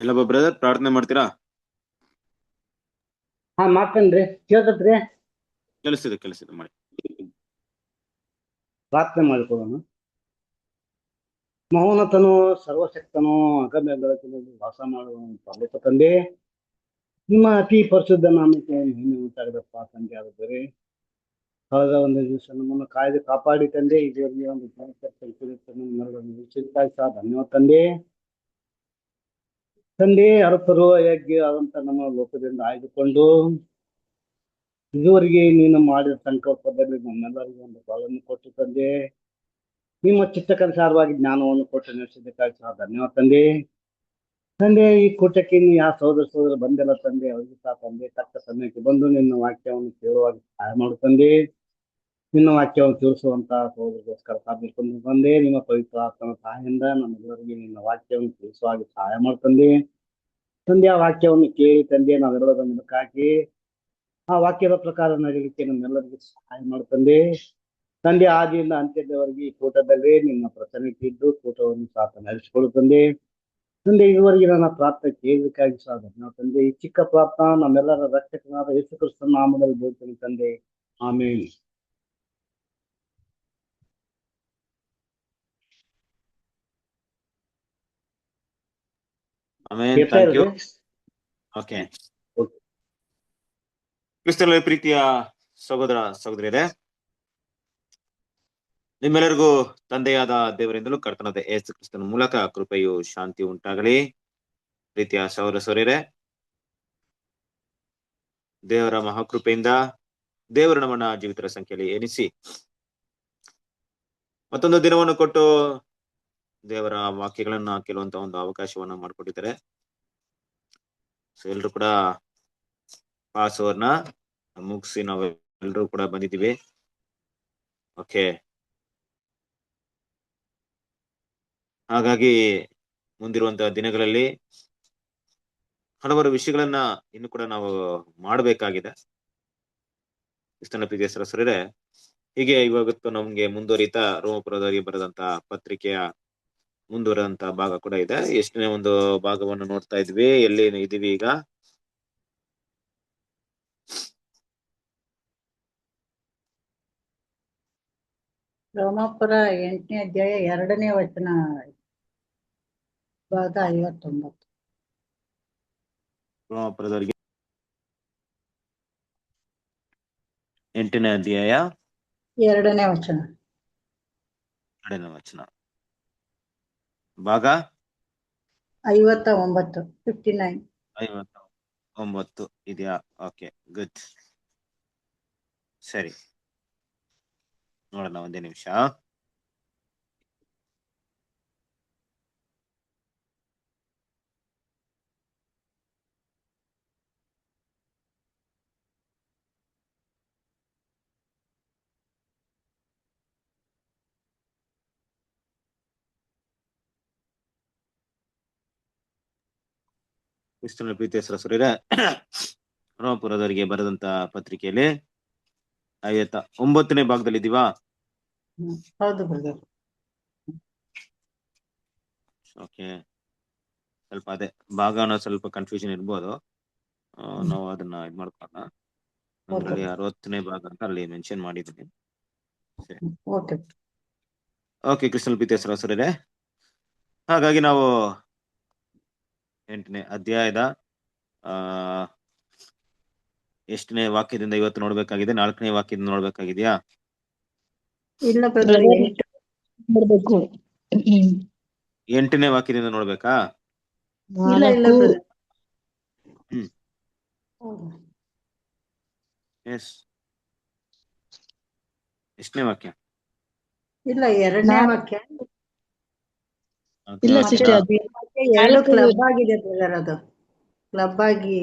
ಇಲ್ಲೊಬ್ಬ ಬ್ರದರ್ ಪ್ರಾರ್ಥನೆ ಮಾಡ್ತೀರಾ? ಹಾ ಮಾಡ್ತೇನ್ರಿ. ಕೇಳ್ತತ್ರಿ. ಕೆಲಸಿದೆ ಮಾಡಿ. ಪ್ರಾರ್ಥನೆ ಮಾಡಿಕೊಳ್ಳೋಣ. ಮಹೋನ್ನತನು ಸರ್ವಶಕ್ತನು ಅಗಮ್ಯ ಬೆಳಕಿನಲ್ಲಿ ವಾಸ ಮಾಡುವ ಪರಲೋಕ ತಂದೆ, ನಿಮ್ಮ ಅತಿ ಪರಿಶುದ್ಧ ನಾಮಕ್ಕೆ ಮಹಿಮೆ ಉಂಟಾಗದಪ್ಪ ತಂದೆ. ಆಗಿದ್ದರೆ ಕಳೆದ ಒಂದು ದಿವಸ ನಮ್ಮನ್ನು ಕಾಯ್ದು ಕಾಪಾಡಿ ತಂದೆ, ಇದುವರೆಗೆ ಒಂದು ಸಹ ಧನ್ಯವಾದ ತಂದೆ. ತಂದೆ, ಅರ್ಥರು ಅಯೋಗ್ಯ ಆದಂತ ನಮ್ಮ ಲೋಕದಿಂದ ಆಯ್ದುಕೊಂಡು ಇದುವರೆಗೆ ನೀನು ಮಾಡಿದ ಸಂಕಲ್ಪದಲ್ಲಿ ನಮ್ಮೆಲ್ಲರಿಗೂ ಒಂದು ಫಲವನ್ನು ಕೊಟ್ಟು ತಂದೆ, ನಿಮ್ಮ ಚಿತ್ತಕ್ಕನುಸಾರವಾಗಿ ಜ್ಞಾನವನ್ನು ಕೊಟ್ಟು ನಡೆಸಿದ್ದಕ್ಕಾಗಿ ಸಹ ಧನ್ಯವಾದ ತಂದೆ. ತಂದೆ, ಈ ಕೂಟಕ್ಕೆ ನೀವು ಯಾವ ಸಹೋದರ ಬಂದಿಲ್ಲ ತಂದೆ, ಅವರಿಗೆ ಸಹ ತಂದೆ ತಕ್ಕ ಸಮಯಕ್ಕೆ ಬಂದು ನಿನ್ನ ವಾಕ್ಯವನ್ನು ಕೇಳುವಾಗ ಸಹಾಯ ಮಾಡು ತಂದೆ. ನಿನ್ನ ವಾಕ್ಯವನ್ನು ತಿಳಿಸುವಂತ ಸಹೋದರಿಗೋಸ್ಕರ ಸಾಧಿಸಿಕೊಂಡು ತಂದೆ, ನಿಮ್ಮ ಪವಿತ್ರ ಆತ್ಮನ ಸಹಾಯದಿಂದ ನಮ್ಮೆಲ್ಲರಿಗೆ ನಿನ್ನ ವಾಕ್ಯವನ್ನು ತಿಳಿಸುವಾಗ ಸಹಾಯ ಮಾಡು ತಂದೆ. ತಂದೆ, ಆ ವಾಕ್ಯವನ್ನು ಕೇಳಿ ತಂದೆ ನಾವೆಲ್ಲರ ಹಾಕಿ ಆ ವಾಕ್ಯದ ಪ್ರಕಾರ ನಡೀಲಿಕ್ಕೆ ನಮ್ಮೆಲ್ಲರಿಗೂ ಸಹಾಯ ಮಾಡು ತಂದೆ. ತಂದೆ, ಆದಿಯಿಂದ ಅಂತ್ಯದವರೆಗೆ ಈ ಕೂಟದಲ್ಲಿ ನಿನ್ನ ಪ್ರಸನ್ನಕ್ಕೆ ಇದ್ದು ಕೂಟವನ್ನು ಸಹ ನಡೆಸಿಕೊಳ್ಳು ತಂದೆ. ತಂದೆ, ಇದುವರೆಗೆ ನನ್ನ ಪ್ರಾರ್ಥನೆ ಕೇಳಬೇಕಾಗಿ ಸಹ ಧನ್ಯವಾದ ತಂದೆ. ಈ ಚಿಕ್ಕ ಪ್ರಾರ್ಥನಾ ನಮ್ಮೆಲ್ಲರ ರಕ್ಷಕನಾದ ಯೇಸು ಕ್ರಿಸ್ತನ ನಾಮದಲ್ಲಿ ಬೇಡ್ತೀನಿ ತಂದೆ, ಆಮೇಲೆ. ಆಮೇನ್. ಕೇಳ್ತಾ ಥ್ಯಾಂಕ್ ಯು. ಇರೋದು. ಓಕೆ. ಕ್ರಿಸ್ತನಲ್ಲಿ ಪ್ರೀತಿಯ ಸಹೋದರ ಸಹೋದರಿಯರೇ, ನಿಮ್ಮೆಲ್ಲರಿಗೂ ತಂದೆಯಾದ ದೇವರಿಂದಲೂ ಕರ್ತನಾದ ಯೇಸು ಕ್ರಿಸ್ತನ ಮೂಲಕ ಕೃಪೆಯು ಶಾಂತಿ ಉಂಟಾಗಲಿ. ಪ್ರೀತಿಯ ಸಹೋದರ ಸಹೋದರಿಯರೇ, ದೇವರ ಮಹಾಕೃಪೆಯಿಂದ ದೇವರು ನಮ್ಮನ್ನ ಜೀವಿತರ ಸಂಖ್ಯೆಯಲ್ಲಿ ಎನಿಸಿ ಮತ್ತೊಂದು ದಿನವನ್ನು ಕೊಟ್ಟು ದೇವರ ವಾಕ್ಯಗಳನ್ನ ಕೇಳುವಂತ ಒಂದು ಅವಕಾಶವನ್ನ ಮಾಡಿಕೊಟ್ಟಿದ್ದಾರೆ. ಸೊ ಎಲ್ರು ಕೂಡ ಪಾಸ್ ಅವರ್ನ ಮುಗಿಸಿ ನಾವು ಎಲ್ರು ಕೂಡ ಬಂದಿದ್ದೀವಿ. ಓಕೆ, ಹಾಗಾಗಿ ಮುಂದಿರುವಂತಹ ದಿನಗಳಲ್ಲಿ ಹಲವಾರು ವಿಷಯಗಳನ್ನ ಇನ್ನು ಕೂಡ ನಾವು ಮಾಡಬೇಕಾಗಿದೆ. ಕ್ರಿಸ್ತನ ಪ್ರೀತಿಯ ಸಹೋದರರೇ, ಹೀಗೆ ಇವತ್ತು ನಮ್ಗೆ ಮುಂದುವರಿತಾ ರೋಮಪುರದವರಿಗೆ ಬರೆದಂತ ಪತ್ರಿಕೆಯ ಮುಂದುವರೆದಂತ ಭಾಗ ಕೂಡ ಇದೆ. ಎಷ್ಟನೇ ಒಂದು ಭಾಗವನ್ನು ನೋಡ್ತಾ ಇದ್ವಿ, ಎಲ್ಲಿ ಇದೀವಿ ಈಗ? ರೋಮಾಪುರ 8ನೇ ಅಧ್ಯಾಯ 2ನೇ ವಚನ, ಭಾಗ 59. ರೋಮಪುರದವರಿಗೆ 8ನೇ ಅಧ್ಯಾಯ 2ನೇ ವಚನ, 2ನೇ ವಚನ, ಭಾಗ 59, 59. 59 ಇದೆಯಾ? Okay, good. ಸರಿ, ನೋಡೋಣ ಒಂದೇ ನಿಮಿಷ. ಕ್ರಿಸ್ತನ ಪ್ರೀತಿಯ ಸಹೋದರರೇ, ರೋಮಪುರದವರಿಗೆ ಬರೆದಂತ ಪತ್ರಿಕೆಯಲ್ಲಿ 59ನೇ ಭಾಗದಲ್ಲಿ ಇದೀವಾ? ಹೌದು ಬ್ರದರ್. ಓಕೆ, ಸ್ವಲ್ಪ ಅದೇ ಭಾಗನ ಸ್ವಲ್ಪ ಕನ್ಫ್ಯೂಷನ್ ಇರ್ಬೋದು. ನಾವು ಅದನ್ನ ಇದ್ ಮಾಡ್ಕೊಳ್ಳೋಣ. ಅದರಲ್ಲಿ 60ನೇ ಭಾಗ ಅಂತ ಅಲ್ಲಿ ಮೆನ್ಷನ್ ಮಾಡಿದ್ದೀನಿ. ಓಕೆ, ಕ್ರಿಸ್ತನ ಪ್ರೀತಿಯ ಸಹೋದರರೇ, ಹಾಗಾಗಿ ನಾವು 8ನೇ ಅಧ್ಯಾಯದ ಎಷ್ಟನೇ ವಾಕ್ಯದಿಂದ ಇವತ್ತು ನೋಡ್ಬೇಕಾಗಿದೆ? 4ನೇ ವಾಕ್ಯದಿಂದ ನೋಡ್ಬೇಕಾಗಿದ್ಯಾ? ಇಲ್ಲ ಬ್ರದರ್, 8ನೇ ವಾಕ್ಯದಿಂದ ನೋಡ್ಬೇಕಾ? ಇಲ್ಲ ಬ್ರದರ್. ಎಸ್, ಎಷ್ಟನೇ ವಾಕ್ಯ? ಇಲ್ಲ, 2ನೇ ವಾಕ್ಯ. ಇಲ್ಲ ಸಿಸ್ಟರ್, 2 ಕ್ಲಬ್ ಆಗಿದೆ ಬ್ರದರ್, ಅದು ಕ್ಲಬ್ ಆಗಿ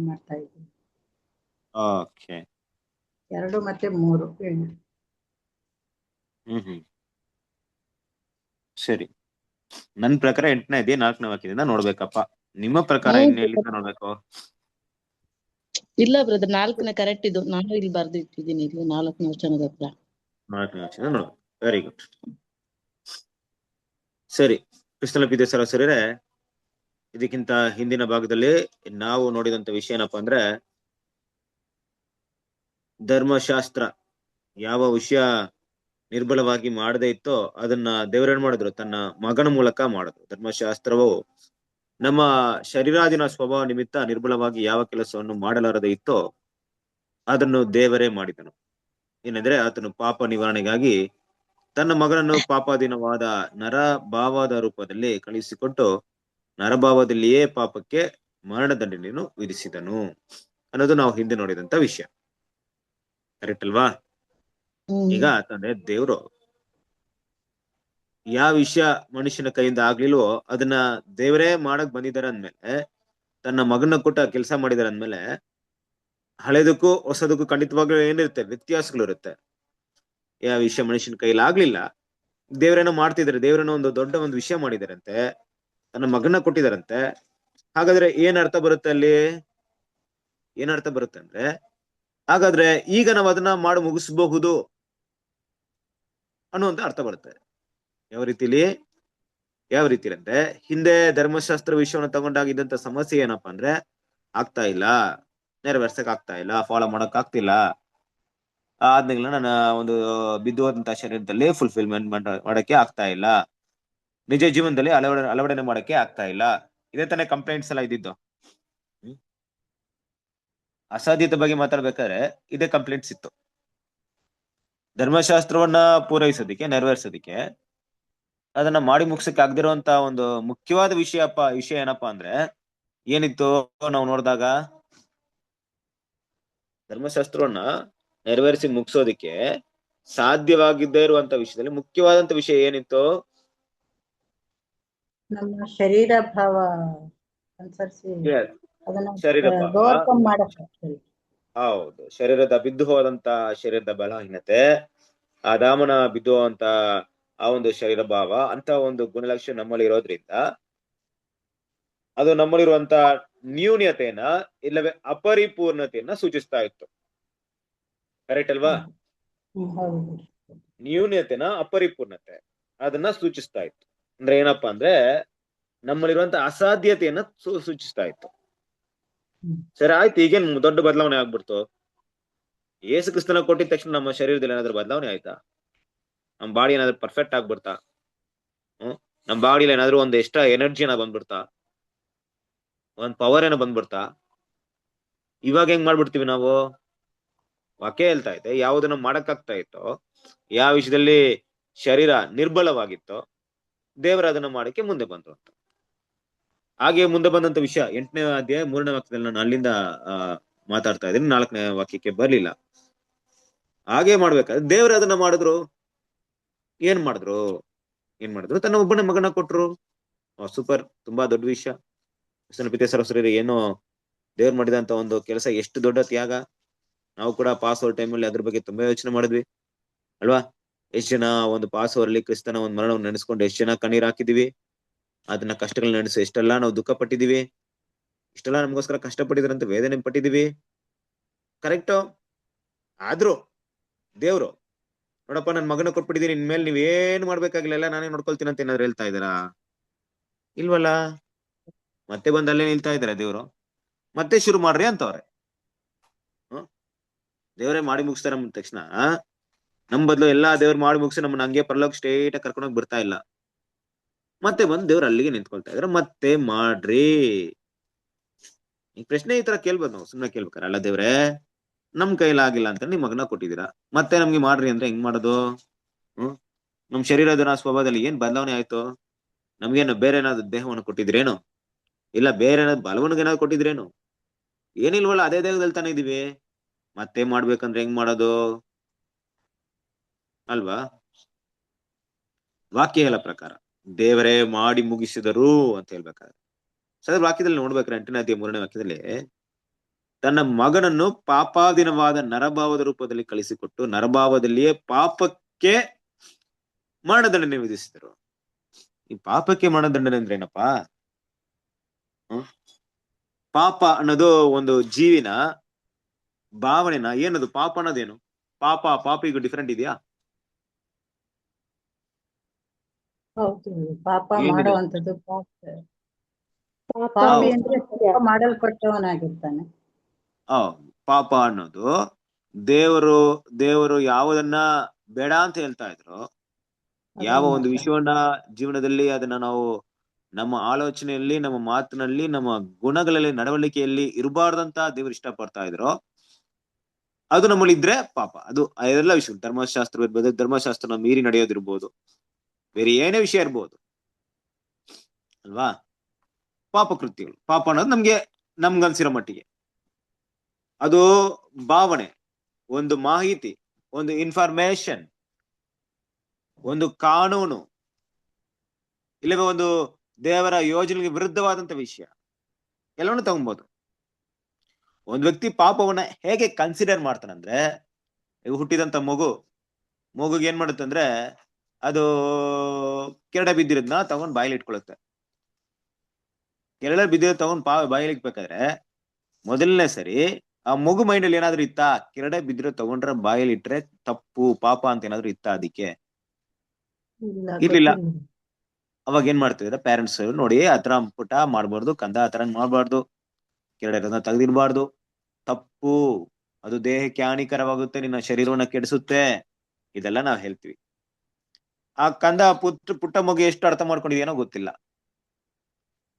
ಮಾಡ್ತಾ ಇದ್ದೀನಿ. ಓಕೆ, 2 ಮತ್ತೆ 3. ಸರಿ. ನನ್ನ ಪ್ರಕಾರ 8ನೇ ಅಧ್ಯಾಯ 4ನೇ ವಾಕ್ಯದಿಂದ ನೋಡ್ಬೇಕಪ್ಪ. ನಿಮ್ಮ ಪ್ರಕಾರ ಇನ್ನೆಲ್ಲಿಂದ ನೋಡ್ಬೇಕು? ಇಲ್ಲ ಬ್ರದರ್, 4ನೇ ಕರೆಕ್ಟ್ ಇದು. ನಾನು ಇಲ್ಲಿ ಬರ್ದಿಟ್ಟಿದ್ದೀನಿ, ಇಲ್ಲಿ 4ನೇ ವಚನದ ಹತ್ರ 4ನೇ ವಚನ ನೋಡ್ಬೇಕು. Very good. ಸರಿ, ಕ್ರಿಸ್ತನ ಪ್ರೀತಿಯ ಸಹೋದರರೇ, ಇದಕ್ಕಿಂತ ಹಿಂದಿನ ಭಾಗದಲ್ಲಿ ನಾವು ನೋಡಿದಂತ ವಿಷಯ ಏನಪ್ಪಾ ಅಂದ್ರೆ, ಧರ್ಮಶಾಸ್ತ್ರ ಯಾವ ವಿಷಯ ನಿರ್ಬಲವಾಗಿ ಮಾಡದೇ ಇತ್ತೋ ಅದನ್ನ ದೇವರೇನ್ ಮಾಡಿದ್ರು, ತನ್ನ ಮಗನ ಮೂಲಕ ಮಾಡಿದ್ರು. ಧರ್ಮಶಾಸ್ತ್ರವು ನಮ್ಮ ಶರೀರಾದಿನ ಸ್ವಭಾವ ನಿಮಿತ್ತ ನಿರ್ಬಲವಾಗಿ ಯಾವ ಕೆಲಸವನ್ನು ಮಾಡಲಾರದೆ ಇತ್ತೋ ಅದನ್ನು ದೇವರೇ ಮಾಡಿದನು. ಏನಂದ್ರೆ, ಆತನು ಪಾಪ ನಿವಾರಣೆಗಾಗಿ ತನ್ನ ಮಗನನ್ನು ಪಾಪಾಧೀನವಾದ ನರಭಾವದ ರೂಪದಲ್ಲಿ ಕಳುಹಿಸಿಕೊಟ್ಟು ನರಭಾವದಲ್ಲಿಯೇ ಪಾಪಕ್ಕೆ ಮರಣದಂಡನೆಯನ್ನು ವಿಧಿಸಿದನು ಅನ್ನೋದು ನಾವು ಹಿಂದೆ ನೋಡಿದಂತ ವಿಷಯ. ಕರೆಕ್ಟ್ ಅಲ್ವಾ? ಈಗ ತಂದೆ ದೇವ್ರು ಯಾವ ವಿಷಯ ಮನುಷ್ಯನ ಕೈಯಿಂದ ಆಗ್ಲಿಲ್ವೋ ಅದನ್ನ ದೇವರೇ ಮಾಡಕ್ ಬಂದಿದ್ದಾರೆ ಅಂದ್ಮೇಲೆ, ತನ್ನ ಮಗನ ಕೊಟ್ಟ ಕೆಲಸ ಮಾಡಿದಾರೆ ಅಂದ್ಮೇಲೆ, ಹಳೆದಕ್ಕೂ ಹೊಸದಕ್ಕೂ ಖಂಡಿತವಾಗ್ಲೂ ಏನಿರುತ್ತೆ, ವ್ಯತ್ಯಾಸಗಳು ಇರುತ್ತೆ. ಯಾವ ವಿಷಯ ಮನುಷ್ಯನ ಕೈಯಲ್ಲಿ ಆಗ್ಲಿಲ್ಲ, ದೇವರೇನೋ ಮಾಡ್ತಿದ್ದಾರೆ, ದೇವರೇನೋ ಒಂದು ದೊಡ್ಡ ಒಂದು ವಿಷಯ ಮಾಡಿದಾರಂತೆ, ತನ್ನ ಮಗನ ಕೊಟ್ಟಿದಾರಂತೆ. ಹಾಗಾದ್ರೆ ಏನ್ ಅರ್ಥ ಬರುತ್ತೆ ಅಲ್ಲಿ? ಏನ್ ಅರ್ಥ ಬರುತ್ತೆ ಅಂದ್ರೆ, ಹಾಗಾದ್ರೆ ಈಗ ನಾವು ಅದನ್ನ ಮಾಡಿ ಮುಗಿಸಬಹುದು ಅನ್ನುವಂತ ಅರ್ಥ ಬರುತ್ತೆ. ಯಾವ ರೀತಿಲಿ ಅಂದ್ರೆ, ಹಿಂದೆ ಧರ್ಮಶಾಸ್ತ್ರ ವಿಷಯವನ್ನು ತಗೊಂಡಾಗಿದ್ದಂತ ಸಮಸ್ಯೆ ಏನಪ್ಪಾ ಅಂದ್ರೆ, ಆಗ್ತಾ ಇಲ್ಲ, ನೆರವೇರ್ಸಕ್ ಆಗ್ತಾ ಇಲ್ಲ, ಫಾಲೋ ಮಾಡಕ್ ಆಗ್ತಿಲ್ಲ. ಆದ್ಮೇಲೆ ನನ್ನ ಒಂದು ಬಿದ್ದು ಹೋದಂತ ಶರೀರದಲ್ಲಿ ಫುಲ್ಫಿಲ್ಮೆಂಟ್ ಮಾಡಕ್ಕೆ ಆಗ್ತಾ ಇಲ್ಲ, ನಿಜ ಜೀವನದಲ್ಲಿ ಅಳವಡನೆ ಮಾಡಕ್ಕೆ ಆಗ್ತಾ ಇಲ್ಲ. ಇದೇ ತಾನೇ ಕಂಪ್ಲೇಂಟ್ಸ್ ಎಲ್ಲ ಇದ್ದಿದ್ದು. ಅಸಾಧ್ಯತೆ ಬಗ್ಗೆ ಮಾತಾಡ್ಬೇಕಾದ್ರೆ ಇದೇ ಕಂಪ್ಲೇಂಟ್ಸ್ ಇತ್ತು. ಧರ್ಮಶಾಸ್ತ್ರವನ್ನ ಪೂರೈಸೋದಿಕ್ಕೆ, ನೆರವೇರ್ಸೋದಿಕ್ಕೆ, ಅದನ್ನ ಮಾಡಿ ಮುಗಿಸಕ್ಕೆ ಆಗದಿರುವಂತ ಒಂದು ಮುಖ್ಯವಾದ ವಿಷಯ ಏನಪ್ಪಾ ಅಂದ್ರೆ ಏನಿತ್ತು? ನಾವು ನೋಡಿದಾಗ ಧರ್ಮಶಾಸ್ತ್ರವನ್ನ ನೆರವೇರಿಸಿ ಮುಗಿಸೋದಿಕ್ಕೆ ಸಾಧ್ಯವಾಗಿದ್ದೇ ಇರುವಂತ ವಿಷಯದಲ್ಲಿ ಮುಖ್ಯವಾದಂತ ವಿಷಯ ಏನಿತ್ತು? ನಮ್ಮ ಶರೀರ ಭಾವ ಅನುಸರಿಸಿ ಅದನ್ನ ಶರೀರ ಭಾವ. ಓವರ್ಕಮ್ ಮಾಡಕ್ಕೆ. ಹೌದು, ಶರೀರದ ಬಿದ್ದು ಹೋದಂತ ಶರೀರದ ಬಲಹೀನತೆ, ಆದಾಮನ ಬಿದ್ದು ಹೋದಂತ ಆ ಒಂದು ಶರೀರ ಭಾವ ಅಂತ ಒಂದು ಗುಣಲಕ್ಷಣ ನಮ್ಮಲ್ಲಿ ಇರೋದ್ರಿಂದ ಅದು ನಮ್ಮಲ್ಲಿರುವಂತ ನ್ಯೂನ್ಯತೆಯನ್ನ ಇಲ್ಲವೇ ಅಪರಿಪೂರ್ಣತೆಯನ್ನ ಸೂಚಿಸ್ತಾ ಇತ್ತು. ಕರೆಕ್ಟ್ ಅಲ್ವಾ? ನ್ಯೂನ್ಯತೆನ ಅಪರಿಪೂರ್ಣತೆ ಅದನ್ನ ಸೂಚಿಸ್ತಾ ಇತ್ತು. ಅಂದ್ರೆ ಏನಪ್ಪಾ ಅಂದ್ರೆ, ನಮ್ಮಲ್ಲಿರುವಂತ ಅಸಾಧ್ಯತೆಯನ್ನ ಸೂಚಿಸ್ತಾ ಇತ್ತು. ಸರಿ, ಆಯ್ತು, ಈಗೇನ್ ದೊಡ್ಡ ಬದಲಾವಣೆ ಆಗ್ಬಿಡ್ತು? ಯೇಸು ಕ್ರಿಸ್ತನ ಕೊಟ್ಟಿದ ತಕ್ಷಣ ನಮ್ಮ ಶರೀರದಲ್ಲಿ ಏನಾದ್ರೂ ಬದಲಾವಣೆ ಆಯ್ತಾ? ನಮ್ ಬಾಡಿ ಏನಾದ್ರು ಪರ್ಫೆಕ್ಟ್ ಆಗ್ಬಿಡ್ತಾ? ನಮ್ ಬಾಡಿಲಿ ಏನಾದ್ರು ಒಂದ್ ಎಕ್ಸ್ಟ್ರಾ ಎನರ್ಜಿ ಏನ ಬಂದ್ಬಿಡ್ತಾ? ಒಂದ್ ಪವರ್ ಏನೋ ಬಂದ್ಬಿಡ್ತಾ? ಇವಾಗ ಹೆಂಗ್ ಮಾಡ್ಬಿಡ್ತೀವಿ ನಾವು? ವಾಕ್ಯ ಹೇಳ್ತಾ ಇದೆ, ಯಾವುದನ್ನ ಮಾಡಕ್ಕಾಗ್ತಾ ಇತ್ತೋ, ಯಾವ ವಿಷಯದಲ್ಲಿ ಶರೀರ ನಿರ್ಬಲವಾಗಿತ್ತೋ ದೇವರ ಅದನ್ನ ಮಾಡಕ್ಕೆ ಮುಂದೆ ಬಂದ್ರು ಅಂತ. ಹಾಗೆ ಮುಂದೆ ಬಂದಂತ ವಿಷಯ 8ನೇ ಅಧ್ಯಾಯ 3ನೇ ವಾಕ್ಯದಲ್ಲಿ ನಾನು ಅಲ್ಲಿಂದ ಮಾತಾಡ್ತಾ ಇದ್ದೀನಿ, 4ನೇ ವಾಕ್ಯಕ್ಕೆ ಬರ್ಲಿಲ್ಲ. ಹಾಗೆ ಮಾಡ್ಬೇಕಾದ್ರೆ ದೇವರು ಅದನ್ನ ಮಾಡಿದ್ರು. ಏನ್ ಮಾಡಿದ್ರು? ತನ್ನ ಒಬ್ಬನೇ ಮಗನ ಕೊಟ್ರು. ಸೂಪರ್, ತುಂಬಾ ದೊಡ್ಡ ವಿಷಯ. ಪಿತೇಶ್ವರರಿಗೆ ಏನೋ ದೇವ್ರು ಮಾಡಿದಂತ ಒಂದು ಕೆಲಸ, ಎಷ್ಟು ದೊಡ್ಡ ತ್ಯಾಗ. ನಾವು ಕೂಡ ಪಾಸ್ ಓವರ್ ಟೈಮಲ್ಲಿ ಅದ್ರ ಬಗ್ಗೆ ತುಂಬಾ ಯೋಚನೆ ಮಾಡಿದ್ವಿ ಅಲ್ವಾ? ಎಷ್ಟು ಜನ ಒಂದು ಪಾಸ್ ಓವರ್ಲಿ ಕ್ರಿಸ್ತನ ಒಂದು ಮರಣವನ್ನು ನೆನೆಸ್ಕೊಂಡು ಎಷ್ಟು ಜನ ಕಣ್ಣೀರ್ ಹಾಕಿದೀವಿ, ಅದನ್ನ ಕಷ್ಟಗಳನ್ನ ನೆನೆಸಿ ಎಷ್ಟೆಲ್ಲಾ ನಾವು ದುಃಖ ಪಟ್ಟಿದೀವಿ, ಇಷ್ಟೆಲ್ಲಾ ನಮಗೋಸ್ಕರ ಕಷ್ಟಪಟ್ಟಿದ್ರಂತ ವೇದನೆ ಪಟ್ಟಿದೀವಿ. ಕರೆಕ್ಟು? ಆದ್ರೂ ದೇವ್ರು, ನೋಡಪ್ಪ ನನ್ ಮಗನ ಕೊಟ್ಬಿಟ್ಟಿದೀನಿ, ಇನ್ಮೇಲೆ ನೀವೇನ್ ಮಾಡ್ಬೇಕಾಗಿಲ್ಲ, ಎಲ್ಲ ನಾನೇ ನೋಡ್ಕೊಳ್ತೀನಿ ಅಂತ ಏನಾದ್ರು ಹೇಳ್ತಾ ಇದ್ದಾರಾ? ಇಲ್ವಲ್ಲ. ಮತ್ತೆ ಬಂದು ಅಲ್ಲೇ ನಿಲ್ತಾ ಇದಾರೆ ದೇವ್ರು, ಮತ್ತೆ ಶುರು ಮಾಡ್ರಿ ಅಂತವ್ರೆ. ದೇವರೇ ಮಾಡಿ ಮುಗಿಸ್ತಾರೆ ಅಂದ ತಕ್ಷಣ ನಮ್ ಬದಲು ಎಲ್ಲಾ ದೇವ್ರು ಮಾಡಿ ಮುಗಿಸಿ ನಮ್ಮನ್ನ ಹಂಗೆ ಪರಲೋಕ ಸ್ಟ್ರೇಟ್ ಆಗಿ ಕರ್ಕೊಂಡೋಗಿ ಬಿಡ್ತಾ ಇಲ್ಲ. ಮತ್ತೆ ಬಂದು ದೇವ್ರು ಅಲ್ಲಿಗೆ ನಿಂತ್ಕೊಳ್ತಾ ಇದಾರೆ, ಮತ್ತೆ ಮಾಡ್ರಿ. ಈ ಪ್ರಶ್ನೆ ಈ ತರ ಕೇಳ್ಬೋದು ನಾವು, ಸುಮ್ನೆ ಕೇಳ್ಬೇಕಾರ? ಅಲ್ಲ ದೇವ್ರೆ, ನಮ್ ಕೈಲಾಗಿಲ್ಲ ಅಂತ ನಿಮ್ ಮಗನ ಕೊಟ್ಟಿದ್ದೀರಾ, ಮತ್ತೆ ನಮ್ಗೆ ಮಾಡ್ರಿ ಅಂದ್ರೆ ಹೆಂಗ್ ಮಾಡೋದು? ನಮ್ ಶರೀರದ ಸ್ವಭಾವದಲ್ಲಿ ಏನ್ ಬದಲಾವಣೆ ಆಯ್ತು? ನಮ್ಗೇನು ಬೇರೆ ಏನಾದ್ರು ದೇಹವನ್ನು ಕೊಟ್ಟಿದ್ರೇನು? ಇಲ್ಲ ಬೇರೆ ಏನಾದ್ರು ಬಲವನ್ಗೆ ಏನಾದ್ರು ಕೊಟ್ಟಿದ್ರೇನು? ಏನಿಲ್ವಲ್ಲ, ಅದೇ ದೇಹದಲ್ಲಿ ತಾನೇ ಇದೀವಿ. ಮತ್ತೆ ಮಾಡ್ಬೇಕಂದ್ರೆ ಹೆಂಗ್ ಮಾಡೋದು ಅಲ್ವಾ? ವಾಕ್ಯ ಹೇಳ ಪ್ರಕಾರ ದೇವರೇ ಮಾಡಿ ಮುಗಿಸಿದರು ಅಂತ ಹೇಳ್ಬೇಕಾದ್ರೆ, ಸರ್ ವಾಕ್ಯದಲ್ಲಿ ನೋಡ್ಬೇಕ್ರೆ 8ನೇ ಅಧ್ಯಾಯ 3ನೇ ವಾಕ್ಯದಲ್ಲಿ ತನ್ನ ಮಗನನ್ನು ಪಾಪಾಧೀನವಾದ ನರಭಾವದ ರೂಪದಲ್ಲಿ ಕಳಿಸಿಕೊಟ್ಟು ನರಭಾವದಲ್ಲಿಯೇ ಪಾಪಕ್ಕೆ ಮರಣದಂಡನೆ ವಿಧಿಸಿದರು. ಈ ಪಾಪಕ್ಕೆ ಮರಣದಂಡನೆ ಅಂದ್ರೆ ಏನಪ್ಪಾ? ಪಾಪ ಅನ್ನೋದು ಒಂದು ಜೀವಿನ ಭಾವನೆನ, ಏನದು ಪಾಪ ಅನ್ನೋದೇನು? ಪಾಪಿಗೂ ಡಿಫ್ರೆಂಟ್ ಇದೆಯಾ? ಹೌದು, ಪಾಪ ಮಾಡುವಂಥದ್ದು ಪಾಪ. ಪಾಪಿ ಅಂದ್ರೆ ಪಾಪ ಮಾಡಲ್ಪಟ್ಟವನಾಗಿರ್ತಾನೆ. ಪಾಪ ಅನ್ನೋದು ದೇವರು ಯಾವುದನ್ನ ಬೇಡ ಅಂತ ಹೇಳ್ತಾ ಇದ್ರು, ಯಾವ ಒಂದು ವಿಷಯವನ್ನ ಜೀವನದಲ್ಲಿ ಅದನ್ನ ನಾವು ನಮ್ಮ ಆಲೋಚನೆಯಲ್ಲಿ, ನಮ್ಮ ಮಾತಿನಲ್ಲಿ, ನಮ್ಮ ಗುಣಗಳಲ್ಲಿ, ನಡವಳಿಕೆಯಲ್ಲಿ ಇರಬಾರ್ದಂತ ದೇವರು ಇಷ್ಟಪಡ್ತಾ ಇದ್ರು, ಅದು ನಮ್ಮಲ್ಲಿ ಇದ್ರೆ ಪಾಪ. ಅದು ಅದೆಲ್ಲ ವಿಷಯ, ಧರ್ಮಶಾಸ್ತ್ರ ಇರ್ಬೋದು, ಧರ್ಮಶಾಸ್ತ್ರನ ಮೀರಿ ನಡೆಯೋದಿರ್ಬೋದು, ಬೇರೆ ಏನೇ ವಿಷಯ ಇರ್ಬೋದು ಅಲ್ವಾ. ಪಾಪ ಕೃತ್ಯಗಳು, ಪಾಪ ಅನ್ನೋದು ನಮ್ಗನ್ಸಿರೋ ಮಟ್ಟಿಗೆ ಅದು ಭಾವನೆ, ಒಂದು ಮಾಹಿತಿ, ಒಂದು ಇನ್ಫಾರ್ಮೇಶನ್, ಒಂದು ಕಾನೂನು, ಇಲ್ಲವೇ ಒಂದು ದೇವರ ಯೋಜನೆಗೆ ವಿರುದ್ಧವಾದಂತ ವಿಷಯ ಎಲ್ಲವನ್ನೂ ತಗೊಬಹುದು. ಒಂದು ವ್ಯಕ್ತಿ ಪಾಪವನ್ನ ಹೇಗೆ ಕನ್ಸಿಡರ್ ಮಾಡ್ತಾನಂದ್ರೆ, ಈಗ ಹುಟ್ಟಿದಂತ ಮಗುಗೆ ಏನ್ ಮಾಡುತ್ತಂದ್ರೆ, ಅದು ಕೆರಡೆ ಬಿದ್ದಿರೋದನ್ನ ತಗೊಂಡ್ ಬಾಯಿಲಿ ಇಟ್ಕೊಳುತ್ತೆ. ಕೆರಡೆ ಬಿದ್ದಿರೋದ್ ತಗೊಂಡ್ ಬಾಯಿಲಿ ಇಟ್ಬೇಕಾದ್ರೆ ಮೊದಲನೇ ಸರಿ ಆ ಮಗು ಮೈಂಡ್ ಅಲ್ಲಿ ಏನಾದ್ರು ಇತ್ತಾ, ಕೆರಡೆ ಬಿದ್ದಿರೋ ತಗೊಂಡ್ರೆ ಬಾಯಲ್ಲಿ ಇಟ್ರೆ ತಪ್ಪು ಪಾಪ ಅಂತ ಏನಾದ್ರು ಇತ್ತಾ? ಅದಕ್ಕೆ ಇರ್ಲಿಲ್ಲ. ಅವಾಗ ಏನ್ ಮಾಡ್ತಿದ್ರೆ ಪೇರೆಂಟ್ಸ್, ನೋಡಿ ಆತರ ಪುಟ ಮಾಡ್ಬಾರ್ದು, ಕಂದ ಆತರ ಮಾಡ್ಬಾರ್ದು, ಕೆರಡೆ ತೆಗೆದಿರ್ಬಾರ್ದು, ತಪ್ಪು, ಅದು ದೇಹಕ್ಕೆ ಹಾನಿಕರವಾಗುತ್ತೆ, ನಿನ್ನ ಶರೀರವನ್ನ ಕೆಡಿಸುತ್ತೆ, ಇದೆಲ್ಲ ನಾವ್ ಹೇಳ್ತೀವಿ. ಆ ಕಂದ ಪುಟ್ಟ ಮಗು ಎಷ್ಟು ಅರ್ಥ ಮಾಡ್ಕೊಂಡಿದ್ಯೇನೋ ಗೊತ್ತಿಲ್ಲ,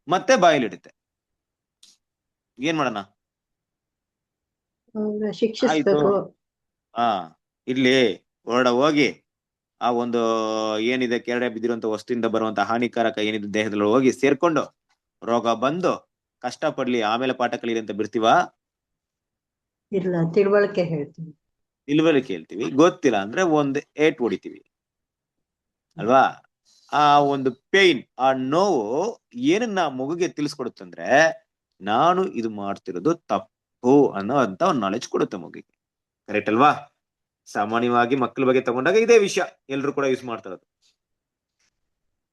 ಮತ್ತೆ ಬಾಯಲ್ಲಿ ಇಡುತ್ತೆ. ಏನ್ ಮಾಡೋಣ? ಆಯ್ತು, ಇಲ್ಲಿ ಹೋಗಿ ಆ ಒಂದು ಏನಿದೆ ಕೆರಡೆ ಬಿದ್ದಿರುವಂತ ವಸ್ತುವಿಂದ ಬರುವಂತ ಹಾನಿಕಾರಕ ಏನಿದೆ ದೇಹದಲ್ಲಿ ಹೋಗಿ ಸೇರ್ಕೊಂಡು ರೋಗ ಬಂದು ಕಷ್ಟ ಪಡ್ಲಿ, ಆಮೇಲೆ ಪಾಠ ಕಲೀರಿ ಅಂತ ಬಿಡ್ತೀವಾ? ಇಲ್ಲ, ತಿಳುವಳಿಕೆ ಹೇಳ್ತೀವಿ. ಹೇಳ್ತೀವಿ. ಗೊತ್ತಿಲ್ಲ ಅಂದ್ರೆ ಒಂದ್ ಏಟ್ ಹೊಡಿತೀವಿ ಅಲ್ವಾ? ಆ ಒಂದು ಪೇನ್, ಆ ನೋವು ಏನನ್ನ ಮಗುಗೆ ತಿಳಿಸ್ಕೊಡುತ್ತಂದ್ರೆ, ನಾನು ಇದು ಮಾಡ್ತಿರೋದು ತಪ್ಪು ಅನ್ನೋ ಅಂತ ಒಂದು ನಾಲೆಜ್ ಕೊಡುತ್ತೆ ಮಗುಗೆ. ಕರೆಕ್ಟ್ ಅಲ್ವಾ? ಸಾಮಾನ್ಯವಾಗಿ ಮಕ್ಕಳ ಬಗ್ಗೆ ತಗೊಂಡಾಗ ಇದೇ ವಿಷಯ ಎಲ್ರು ಕೂಡ ಯೂಸ್ ಮಾಡ್ತಾ ಇರೋದು.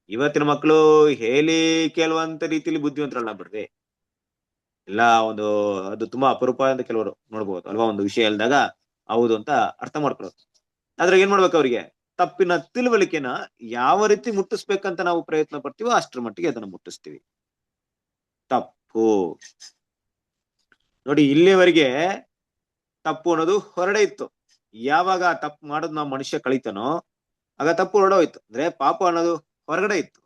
ಇವತ್ತಿನ ಮಕ್ಕಳು ಹೇಳಿ ಕೇಳುವಂತ ರೀತಿಯಲ್ಲಿ ಬುದ್ಧಿವಂತರಲ್ಲ ಬಿಡ್ರಿ. ಎಲ್ಲ ಅದು ತುಂಬಾ ಅಪರೂಪ ಅಂತ ಕೆಲವರು ನೋಡ್ಬೋದು ಅಲ್ವಾ? ಒಂದು ವಿಷಯ ಹೇಳಿದಾಗ ಹೌದು ಅಂತ ಅರ್ಥ ಮಾಡ್ಕೊಳ್ಳೋದು. ಆದ್ರೆ ಏನ್ ಮಾಡ್ಬೇಕು, ಅವ್ರಿಗೆ ತಪ್ಪಿನ ತಿಳುವಳಿಕೆನ ಯಾವ ರೀತಿ ಮುಟ್ಟಿಸ್ಬೇಕಂತ ನಾವು ಪ್ರಯತ್ನ ಪಡ್ತೀವೋ ಅಷ್ಟರ ಮಟ್ಟಿಗೆ ಅದನ್ನ ಮುಟ್ಟಿಸ್ತೀವಿ. ತಪ್ಪು ನೋಡಿ, ಇಲ್ಲಿವರೆಗೆ ತಪ್ಪು ಅನ್ನೋದು ಹೊರಡೆ ಇತ್ತು. ಯಾವಾಗ ತಪ್ಪು ಮಾಡೋದು ನಾವು ಮನುಷ್ಯ ಕಳಿತಾನೋ ಆಗ ತಪ್ಪು ಹೊರಡೋಯ್ತು. ಅಂದ್ರೆ ಪಾಪ ಅನ್ನೋದು ಹೊರಗಡೆ ಇತ್ತು,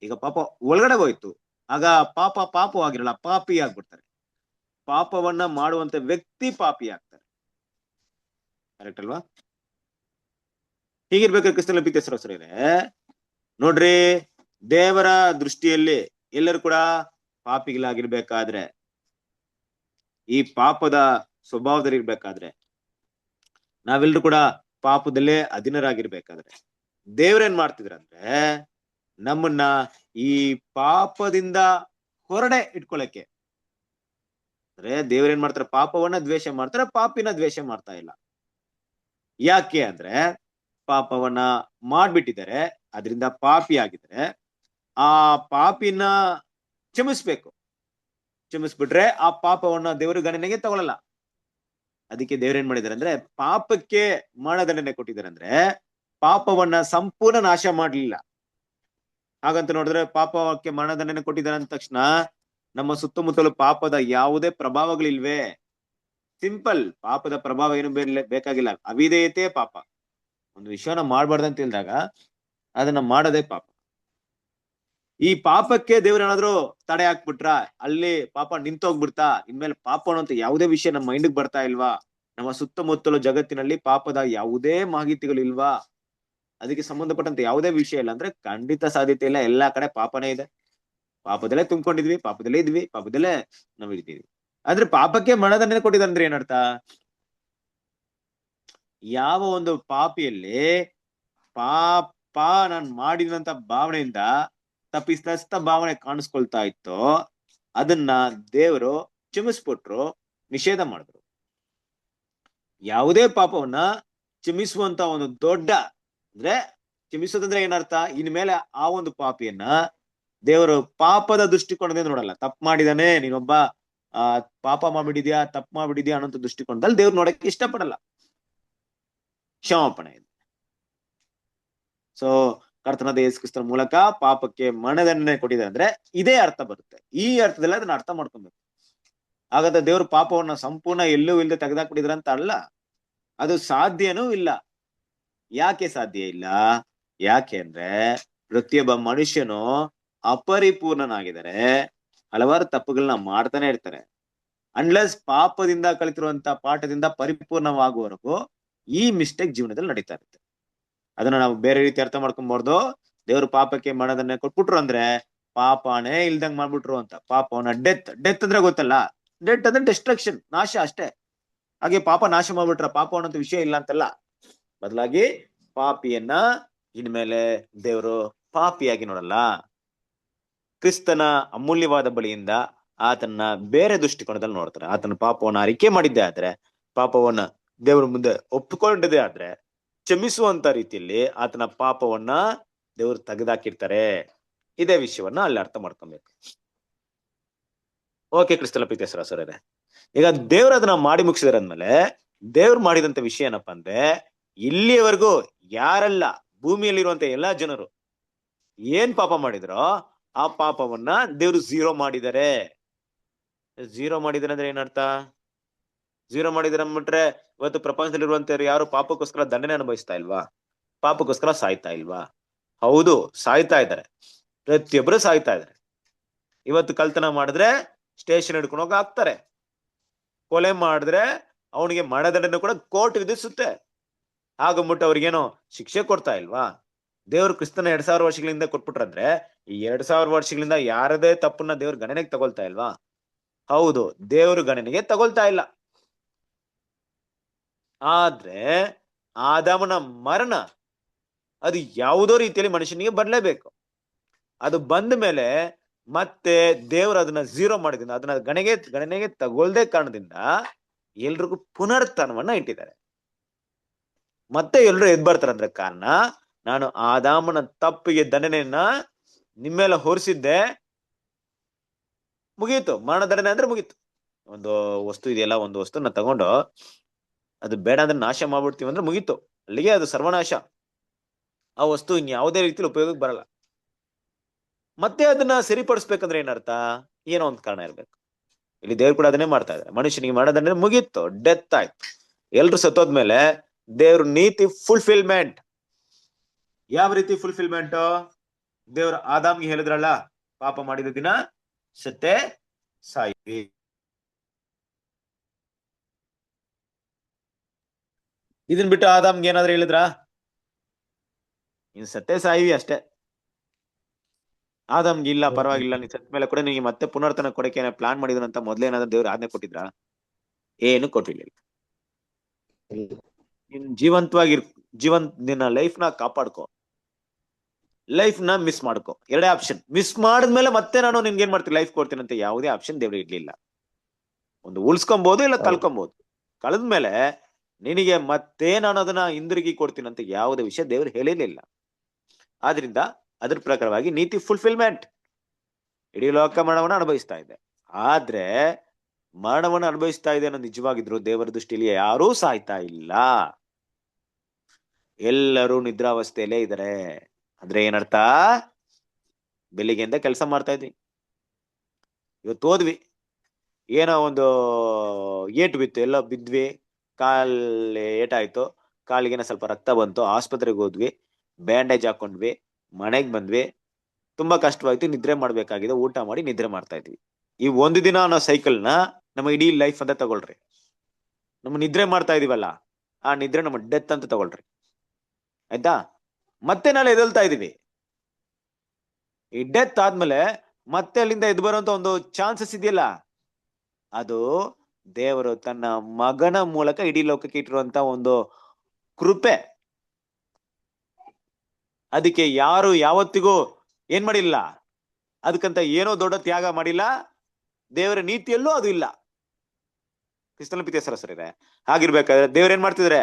ಈಗ ಪಾಪ ಒಳಗಡೆ ಹೋಯ್ತು. ಆಗ ಪಾಪವಾಗಿರಲ್ಲ, ಪಾಪಿ ಆಗ್ಬಿಡ್ತಾರೆ. ಪಾಪವನ್ನ ಮಾಡುವಂತ ವ್ಯಕ್ತಿ ಪಾಪಿ ಆಗ್ತಾರೆ. ಕರೆಕ್ಟ್ ಅಲ್ವಾ? ಹೀಗಿರ್ಬೇಕಾದ್ರೆ ಕ್ರಿಸ್ತನ ಪ್ರೀತಿಸರೇ ನೋಡ್ರಿ, ದೇವರ ದೃಷ್ಟಿಯಲ್ಲಿ ಎಲ್ಲರೂ ಕೂಡ ಪಾಪಿಗಳಾಗಿರ್ಬೇಕಾದ್ರೆ, ಈ ಪಾಪದ ಸ್ವಭಾವದಲ್ಲಿ ಇರ್ಬೇಕಾದ್ರೆ, ನಾವೆಲ್ಲರೂ ಕೂಡ ಪಾಪದಲ್ಲೇ ಅಧೀನರಾಗಿರ್ಬೇಕಾದ್ರೆ ದೇವ್ರೇನ್ ಮಾಡ್ತಿದ್ರಂದ್ರೆ, ನಮ್ಮನ್ನ ಈ ಪಾಪದಿಂದ ಹೊರಡೆ ಇಟ್ಕೊಳಕ್ಕೆ, ಅಂದ್ರೆ ದೇವ್ರೇನ್ ಮಾಡ್ತಾರೆ, ಪಾಪವನ್ನ ದ್ವೇಷ ಮಾಡ್ತಾರೆ, ಪಾಪಿನ ದ್ವೇಷ ಮಾಡ್ತಾ ಇಲ್ಲ. ಯಾಕೆ ಅಂದ್ರೆ ಪಾಪವನ್ನ ಮಾಡ್ಬಿಟ್ಟಿದ್ದಾರೆ, ಅದರಿಂದ ಪಾಪಿ ಆಗಿದ್ರೆ ಆ ಪಾಪಿನ ಕ್ಷಮಿಸ್ಬೇಕು. ಕ್ಷಮಿಸ್ಬಿಟ್ರೆ ಆ ಪಾಪವನ್ನ ದೇವರು ಗಣನೆಗೆ ತಗೊಳ್ಳಲ್ಲ. ಅದಕ್ಕೆ ದೇವ್ರೇನ್ ಮಾಡಿದಾರೆ ಅಂದ್ರೆ ಪಾಪಕ್ಕೆ ಮರಣದಂಡನೆ ಕೊಟ್ಟಿದ್ದಾರೆ. ಅಂದ್ರೆ ಪಾಪವನ್ನ ಸಂಪೂರ್ಣ ನಾಶ ಮಾಡ್ಲಿಲ್ಲ. ಹಾಗಂತ ನೋಡಿದ್ರೆ ಪಾಪಕ್ಕೆ ಮರಣದಂಡನೆ ಕೊಟ್ಟಿದ್ದಾರೆ ಅಂದ ತಕ್ಷಣ ನಮ್ಮ ಸುತ್ತಮುತ್ತಲು ಪಾಪದ ಯಾವುದೇ ಪ್ರಭಾವಗಳಿಲ್ವೇ? ಸಿಂಪಲ್, ಪಾಪದ ಪ್ರಭಾವ ಏನು ಬೇಕಾಗಿಲ್ಲ. ಅವಿಧೇಯತೆ ಪಾಪ. ಒಂದು ವಿಷಯನ ಮಾಡ್ಬಾರ್ದಂತ ಹೇಳಿದಾಗ ಅದನ್ನ ಮಾಡೋದೇ ಪಾಪ. ಈ ಪಾಪಕ್ಕೆ ದೇವ್ರೇನಾದ್ರು ತಡೆ ಹಾಕ್ಬಿಟ್ರ, ಅಲ್ಲಿ ಪಾಪ ನಿಂತೋಗ್ಬಿಡ್ತಾ? ಇನ್ಮೇಲೆ ಪಾಪ ಅನ್ನೋಂತ ಯಾವುದೇ ವಿಷಯ ನಮ್ಮ ಮೈಂಡ್ಗೆ ಬರ್ತಾ ಇಲ್ವಾ? ನಮ್ಮ ಸುತ್ತಮುತ್ತಲು ಜಗತ್ತಿನಲ್ಲಿ ಪಾಪದ ಯಾವುದೇ ಮಾಹಿತಿಗಳಿಲ್ವಾ? ಅದಕ್ಕೆ ಸಂಬಂಧಪಟ್ಟಂತ ಯಾವುದೇ ವಿಷಯ ಇಲ್ಲ ಅಂದ್ರೆ ಖಂಡಿತ ಸಾಧ್ಯತೆ ಇಲ್ಲ. ಎಲ್ಲಾ ಕಡೆ ಪಾಪನೇ ಇದೆ. ಪಾಪದಲ್ಲೇ ತುಂಬಿಕೊಂಡಿದ್ವಿ, ಪಾಪದಲ್ಲೇ ಇದ್ವಿ, ಪಾಪದಲ್ಲೇ ನಾವು ಇದ್ದೀವಿ. ಆದ್ರೆ ಪಾಪಕ್ಕೆ ಮರಣದಂಡನೆ ಕೊಟ್ಟಿದ್ದಾರೆ ಅಂದ್ರೆ ಏನರ್ಥ? ಯಾವ ಒಂದು ಪಾಪಿಯಲ್ಲಿ ಪಾಪ ನಾನ್ ಮಾಡಿದಂತ ಭಾವನೆಯಿಂದ ತಪ್ಪಿಸ್ತ ಭಾವನೆ ಕಾಣಿಸ್ಕೊಳ್ತಾ ಇತ್ತೋ ಅದನ್ನ ದೇವರು ಕ್ಷಮಿಸ್ಬಿಟ್ರು, ನಿಷೇಧ ಮಾಡಿದ್ರು. ಯಾವುದೇ ಪಾಪವನ್ನ ಕ್ಷಮಿಸುವಂತ ಒಂದು ದೊಡ್ಡ, ಅಂದ್ರೆ ಕ್ಷಮಿಸೋದಂದ್ರೆ ಏನರ್ಥ? ಇನ್ಮೇಲೆ ಆ ಒಂದು ಪಾಪಿಯನ್ನ ದೇವರು ಪಾಪದ ದೃಷ್ಟಿಕೋನದಿಂದ ನೋಡಲ್ಲ. ತಪ್ಪು ಮಾಡಿದಾನೆ, ನೀನೊಬ್ಬ ಪಾಪ ಮಾಡ್ಬಿಟ್ಟಿದ್ಯಾ, ತಪ್ಪು ಮಾಡ್ಬಿಟ್ಟಿದ್ಯಾ ಅನ್ನೋಂಥ ದೃಷ್ಟಿಕೋನದಲ್ಲಿ ದೇವ್ರು ನೋಡಕ್ಕೆ ಇಷ್ಟಪಡಲ್ಲ. ಕ್ಷಮಾಪಣೆ ಇದೆ. ಸೊ ಕರ್ತನಾದ ಯೇಸು ಕ್ರಿಸ್ತನ ಮೂಲಕ ಪಾಪಕ್ಕೆ ಮರಣದಂಡನೆ ಕೊಟ್ಟಿದ್ದಾರೆ ಅಂದ್ರೆ ಇದೇ ಅರ್ಥ ಬರುತ್ತೆ. ಈ ಅರ್ಥದಲ್ಲಿ ಅದನ್ನ ಅರ್ಥ ಮಾಡ್ಕೊಬೇಕು. ಹಾಗಾದ್ರೆ ದೇವ್ರ ಪಾಪವನ್ನ ಸಂಪೂರ್ಣ ಎಲ್ಲೂ ಇಲ್ಲದೆ ತೆಗೆದಾಕ್ಬಿಟ್ಟಿದ್ರ ಅಂತ ಅಲ್ಲ, ಅದು ಸಾಧ್ಯನೂ ಇಲ್ಲ. ಯಾಕೆ ಸಾಧ್ಯ ಇಲ್ಲ? ಯಾಕೆ ಅಂದ್ರೆ ಪ್ರತಿಯೊಬ್ಬ ಮನುಷ್ಯನು ಅಪರಿಪೂರ್ಣನಾಗಿದ್ದಾರೆ, ಹಲವಾರು ತಪ್ಪುಗಳನ್ನ ಮಾಡ್ತಾನೆ ಇರ್ತಾರೆ. ಅನ್ಲೆಸ್ ಪಾಪದಿಂದ ಕಲಿತಿರುವಂತ ಪಾಠದಿಂದ ಪರಿಪೂರ್ಣವಾಗುವವರೆಗೂ ಈ ಮಿಸ್ಟೇಕ್ ಜೀವನದಲ್ಲಿ ನಡೀತಾ ಇರುತ್ತೆ. ಅದನ್ನ ನಾವು ಬೇರೆ ರೀತಿ ಅರ್ಥ ಮಾಡ್ಕೊಬಾರ್ದು. ದೇವ್ರು ಪಾಪಕ್ಕೆ ಮರಣದಂಡನೆ ಕೊಟ್ಬಿಟ್ರು ಅಂದ್ರೆ ಪಾಪನೇ ಇಲ್ದಂಗ್ ಮಾಡ್ಬಿಟ್ರು ಅಂತ. ಪಾಪವನ್ನ ಡೆತ್ ಅಂದ್ರೆ ಗೊತ್ತಲ್ಲ, ಡೆತ್ ಅಂದ್ರೆ ಡಿಸ್ಟ್ರಕ್ಷನ್, ನಾಶ ಅಷ್ಟೇ. ಹಾಗೆ ಪಾಪ ನಾಶ ಮಾಡ್ಬಿಟ್ರ ಪಾಪ ಅನ್ನೋಂಥ ವಿಷಯ ಇಲ್ಲ ಅಂತಲ್ಲ. ಬದಲಾಗಿ ಪಾಪಿಯನ್ನ ಇನ್ಮೇಲೆ ದೇವರು ಪಾಪಿಯಾಗಿ ನೋಡಲ್ಲ. ಕ್ರಿಸ್ತನ ಅಮೂಲ್ಯವಾದ ಬಳಿಯಿಂದ ಆತನ ಬೇರೆ ದೃಷ್ಟಿಕೋನದಲ್ಲಿ ನೋಡ್ತಾರೆ. ಆತನ ಪಾಪವನ್ನ ಅರಿಕೆ ಮಾಡಿದ್ದೆ ಆದ್ರೆ, ಪಾಪವನ್ನ ದೇವ್ರ ಮುಂದೆ ಒಪ್ಪಿಕೊಂಡಿದೆ ಆದ್ರೆ, ಕ್ಷಮಿಸುವಂತ ರೀತಿಯಲ್ಲಿ ಆತನ ಪಾಪವನ್ನ ದೇವ್ರು ತೆಗೆದಾಕಿರ್ತಾರೆ. ಇದೇ ವಿಷಯವನ್ನ ಅಲ್ಲಿ ಅರ್ಥ ಮಾಡ್ಕೊಬೇಕು. ಓಕೆ ಕ್ರಿಸ್ತನ ಪ್ರೀತಿಯ ಸಹೋದರರೇ, ಈಗ ದೇವ್ರ ಅದನ್ನ ಮಾಡಿ ಮುಗಿಸಿದ್ರಂದ್ಮೇಲೆ ದೇವ್ರು ಮಾಡಿದಂತ ವಿಷಯ ಏನಪ್ಪಾ ಅಂದ್ರೆ, ಇಲ್ಲಿಯವರೆಗೂ ಯಾರೆಲ್ಲ ಭೂಮಿಯಲ್ಲಿರುವಂತ ಎಲ್ಲಾ ಜನರು ಏನ್ ಪಾಪ ಮಾಡಿದ್ರೋ ಆ ಪಾಪವನ್ನ ದೇವ್ರು ಝೀರೋ ಮಾಡಿದ್ದಾರೆ. ಝೀರೋ ಮಾಡಿದಾರೆ ಅಂದ್ರೆ ಏನರ್ಥ? ಝೀರೋ ಮಾಡಿದಾರೆ ಅಂದ್ಬಿಟ್ರೆ ಇವತ್ತು ಪ್ರಪಂಚದಲ್ಲಿರುವಂತ ಯಾರು ಪಾಪಕ್ಕೋಸ್ಕರ ದಂಡನೆ ಅನುಭವಿಸ್ತಾ ಇಲ್ವಾ? ಪಾಪಕ್ಕೋಸ್ಕರ ಸಾಯ್ತಾ ಇಲ್ವಾ? ಹೌದು, ಸಾಯ್ತಾ ಇದ್ದಾರೆ. ಪ್ರತಿಯೊಬ್ಬರು ಸಾಯ್ತಾ ಇದ್ದಾರೆ. ಇವತ್ತು ಕಳ್ತನ ಮಾಡಿದ್ರೆ ಸ್ಟೇಷನ್ ಹಿಡ್ಕೊಂಡು ಹೋಗಿ ಹಾಕ್ತಾರೆ. ಕೊಲೆ ಮಾಡಿದ್ರೆ ಅವನಿಗೆ ಮರಣದಂಡನೆ ಕೂಡ ಕೋರ್ಟ್ ವಿಧಿಸುತ್ತೆ. ಹಾಗಂದ್ಬಿಟ್ಟು ಅವ್ರಿಗೇನೋ ಶಿಕ್ಷೆ ಕೊಡ್ತಾ ಇಲ್ವಾ? ದೇವ್ರು ಕ್ರಿಸ್ತನ 2000 ವರ್ಷಗಳಿಂದ ಕೊಟ್ಬಿಟ್ರಂದ್ರೆ ಈ 2000 ವರ್ಷಗಳಿಂದ ಯಾರದೇ ತಪ್ಪನ್ನ ದೇವ್ರ ಗಣನೆಗೆ ತಗೊಳ್ತಾ ಇಲ್ವಾ? ಹೌದು, ದೇವ್ರ ಗಣನೆಗೆ ತಗೊಳ್ತಾ ಇಲ್ಲ. ಆದ್ರೆ ಆದಾಮನ ಮರಣ ಅದು ಯಾವುದೋ ರೀತಿಯಲ್ಲಿ ಮನುಷ್ಯನಿಗೆ ಬರ್ಲೇಬೇಕು. ಅದು ಬಂದ ಮೇಲೆ ಮತ್ತೆ ದೇವ್ರು ಅದನ್ನ ಝೀರೋ ಮಾಡಿದಿಂದ, ಅದನ್ನ ಗಣನೆಗೆ ತಗೊಳ್ದೇ ಕಾರಣದಿಂದ ಎಲ್ರಿಗೂ ಪುನರುತ್ಥಾನವನ್ನ ಇಟ್ಟಿದ್ದಾರೆ. ಮತ್ತೆ ಎಲ್ರು ಎದ್ ಬರ್ತಾರಂದ್ರೆ ಕಾರಣ, ನಾನು ಆದಾಮನ ತಪ್ಪಿಗೆ ದಂಡನೆಯನ್ನ ನಿಮ್ಮೆಲ್ಲ ಹೊರಿಸಿದ್ದೆ, ಮುಗೀತು. ಮರಣದಂಡನೆ ಅಂದ್ರೆ ಮುಗೀತು. ಒಂದು ವಸ್ತು ಇದೆಯಲ್ಲ, ಒಂದು ವಸ್ತುನ ತಗೊಂಡು ಅದು ಬೇಡ ಅಂದ್ರೆ ನಾಶ ಮಾಡ್ಬಿಡ್ತೀವಿ ಅಂದ್ರೆ ಮುಗೀತು, ಅಲ್ಲಿಗೆ ಅದು ಸರ್ವನಾಶ. ಆ ವಸ್ತು ಇನ್ಯಾವುದೇ ರೀತಿಲಿ ಉಪಯೋಗಕ್ಕೆ ಬರಲ್ಲ. ಮತ್ತೆ ಅದನ್ನ ಸರಿಪಡಿಸ್ಬೇಕಂದ್ರೆ ಏನರ್ಥ? ಏನೋ ಒಂದ್ ಕಾರಣ ಇರ್ಬೇಕು. ಇಲ್ಲಿ ದೇವ್ರು ಕೂಡ ಅದನ್ನೇ ಮಾಡ್ತಾ ಇದ್ದಾರೆ. ಮನುಷ್ಯನಿಗೆ ಮಾಡೋದಂದ್ರೆ ಮುಗೀತು, ಡೆತ್ ಆಯ್ತು. ಎಲ್ರು ಸತ್ತೋದ್ಮೇಲೆ ದೇವ್ರ ನೀತಿ ಫುಲ್ಫಿಲ್ಮೆಂಟ್. ಯಾವ ರೀತಿ ಫುಲ್ಫಿಲ್ಮೆಂಟ್? ದೇವ್ರ ಆದಾಮ್ಗೆ ಹೇಳಿದ್ರಲ್ಲ, ಪಾಪ ಮಾಡಿದ ದಿನ ಸತ್ತೆ ಸಾಯಿವಿ. ಇದನ್ ಬಿಟ್ಟು ಆದಾಮ್ಗೆ ಏನಾದ್ರು ಹೇಳಿದ್ರ? ಇನ್ ಸತ್ತೆ ಸಾಯಿವಿ ಅಷ್ಟೇ. ಆದಾಮ್ಗೆ ಇಲ್ಲ ಪರವಾಗಿಲ್ಲ, ನೀನ್ ಸತ್ ಮೇಲೆ ಕೂಡ ನಿನಗೆ ಮತ್ತೆ ಪುನರ್ತನ ಕೊಡಕ್ಕೆ ಪ್ಲಾನ್ ಮಾಡಿದ್ರಂತ ಮೊದ್ಲೇನಾದ್ರೂ ದೇವ್ರ ಆಜ್ಞೆ ಕೊಟ್ಟಿದ್ರ? ಏನು ಕೊಟ್ಟಿರ್ಲಿಲ್ಲ. ನಿನ್ ನಿನ್ನ ಲೈಫ್ ನ ಕಾಪಾಡ್ಕೊ, ಲೈಫ್ ನ ಮಿಸ್ ಮಾಡ್ಕೊ. ಎರಡೇ ಆಪ್ಷನ್. ಮಿಸ್ ಮಾಡಿದ್ಮೇಲೆ ಮತ್ತೆ ನಾನು ನಿನ್ಗೆ ಏನ್ ಮಾಡ್ತೀನಿ, ಲೈಫ್ ಕೊಡ್ತೀನಿ ಅಂತ ಯಾವುದೇ ಆಪ್ಷನ್ ದೇವ್ರು ಇಡ್ಲಿಲ್ಲ. ಒಂದು ಉಳ್ಸ್ಕೊಬಹುದು, ಇಲ್ಲ ಕಳ್ಕೊಬಹುದು. ಕಳೆದ್ಮೇಲೆ ನಿನಗೆ ಮತ್ತೆ ನಾನು ಅದನ್ನ ಹಿಂದಿರುಗಿ ಕೊಡ್ತೀನಿ ಅಂತ ಯಾವುದೇ ವಿಷಯ ದೇವ್ರು ಹೇಳಿರ್ಲಿಲ್ಲ. ಆದ್ರಿಂದ ಅದ್ರ ಪ್ರಕಾರವಾಗಿ ನೀತಿ ಫುಲ್ಫಿಲ್ಮೆಂಟ್. ಇಡೀ ಲೋಕ ಮರಣವನ್ನ ಅನುಭವಿಸ್ತಾ ಇದೆ. ಆದ್ರೆ ಮರಣವನ್ನ ಅನುಭವಿಸ್ತಾ ಇದೆ ಅನ್ನೋ ನಿಜವಾಗಿದ್ರು ದೇವರ ದೃಷ್ಟಿಯಲ್ಲಿ ಯಾರೂ ಸಾಯ್ತಾ ಇಲ್ಲ, ಎಲ್ಲರೂ ನಿದ್ರಾವಸ್ಥೆಯಲ್ಲೇ ಇದ್ದಾರೆ. ಅಂದ್ರೆ ಏನರ್ಥ? ಬೆಳಿಗ್ಗೆಯಿಂದ ಕೆಲಸ ಮಾಡ್ತಾ ಇದ್ವಿ, ಇವತ್ತು ಹೋದ್ವಿ, ಏನೋ ಒಂದು ಏಟು ಬಿತ್ತು, ಎಲ್ಲೋ ಬಿದ್ವಿ, ಕಾಲ್ ಏಟಾಯ್ತು, ಕಾಲಿಗೇನೋ ಸ್ವಲ್ಪ ರಕ್ತ ಬಂತು, ಆಸ್ಪತ್ರೆಗೆ ಹೋದ್ವಿ, ಬ್ಯಾಂಡೇಜ್ ಹಾಕೊಂಡ್ವಿ, ಮನೆಗ್ ಬಂದ್ವಿ, ತುಂಬಾ ಕಷ್ಟವಾಯ್ತು, ನಿದ್ರೆ ಮಾಡ್ಬೇಕಾಗಿದೆ, ಊಟ ಮಾಡಿ ನಿದ್ರೆ ಮಾಡ್ತಾ ಇದ್ವಿ. ಈ ಒಂದು ದಿನ ಅನ್ನೋ ಸೈಕಲ್ನ ನಮ್ಮ ಇಡೀ ಲೈಫ್ ಅಂತ ತಗೊಳ್ರಿ. ನಮ್ಮ ನಿದ್ರೆ ಮಾಡ್ತಾ ಇದೀವಲ್ಲ, ಆ ನಿದ್ರೆ ನಮ್ಮ ಡೆತ್ ಅಂತ ತಗೊಳ್ರಿ, ಆಯ್ತಾ? ಮತ್ತೆ ನಾಳೆ ಎದಲ್ತಾ ಇದೀವಿ. ಈ ಡೆತ್ ಆದ್ಮೇಲೆ ಮತ್ತೆ ಅಲ್ಲಿಂದ ಎದ್ದು ಬರುವಂತ ಒಂದು ಚಾನ್ಸಸ್ ಇದೆಯಲ್ಲ, ಅದು ದೇವರು ತನ್ನ ಮಗನ ಮೂಲಕ ಇಡೀ ಲೋಕಕ್ಕೆ ಇಟ್ಟಿರುವಂತ ಒಂದು ಕೃಪೆ. ಅದಕ್ಕೆ ಯಾರು ಯಾವತ್ತಿಗೂ ಏನ್ ಮಾಡಿಲ್ಲ, ಅದಕ್ಕಂತ ಏನೋ ದೊಡ್ಡ ತ್ಯಾಗ ಮಾಡಿಲ್ಲ. ದೇವರ ನೀತಿಯಲ್ಲೂ ಅದು ಇಲ್ಲ. ಕ್ರಿಸ್ತನ ಪ್ರೀತಿಯ ಸಹೋದರರೇ, ಹಾಗಿರ್ಬೇಕಾದ್ರೆ ದೇವ್ರ ಏನ್ ಮಾಡ್ತಿದ್ರೆ,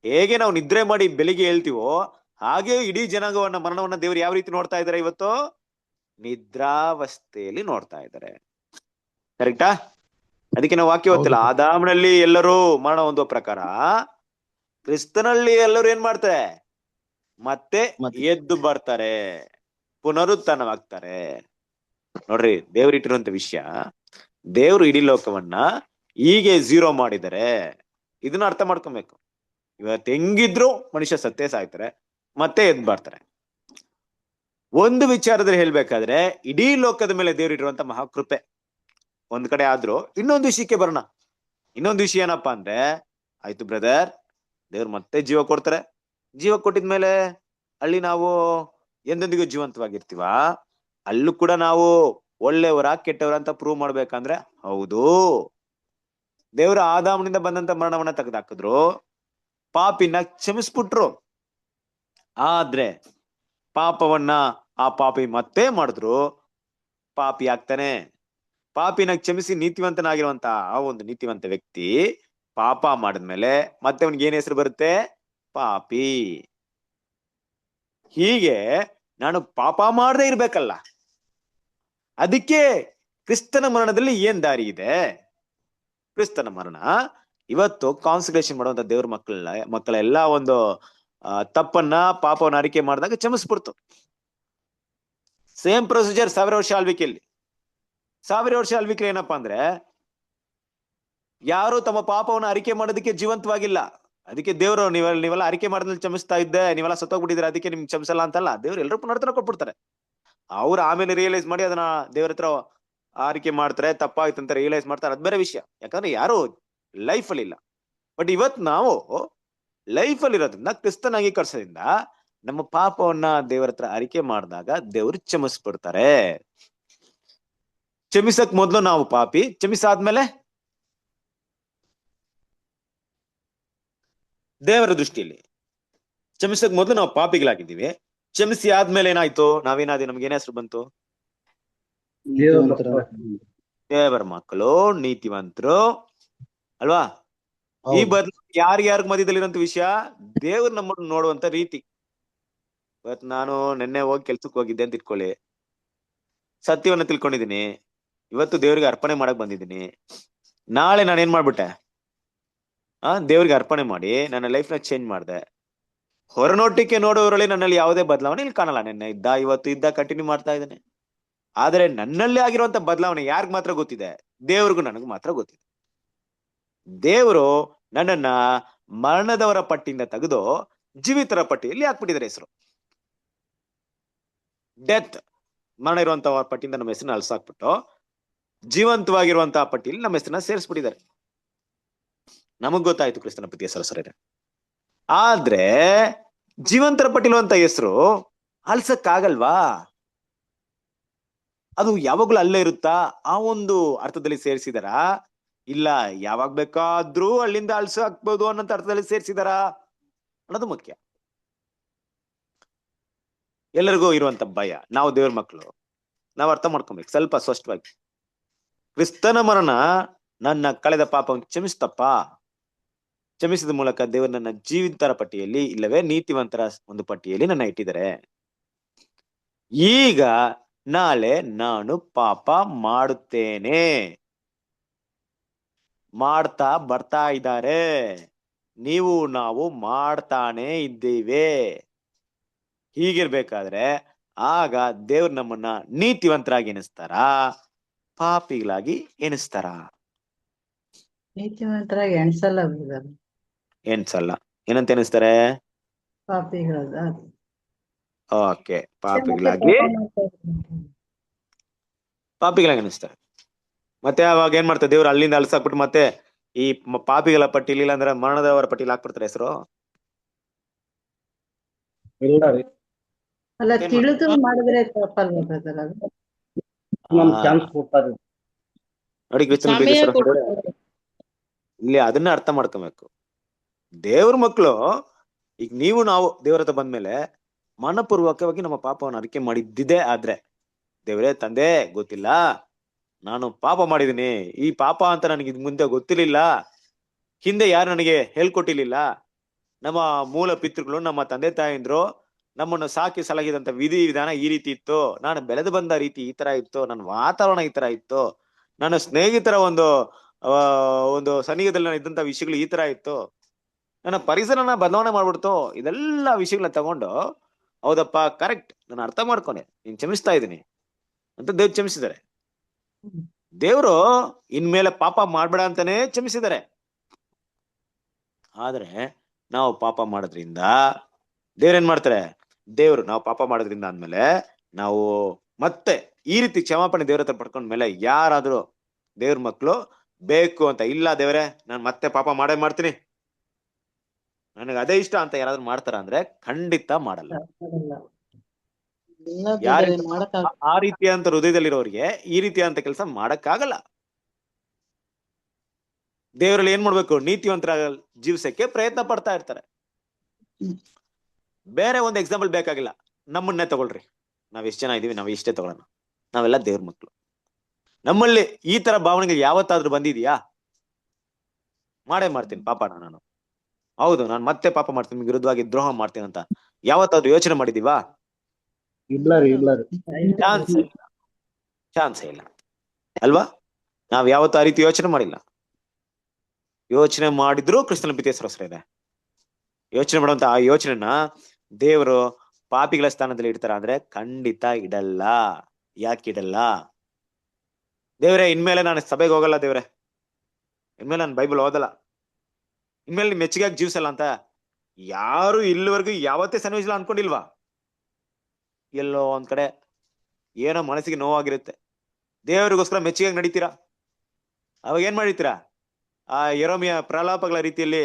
ಹೇಗೆ ನಾವು ನಿದ್ರೆ ಮಾಡಿ ಬೆಳಿಗ್ಗೆ ಹೇಳ್ತೀವೋ ಹಾಗೆ ಇಡೀ ಜನಾಂಗವನ್ನ, ಮರಣವನ್ನ ದೇವ್ರು ಯಾವ ರೀತಿ ನೋಡ್ತಾ ಇದಾರೆ? ಇವತ್ತು ನಿದ್ರಾವಸ್ಥೆಯಲ್ಲಿ ನೋಡ್ತಾ ಇದ್ದಾರೆ. ಕರೆಕ್ಟಾ? ಅದಕ್ಕೆ ನಾವು ವಾಕ್ಯ ಓದ್ತಿಲ್ಲ, ಆದಾಮನಲ್ಲಿ ಎಲ್ಲರೂ ಮರಣ ಹೊಂದುವ ಪ್ರಕಾರ ಕ್ರಿಸ್ತನಲ್ಲಿ ಎಲ್ಲರೂ ಏನ್ ಮಾಡ್ತಾರೆ? ಮತ್ತೆ ಮತ್ತೆ ಎದ್ದು ಬರ್ತಾರೆ, ಪುನರುತ್ಥಾನವಾಗ್ತಾರೆ. ನೋಡ್ರಿ, ದೇವ್ರಿಟ್ಟಿರುವಂತ ವಿಷಯ, ದೇವ್ರು ಇಡೀ ಲೋಕವನ್ನ ಹೀಗೆ ಝೀರೋ ಮಾಡಿದರೆ ಇದನ್ನ ಅರ್ಥ ಮಾಡ್ಕೊಬೇಕು. ಇವತ್ತು ಹೆಂಗಿದ್ರು ಮನುಷ್ಯ ಸತ್ತೇ ಸಾಯ್ತಾರೆ, ಮತ್ತೆ ಎದ್ದು ಬರ್ತಾರೆ. ಒಂದು ವಿಚಾರದಲ್ಲಿ ಹೇಳ್ಬೇಕಾದ್ರೆ ಇಡೀ ಲೋಕದ ಮೇಲೆ ದೇವ್ರಿಟ್ಟಿರುವಂತ ಮಹಾಕೃಪೆ ಒಂದ್ ಕಡೆ ಆದ್ರೂ, ಇನ್ನೊಂದು ವಿಷಯಕ್ಕೆ ಬರೋಣ. ಇನ್ನೊಂದು ವಿಷಯ ಏನಪ್ಪಾ ಅಂದ್ರೆ, ಆಯ್ತು ಬ್ರದರ್, ದೇವ್ರು ಮತ್ತೆ ಜೀವ ಕೊಡ್ತಾರೆ. ಜೀವ ಕೊಟ್ಟಿದ್ಮೇಲೆ ಅಲ್ಲಿ ನಾವು ಎಂದೆಂದಿಗೂ ಜೀವಂತವಾಗಿರ್ತೀವ? ಅಲ್ಲೂ ಕೂಡ ನಾವು ಒಳ್ಳೆಯವರ ಕೆಟ್ಟವರ ಅಂತ ಪ್ರೂವ್ ಮಾಡ್ಬೇಕಂದ್ರೆ, ಹೌದು, ದೇವ್ರ ಆದಾಮನಿಂದ ಬಂದಂತ ಮರಣವನ್ನ ತೆಗೆದಾಕಿದ್ರು, ಪಾಪಿನ ಕ್ಷಮಿಸ್ಬಿಟ್ರು. ಆದ್ರೆ ಪಾಪವನ್ನ ಆ ಪಾಪಿ ಮತ್ತೆ ಮಾಡಿದ್ರು, ಪಾಪಿ ಆಗ್ತಾನೆ. ಪಾಪಿನ ಕ್ಷಮಿಸಿ ನೀತಿವಂತನಾಗಿರುವಂತ ಆ ಒಂದು ನೀತಿವಂತ ವ್ಯಕ್ತಿ ಪಾಪ ಮಾಡಿದ್ಮೇಲೆ ಮತ್ತೆ ಅವನಿಗೆ ಏನ್ ಹೆಸರು ಬರುತ್ತೆ? ಪಾಪಿ. ಹೀಗೆ ನಾನು ಪಾಪ ಮಾಡದೇ ಇರ್ಬೇಕಲ್ಲ. ಅದಕ್ಕೆ ಕ್ರಿಸ್ತನ ಮರಣದಲ್ಲಿ ಏನ್ ದಾರಿ ಇದೆ? ಕ್ರಿಸ್ತನ ಮರಣ ಇವತ್ತು ಕಾನ್ಸಂಟ್ರೇಷನ್ ಮಾಡುವಂತ ದೇವ್ರ ಮಕ್ಕಳ ಎಲ್ಲಾ ಒಂದು ತಪ್ಪನ್ನ, ಪಾಪವನ್ನ ಅರಿಕೆ ಮಾಡಿದಾಗ ಕ್ಷಮಿಸ್ಬಿಡ್ತು. ಸೇಮ್ ಪ್ರೊಸೀಜರ್ 1000 ವರ್ಷ ಆಳ್ವಿಕೆಯಲ್ಲಿ. 1000 ವರ್ಷ ಆಳ್ವಿಕೆ ಏನಪ್ಪಾ ಅಂದ್ರೆ, ಯಾರು ತಮ್ಮ ಪಾಪವನ್ನು ಅರಿಕೆ ಮಾಡೋದಕ್ಕೆ ಜೀವಂತವಾಗಿಲ್ಲ. ಅದಕ್ಕೆ ದೇವ್ರು ನೀವೆಲ್ಲ ಅರಿಕೆ ಮಾಡಿದ್ಮೇಲೆ ಕ್ಷಮಿಸ್ತಾ ಇದ್ದೆ, ನೀವೆಲ್ಲ ಸತ್ತೋಗ್ಬಿಟ್ಟಿದ್ರೆ ಅದಕ್ಕೆ ನಿಮ್ಗೆ ಕ್ಷಮಿಸಲ್ಲ ಅಂತಲ್ಲ. ದೇವ್ರು ಎಲ್ಲರೂ ಪುನರ್ತನ ಕೊಟ್ಬಿಡ್ತಾರೆ. ಅವ್ರು ಆಮೇಲೆ ರಿಯಲೈಸ್ ಮಾಡಿ ಅದನ್ನ ದೇವ್ರ ಹತ್ರ ಆರಿಕೆ ಮಾಡ್ತಾರೆ, ತಪ್ಪಾಯ್ತು ಅಂತ ರಿಯಲೈಸ್ ಮಾಡ್ತಾರೆ, ಅದ್ ಬೇರೆ ವಿಷಯ. ಯಾಕಂದ್ರೆ ಯಾರು ಲೈಫಲ್ಲಿ ಇಲ್ಲ. ಬಟ್ ಇವತ್ ನಾವು ಲೈಫಲ್ಲಿ ಇರೋದ್ರಿಂದ, ಕ್ರಿಸ್ತನ ಅಂಗೀಕರಿಸೋದ್ರಿಂದ ನಮ್ಮ ಪಾಪವನ್ನ ದೇವರ ಹತ್ರ ಅರಿಕೆ ಮಾಡಿದಾಗ ದೇವ್ರು ಕ್ಷಮಿಸ್ಬಿಡ್ತಾರೆ. ಕ್ಷಮಿಸಕ್ ಮೊದ್ಲು ನಾವು ಪಾಪಿ, ಕ್ಷಮಿಸಾದ್ಮೇಲೆ ದೇವರ ದೃಷ್ಟಿಯಲ್ಲಿ ಕ್ಷಮಿಸಕ್ ಮೊದ್ಲು ನಾವು ಪಾಪಿಗಳಾಗಿದ್ದೀವಿ. ಕ್ಷಮಿಸಿ ಆದ್ಮೇಲೆ ಏನಾಯ್ತು? ನಾವೇನಾದ್ವಿ? ನಮ್ಗೆ ಏನ್ ಹೆಸರು ಬಂತು? ದೇವರ ಮಕ್ಕಳು, ನೀತಿವಂತರು ಅಲ್ವಾ? ಈ ಬದಲು ಯಾರ್ಯಾರ ಮಧ್ಯದಲ್ಲಿರೋಂಥ ವಿಷಯ, ದೇವ್ರು ನಮ್ಮನ್ನು ನೋಡುವಂತ ರೀತಿ. ಇವತ್ತು ನಾನು ನಿನ್ನೆ ಹೋಗಿ ಕೆಲ್ಸಕ್ಕೆ ಹೋಗಿದ್ದೆ ಅಂತ ಇಟ್ಕೊಳ್ಳಿ, ಸತ್ಯವನ್ನ ತಿಳ್ಕೊಂಡಿದೀನಿ, ಇವತ್ತು ದೇವ್ರಿಗೆ ಅರ್ಪಣೆ ಮಾಡಕ್ ಬಂದಿದ್ದೀನಿ. ನಾಳೆ ನಾನು ಏನ್ ಮಾಡ್ಬಿಟ್ಟೆ? ದೇವ್ರಿಗೆ ಅರ್ಪಣೆ ಮಾಡಿ ನನ್ನ ಲೈಫ್ ನ ಚೇಂಜ್ ಮಾಡಿದೆ. ಹೊರನೋಟಕ್ಕೆ ನೋಡೋರಲ್ಲಿ ನನ್ನಲ್ಲಿ ಯಾವುದೇ ಬದಲಾವಣೆ ಇಲ್ಲಿ ಕಾಣಲ್ಲ. ನಿನ್ನೆ ಇದ್ದ, ಇವತ್ತು ಇದ್ದ, ಕಂಟಿನ್ಯೂ ಮಾಡ್ತಾ ಇದ್ದೇನೆ. ಆದ್ರೆ ನನ್ನಲ್ಲಿ ಆಗಿರುವಂತ ಬದಲಾವಣೆ ಯಾರಿಗ್ ಮಾತ್ರ ಗೊತ್ತಿದೆ? ದೇವ್ರಿಗೂ ನನಗೂ ಮಾತ್ರ ಗೊತ್ತಿದೆ. ದೇವರು ನನ್ನನ್ನ ಮರಣದವರ ಪಟ್ಟಿಯಿಂದ ತೆಗೆದು ಜೀವಿತರ ಪಟ್ಟಿಯಲ್ಲಿ ಹಾಕ್ಬಿಟ್ಟಿದ್ದಾರೆ ಹೆಸರು. ಡೆತ್, ಮರಣ ಇರುವಂತಹ ಪಟ್ಟಿಯಿಂದ ನಮ್ಮ ಹೆಸರನ್ನ ಅಳ್ಸಾಕ್ಬಿಟ್ಟು ಜೀವಂತವಾಗಿರುವಂತಹ ಪಟ್ಟಿಯಲ್ಲಿ ನಮ್ಮ ಹೆಸರನ್ನ ಸೇರಿಸ್ಬಿಟ್ಟಿದ್ದಾರೆ. ನಮಗ್ ಗೊತ್ತಾಯ್ತು ಕ್ರಿಸ್ತನ ಪ್ರೀತಿಯ ಸರಸರೇ. ಆದ್ರೆ ಜೀವಂತರ ಪಟ್ಟಿಲುವಂತ ಹೆಸರು ಅಳ್ಸಕ್ಕಾಗಲ್ವಾ? ಅದು ಯಾವಾಗ್ಲೂ ಅಲ್ಲೇ ಇರುತ್ತಾ? ಆ ಒಂದು ಅರ್ಥದಲ್ಲಿ ಸೇರಿಸಿದಾರ? ಇಲ್ಲ, ಯಾವಾಗ ಬೇಕಾದ್ರೂ ಅಲ್ಲಿಂದ ಅಳ್ಸ ಹಾಕ್ಬೋದು ಅನ್ನೋಂತ ಅರ್ಥದಲ್ಲಿ ಸೇರಿಸಿದಾರ ಅನ್ನೋದು ಮುಖ್ಯ. ಎಲ್ಲರಿಗೂ ಇರುವಂತ ಭಯ, ನಾವು ದೇವ್ರ ಮಕ್ಕಳು, ನಾವು ಅರ್ಥ ಮಾಡ್ಕೊಬೇಕು ಸ್ವಲ್ಪ ಸ್ಪಷ್ಟವಾಗಿ. ಕ್ರಿಸ್ತನ ಮರಣ ನನ್ನ ಕಳೆದ ಪಾಪವನ್ನು ಕ್ಷಮಿಸ್ತಪ್ಪ. ಕ್ಷಮಿಸಿದ ಮೂಲಕ ದೇವರು ನನ್ನ ಜೀವಿತರ ಪಟ್ಟಿಯಲ್ಲಿ, ಇಲ್ಲವೇ ನೀತಿವಂತರ ಒಂದು ಪಟ್ಟಿಯಲ್ಲಿ ನನ್ನ ಇಟ್ಟಿದ್ದಾರೆ. ಈಗ ನಾಳೆ ನಾನು ಪಾಪ ಮಾಡುತ್ತೇನೆ, ಮಾಡ್ತಾ ಬರ್ತಾ ಇದ್ದಾರೆ, ನೀವು ನಾವು ಮಾಡ್ತಾನೆ ಇದ್ದೀವಿ. ಹೀಗಿರ್ಬೇಕಾದ್ರೆ ಆಗ ದೇವ್ರು ನಮ್ಮನ್ನ ನೀತಿವಂತರಾಗಿ ಎನಿಸ್ತಾರ, ಪಾಪಿಗಳಾಗಿ ಎನಿಸ್ತಾರ? ನೀತಿವಂತರಾಗಿ ಎಣ್ಸಲ್ಲ, ಎನ್ಸಲ್ಲ. ಏನಂತ ಎನಿಸ್ತಾರೆ? ಪಾಪಿಗಳದ. ಓಕೆ, ಪಾಪಿಗಳಾಗಿ ಎನಿಸ್ತಾರೆ. ಮತ್ತೆ ಅವಾಗ ಏನ್ ಮಾಡ್ತಾರೆ ದೇವ್ರು? ಅಲ್ಲಿಂದ ಅಲ್ಸಾಕ್ಬಿಟ್ಟು ಮತ್ತೆ ಈ ಪಾಪಿಗಳ ಪಟ್ಟಿಲಿ, ಇಲ್ಲ ಅಂದ್ರೆ ಮರಣದವರ ಪಟ್ಟಿಲಿ ಹಾಕ್ಬಿಡ್ತಾರೆ ಹೆಸರು. ಅಲ್ಲ, ತಿಳಿದು ಮಾಡಿದ್ರೆ ತಪ್ಪಲ್ವಾ ಬ್ರದರ್? ಅದು ನಮ್ ಚಾನ್ಸ್ ಕೊಡ್ತಾರೆ ನೋಡಿ ಕ್ರಿಸ್ತನ ಪ್ರೀತಿ ಸಮಯ ಸಹೋದರರೇ, ಇಲ್ಲಿ ಅದನ್ನ ಅರ್ಥ ಮಾಡ್ಕೋಬೇಕು. ದೇವ್ರ ಮಕ್ಕಳು, ಈಗ ನೀವು ನಾವು ದೇವ್ರ ಹತ್ರ ಬಂದ್ಮೇಲೆ ಮನಪೂರ್ವಕವಾಗಿ ನಮ್ಮ ಪಾಪವನ್ನು ಅರಿಕೆ ಮಾಡಿದ್ದಿದೆ. ಆದ್ರೆ ದೇವ್ರೇ ತಂದೆ, ಗೊತ್ತಿಲ್ಲ, ನಾನು ಪಾಪ ಮಾಡಿದೀನಿ, ಈ ಪಾಪ ಅಂತ ನನಗೆ ಇದ್ ಮುಂದೆ ಗೊತ್ತಿರ್ಲಿಲ್ಲ, ಹಿಂದೆ ಯಾರು ನನಗೆ ಹೇಳ್ಕೊಟ್ಟಿರ್ಲಿಲ್ಲ, ನಮ್ಮ ಮೂಲ ಪಿತೃಗಳು, ನಮ್ಮ ತಂದೆ ತಾಯಿಂದ್ರು ನಮ್ಮನ್ನು ಸಾಕಿ ಸಲಹಿದಂತ ವಿಧಿ ವಿಧಾನ ಈ ರೀತಿ ಇತ್ತು, ನಾನು ಬೆಳೆದು ಬಂದ ರೀತಿ ಈ ತರ ಇತ್ತು, ನನ್ನ ವಾತಾವರಣ ಈ ತರ ಇತ್ತು, ನನ್ನ ಸ್ನೇಹಿತರ ಒಂದು ಸನ್ನಿಹಿತದಲ್ಲಿ ಇದ್ದಂತ ವಿಷಯಗಳು ಈ ತರ ಇತ್ತು. ನನ್ನ ಪರಿಸರನ ಬದಲಾವಣೆ ಮಾಡ್ಬಿಡ್ತು. ಇದೆಲ್ಲ ವಿಷಯಗಳನ್ನ ತಗೊಂಡು ಹೌದಪ್ಪ ಕರೆಕ್ಟ್, ನಾನು ಅರ್ಥ ಮಾಡ್ಕೊಂಡೆ, ನೀನ್ ಕ್ಷಮಿಸ್ತಾ ಇದ್ದೀನಿ ಅಂತ ದೇವ್ರು ಕ್ಷಮಿಸಿದ್ದಾರೆ. ದೇವ್ರು ಇನ್ಮೇಲೆ ಪಾಪ ಮಾಡ್ಬೇಡ ಅಂತಾನೆ ಕ್ಷಮಿಸಿದ್ದಾರೆ. ಆದ್ರೆ ನಾವು ಪಾಪ ಮಾಡೋದ್ರಿಂದ ದೇವ್ರೇನ್ ಮಾಡ್ತಾರೆ, ದೇವ್ರು ನಾವು ಪಾಪ ಮಾಡೋದ್ರಿಂದ ಅಂದ್ಮೇಲೆ ನಾವು ಮತ್ತೆ ಈ ರೀತಿ ಕ್ಷಮಾಪಣೆ ದೇವ್ರ ಹತ್ರ ಪಡ್ಕೊಂಡ್ಮೇಲೆ ಯಾರಾದ್ರೂ ದೇವ್ರ ಮಕ್ಳು ಬೇಕು ಅಂತ, ಇಲ್ಲ ದೇವ್ರೆ ನಾನು ಮತ್ತೆ ಪಾಪ ಮಾಡ್ತೀನಿ, ನನಗೆ ಅದೇ ಇಷ್ಟ ಅಂತ ಯಾರಾದ್ರೂ ಮಾಡ್ತಾರ ಅಂದ್ರೆ ಖಂಡಿತ ಮಾಡಲ್ಲ. ಇಲ್ಲ ಯಾರಿಂದ ಬ್ರದರ್ ಮಾಡಕ್ ಆ ರೀತಿಯಂತ ಹೃದಯದಲ್ಲಿರೋರಿಗೆ ಈ ರೀತಿಯಂತ ಕೆಲಸ ಮಾಡಕ್ಕಾಗಲ್ಲ. ದೇವರಲ್ಲಿ ಏನ್ ಮಾಡ್ಬೇಕು, ನೀತಿವಂತರ ಜೀವಿಸಕ್ಕೆ ಪ್ರಯತ್ನ ಪಡ್ತಾ ಇರ್ತಾರೆ. ಬೇರೆ ಒಂದು ಎಕ್ಸಾಂಪಲ್ ಬೇಕಾಗಿಲ್ಲ, ನಮ್ಮನ್ನೇ ತಗೊಳ್ರಿ. ನಾವ್ ಎಷ್ಟ್ ಜನ ಇದೀವಿ, ನಾವ್ ಇಷ್ಟೇ ತಗೊಳ್ಳೋಣ, ನಾವೆಲ್ಲ ದೇವ್ರ ಮಕ್ಳು. ನಮ್ಮಲ್ಲಿ ಈ ತರ ಭಾವನೆಗಳು ಯಾವತ್ತಾದ್ರೂ ಬಂದಿದ್ಯಾ? ಮಾಡ್ತೀನಿ ಪಾಪನ ನಾನು, ಹೌದು ನಾನು ಮತ್ತೆ ಪಾಪ ಮಾಡ್ತೀನಿ, ವಿರುದ್ಧವಾಗಿ ದ್ರೋಹ ಮಾಡ್ತೀನಿ ಅಂತ ಯಾವತ್ತಾದ್ರೂ ಯೋಚನೆ ಮಾಡಿದೀವಾ? ಇಲ್ಲ ರೀ ಚಾನ್ಸೇ ಇಲ್ಲ ಅಲ್ವಾ? ನಾವ್ ಯಾವತ್ತೂ ಆ ರೀತಿ ಯೋಚನೆ ಮಾಡಿಲ್ಲ. ಯೋಚನೆ ಮಾಡಿದ್ರು ಕ್ರಿಸ್ತನ ಪ್ರೀತಿಯ ಇದೆ. ಯೋಚನೆ ಮಾಡುವಂತ ಆ ಯೋಚನೆನ ದೇವರು ಪಾಪಿಗಳ ಸ್ಥಾನದಲ್ಲಿ ಇಡ್ತಾರ ಅಂದ್ರೆ ಖಂಡಿತ ಇಡಲ್ಲ. ಯಾಕೆ ಇಡಲ್ಲ? ದೇವ್ರೆ ಇನ್ಮೇಲೆ ನಾನು ಸಭೆಗೆ ಹೋಗಲ್ಲ, ದೇವ್ರೆ ಇನ್ಮೇಲೆ ನಾನು ಬೈಬಲ್ ಓದಲ್ಲ, ಇನ್ಮೇಲೆ ನಿಮ್ ಮೆಚ್ಚುಗೆಯಾಗಿ ಜೀವಿಸಲ್ಲ ಅಂತ ಯಾರು ಇಲ್ಲಿವರೆಗೂ ಯಾವತ್ತೇ ಸನ್ನಿವೇಶ ಅನ್ಕೊಂಡಿಲ್ವಾ? ಎಲ್ಲೋ ಒಂದ್ ಕಡೆ ಏನೋ ಮನಸ್ಸಿಗೆ ನೋವಾಗಿರುತ್ತೆ. ದೇವರಿಗೋಸ್ಕರ ಮೆಚ್ಚುಗೆಯಾಗಿ ನಡೀತೀರಾ, ಅವಾಗ ಏನ್ ಮಾಡಿರ್ತೀರಾ? ಆ ಯೆರೆಮೀಯ ಪ್ರಲಾಪಗಳ ರೀತಿಯಲ್ಲಿ